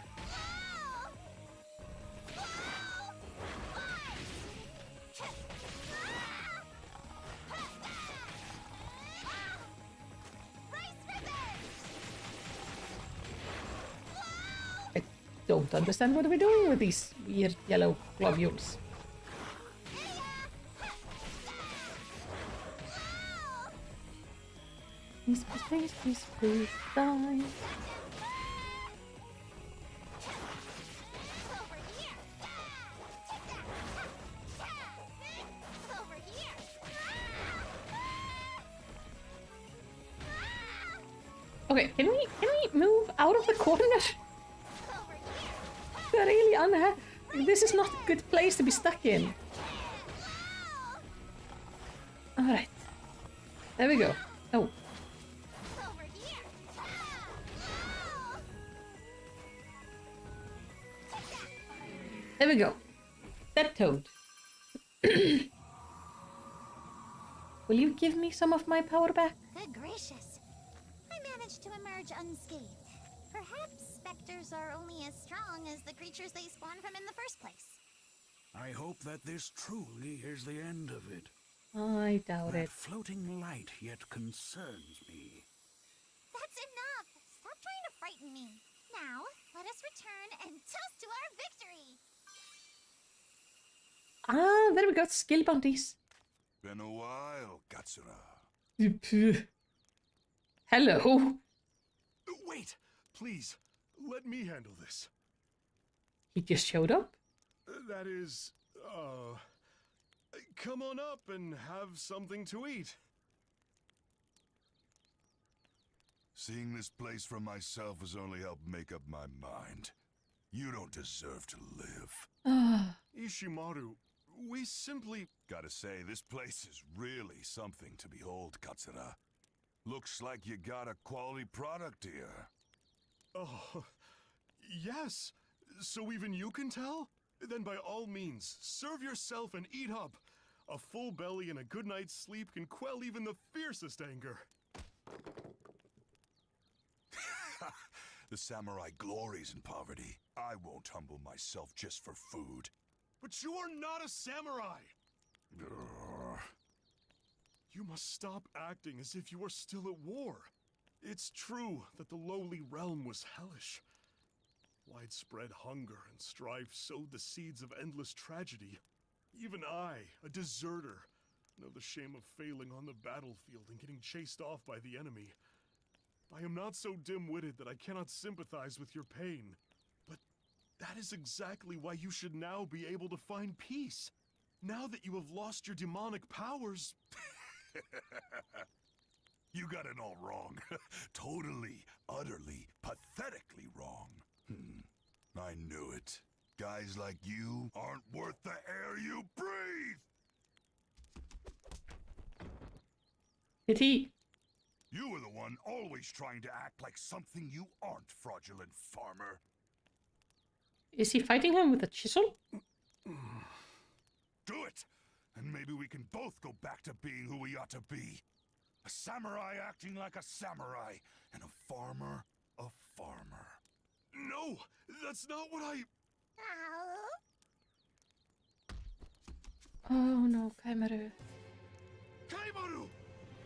I don't understand what we're doing with these weird yellow globules. Please, please, please, please, please, die. Okay, can we move out of the corner? They're really unhappy. This is not a good place to be stuck in. Alright. There we go. Oh. There we go. That toad. Will you give me some of my power back? Good gracious. I managed to emerge unscathed. Perhaps specters are only as strong as the creatures they spawn from in the first place. I hope that this truly is the end of it. I doubt That it. floating light yet concerns me. That's enough. Stop trying to frighten me. Now, let us return and toast to our victory. Ah, there we go. Skill bounties. Been a while, Katsura. Hello. Wait, please, let me handle this. He just showed up. That is, come on up and have something to eat. Seeing this place for myself has only helped make up my mind. You don't deserve to live. Ishimaru, we simply... Gotta say, this place is really something to behold, Katsura. Looks like you got a quality product here. Oh, yes. So even you can tell? Then by all means, serve yourself and eat up. A full belly and a good night's sleep can quell even the fiercest anger. The samurai glories in poverty. I won't humble myself just for food. But you are not a samurai! You must stop acting as if you are still at war. It's true that the lowly realm was hellish. Widespread hunger and strife sowed the seeds of endless tragedy. Even I, a deserter, know the shame of failing on the battlefield and getting chased off by the enemy. I am not so dim-witted that I cannot sympathize with your pain. But that is exactly why you should now be able to find peace. Now that you have lost your demonic powers... You got it all wrong. Totally, utterly, pathetically wrong. I knew it. Guys like you aren't worth the air you breathe! Did he? You were the one always trying to act like something you aren't, fraudulent farmer. Is he fighting him with a chisel? Do it! And maybe we can both go back to being who we ought to be. A samurai acting like a samurai, and a farmer a farmer. No! That's not what I... Oh no, Kaimaru. Kaimaru!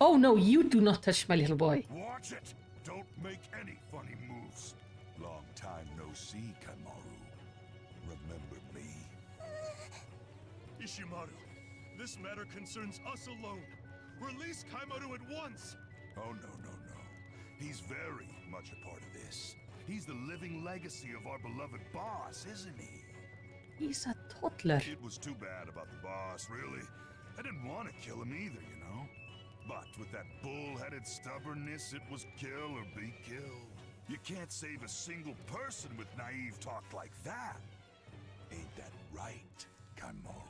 Oh no, you do not touch my little boy. Watch it! Don't make any funny moves. Long time no see, Kaimaru. Remember me? Ishimaru, this matter concerns us alone. Release Kaimaru at once! Oh, no. He's very much a part of this. He's the living legacy of our beloved boss, isn't he? He's a toddler. It was too bad about the boss, really. I didn't want to kill him either, you know? But with that bull-headed stubbornness, it was kill or be killed. You can't save a single person with naive talk like that. Ain't that right, Kaimaru?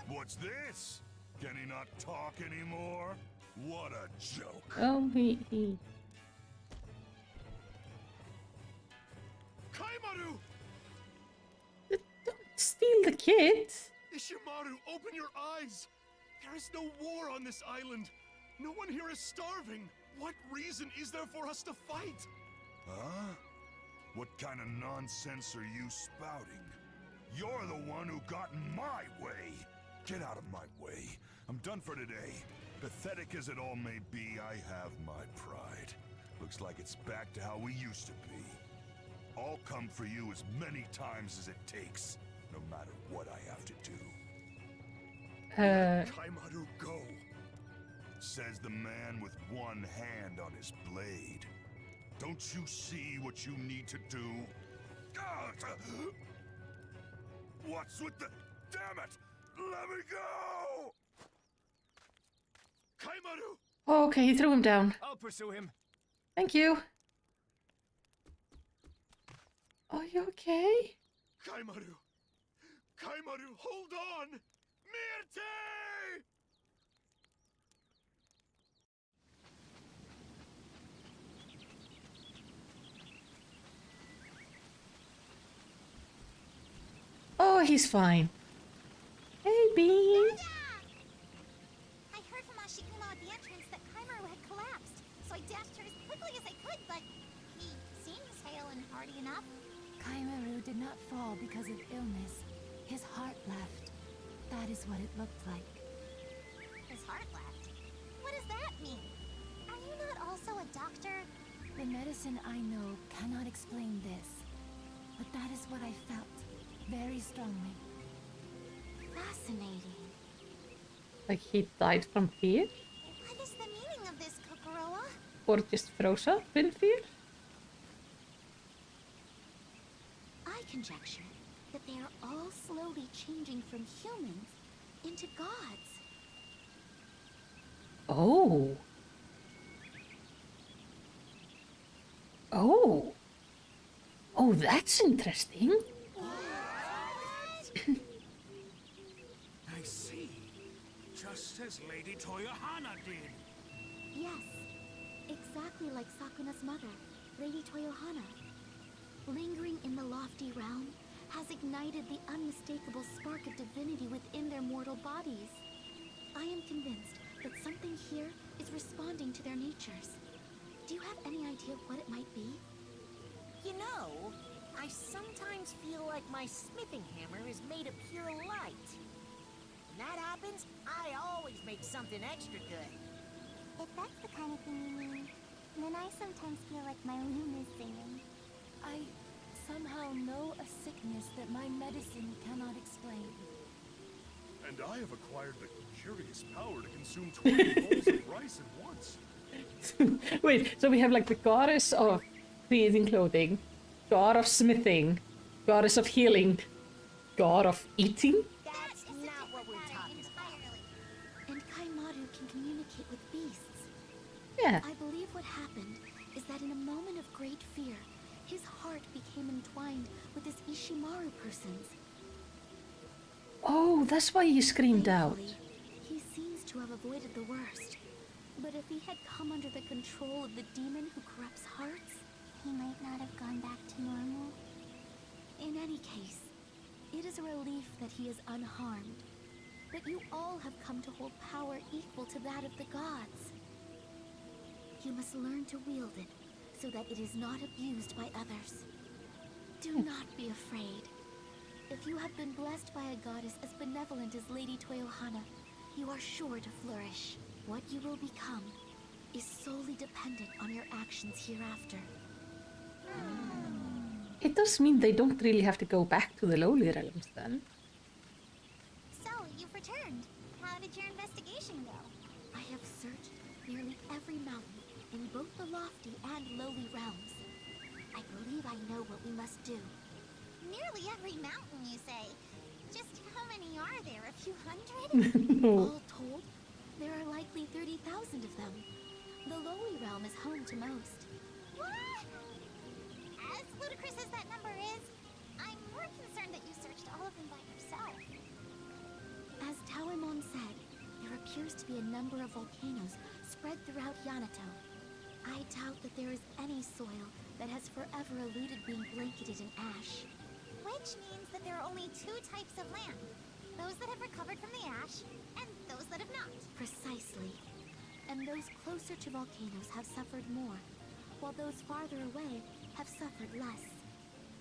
What's this? Can he not talk anymore? What a joke. Oh, he... Kaimaru! Don't steal the kid! Ishimaru, open your eyes! There is no war on this island. No one here is starving. What reason is there for us to fight? Huh? What kind of nonsense are you spouting? You're the one who got in my way. Get out of my way. I'm done for today. Pathetic as it all may be, I have my pride. Looks like it's back to how we used to be. I'll come for you as many times as it takes, no matter what I have to do. Kaimaru, go. Says the man with one hand on his blade. Don't you see what you need to do? What's with the... Damn it! Let me go! Kaimaru! Oh, okay, he threw him down. I'll pursue him. Thank you. Are you okay? Kaimaru! Kaimaru, hold on! Myrte! Oh, he's fine. Hey, Bean. I heard from Ashikuna at the entrance that Kaimaru had collapsed, so I dashed her as quickly as I could, but he seems hale and hearty enough. Kaimaru did not fall because of illness. His heart left. That is what it looked like. His heart left. What does that mean? Are you not also a doctor? The medicine I know cannot explain this. But that is what I felt. Very strongly. Fascinating. Like he died from fear? What is the meaning of this, Kokoroa? Or just froze up in fear? I conjecture that they are all slowly changing from humans into gods. Oh. Oh. Oh, that's interesting. I see. Just as Lady Toyohana did. Yes, exactly like Sakuna's mother, Lady Toyohana. Lingering in the lofty realm has ignited the unmistakable spark of divinity within their mortal bodies. I am convinced that something here is responding to their natures. Do you have any idea what it might be? You know, I sometimes feel like my smithing hammer is made of pure light. When that happens, I always make something extra good. If that's the kind of thing you mean, then I sometimes feel like my loom is singing. I somehow know a sickness that my medicine cannot explain. And I have acquired the curious power to consume 20 bowls of rice at once. Wait, so we have like the goddess of creating clothing, god of smithing, goddess of healing, god of eating? That's not what we're talking about. And Kaimaru can communicate with beasts. Yeah. I believe what happened is that in a moment of great fear, his heart became entwined with this Ishimaru person's. Oh, that's why he screamed out. Thankfully, he seems to have avoided the worst. But if he had come under the control of the demon who corrupts hearts, he might not have gone back to normal. In any case, it is a relief that he is unharmed. But you all have come to hold power equal to that of the gods. You must learn to wield it, so that it is not abused by others. Do not be afraid. If you have been blessed by a goddess as benevolent as Lady Toyohana, you are sure to flourish. What you will become is solely dependent on your actions hereafter. It does mean they don't really have to go back to the lowly realms then. So, you've returned. How did your investigation go? I have searched nearly every mountain in both the lofty and lowly realms. I believe I know what we must do. Nearly every mountain, you say? Just how many are there? A few hundred? No. All told, there are likely 30,000 of them. The lowly realm is home to most. What? As ludicrous as that number is, I'm more concerned that you searched all of them by yourself. As Tawimon said, there appears to be a number of volcanoes spread throughout Yamato. I doubt that there is any soil that has forever eluded being blanketed in ash. Which means that there are only two types of land. Those that have recovered from the ash, and those that have not. Precisely. And those closer to volcanoes have suffered more, while those farther away have suffered less.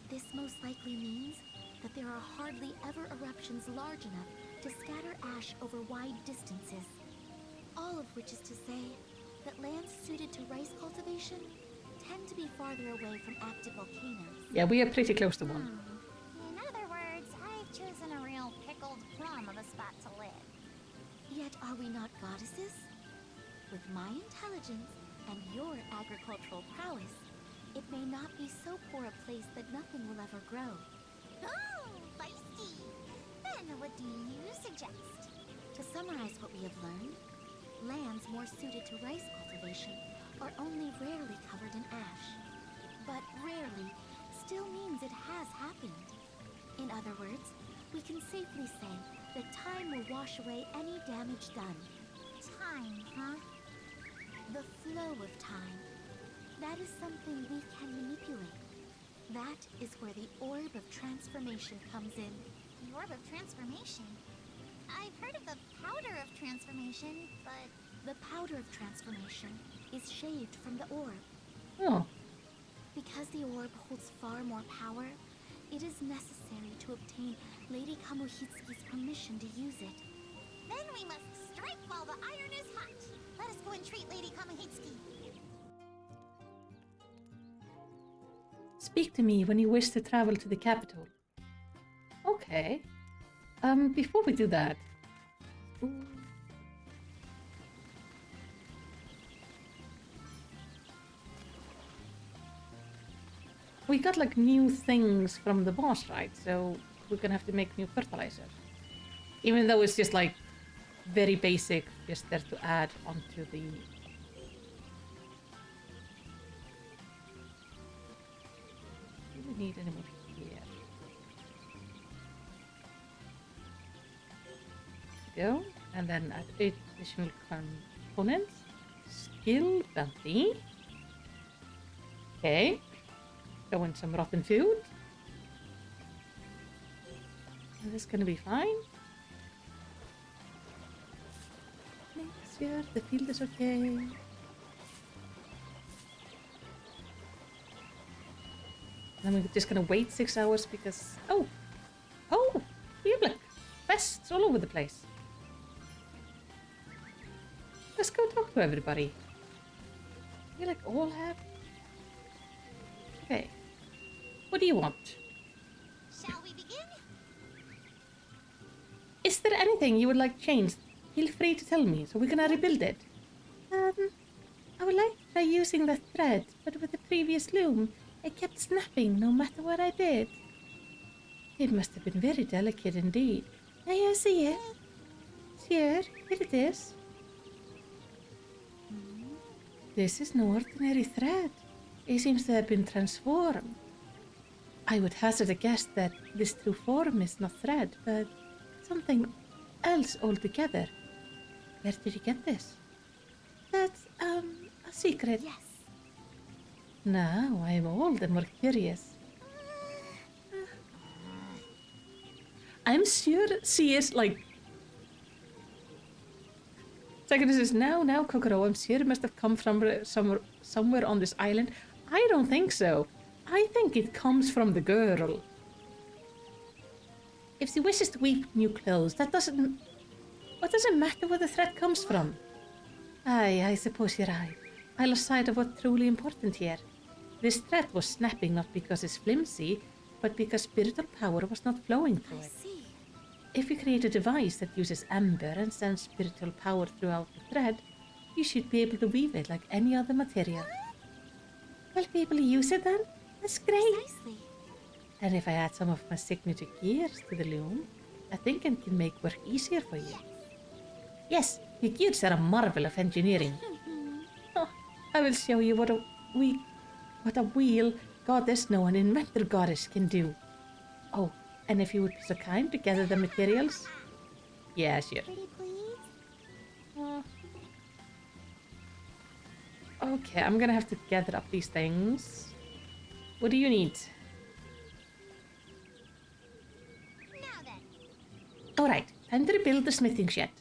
This most likely means that there are hardly ever eruptions large enough to scatter ash over wide distances. All of which is to say that lands suited to rice cultivation tend to be farther away from active volcanoes. Yeah, we are pretty close to one. In other words, I've chosen a real pickled plum of a spot to live. Yet are we not goddesses? With my intelligence and your agricultural prowess, it may not be so poor a place that nothing will ever grow. Oh, feisty! Then what do you suggest? To summarize what we have learned, lands more suited to rice cultivation are only rarely covered in ash. But rarely still means it has happened. In other words, we can safely say that time will wash away any damage done. Time, huh? The flow of time. That is something we can manipulate. That is where the orb of transformation comes in. The orb of transformation? I've heard of the powder of transformation, but... The powder of transformation is shaved from the orb. Oh, Because the orb holds far more power, it is necessary to obtain Lady Kamuhitsuki's permission to use it. Then we must strike while the iron is hot. Let us go and treat Lady Kamahitsuki. speak to me when you wish to travel to the capital. Okay. Before we do that... We got like new things from the boss, right? So we're gonna have to make new fertilizer. Even though it's just like very basic, just there to add onto the... Do we need any more here? There we go. And then add 8 additional components. Skill bounty. Okay. Throw in some rotten food. Is this gonna be fine? Make sure the field is okay. Then we're just gonna wait 6 hours because... Oh! You look! Pests all over the place. Let's go talk to everybody. We like all have... Okay. What do you want? Shall we begin? Is there anything you would like changed? Feel free to tell me, so we're gonna rebuild it. I would like to try using the thread, but with the previous loom, it kept snapping no matter what I did. It must have been very delicate indeed. May I see it? Here it is. This is no ordinary thread. It seems to have been transformed. I would hazard a guess that this true form is not thread, but something else altogether. Where did you get this? That's, a secret. Yes. Now I am all the more curious. I'm sure she is like... Sakuna says, now, Kokoro, I'm sure it must have come from somewhere on this island. I don't think so. I think it comes from the girl. If she wishes to weave new clothes, that doesn't... What does it matter where the thread comes from? Aye, I suppose you're right. I lost sight of what's truly important here. This thread was snapping not because it's flimsy, but because spiritual power was not flowing through I it. see. If you create a device that uses amber and sends spiritual power throughout the thread, you should be able to weave it like any other material. Well, be able to use it then? That's great! Precisely. And if I add some of my signature gears to the loom, I think it can make work easier for you. Yes, your gears are a marvel of engineering. Oh, I will show you what a wheel goddess, no, an inventor goddess can do. Oh, and if you would be so kind to gather the materials. Yeah, sure. Pretty please? Okay, I'm gonna have to gather up these things. What do you need? Now then. Alright, time to rebuild the smithing shed.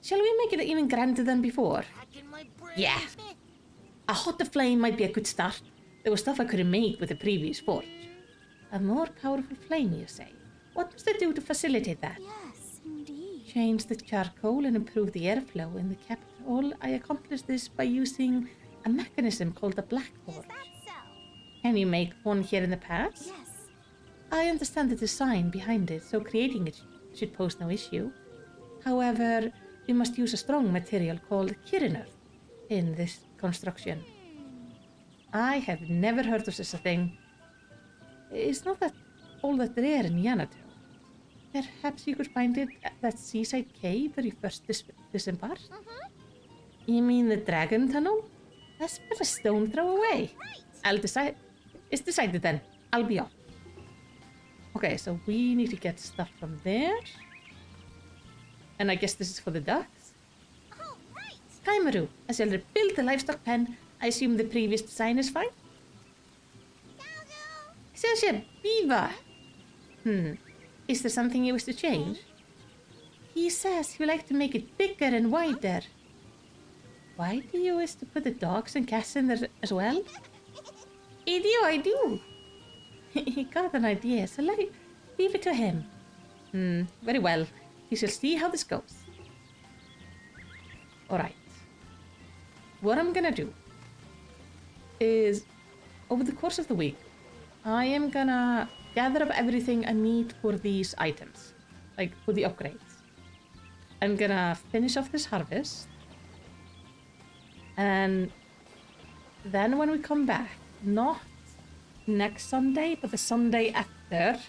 Shall we make it even grander than before? Racking my brain. Yeah. A hotter flame might be a good start. There was stuff I couldn't make with the previous forge. A more powerful flame, you say? What must I do to facilitate that? Yes, indeed. Change the charcoal and improve the airflow in the capital. I accomplished this by using a mechanism called the black Is forge. that so? Can you make one here in the pass? Yes. I understand the design behind it, so creating it should pose no issue. However, we must use a strong material called Kirinur in this construction. I have never heard of such a thing. It's not that all that rare in Yanato. Perhaps you could find it at that seaside cave where you first disembarked? You mean the dragon tunnel? That's but a stone throw away. Right. It's decided then. I'll be off. Okay, so we need to get stuff from there. And I guess this is for the ducks. Oh, right. Kaimaru, as you'll rebuild the livestock pen, I assume the previous design is fine? Go. Says a beaver. Is there something you wish to change? He says he'd like to make it bigger and wider. Why do you wish to put the dogs and cats in there as well? I do. He got an idea, so leave it to him. Very well. We shall see how this goes. Alright. What I'm gonna do is, over the course of the week, I am gonna gather up everything I need for these items. Like, for the upgrades. I'm gonna finish off this harvest. And then when we come back, not next Sunday, but the Sunday after,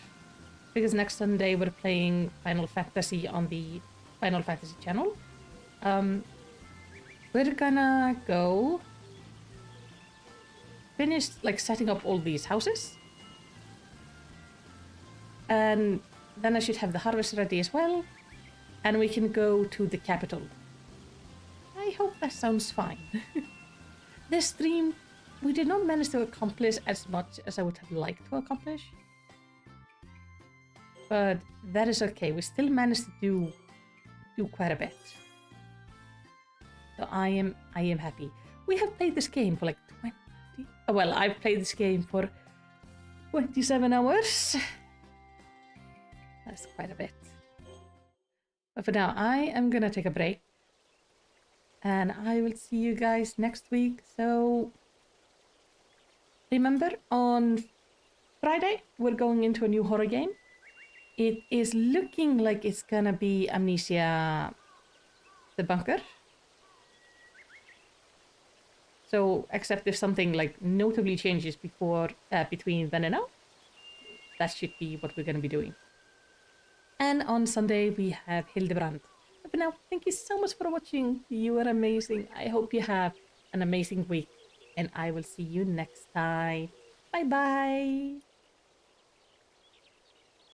because next Sunday we're playing Final Fantasy on the Final Fantasy channel. We're gonna go finish like setting up all these houses. And then I should have the harvest ready as well. And we can go to the capital. I hope that sounds fine. This stream, we did not manage to accomplish as much as I would have liked to accomplish. But that is okay. We still managed to do quite a bit. So I am happy. We have played this game for like 20... Well, I've played this game for 27 hours. That's quite a bit. But for now, I am gonna take a break. And I will see you guys next week. So remember, on Friday, we're going into a new horror game. It is looking like it's gonna be Amnesia the Bunker. So, except if something like notably changes between then and now, that should be what we're gonna be doing. And on Sunday, we have Hildebrand. But for now, thank you so much for watching. You are amazing. I hope you have an amazing week. And I will see you next time. Bye-bye.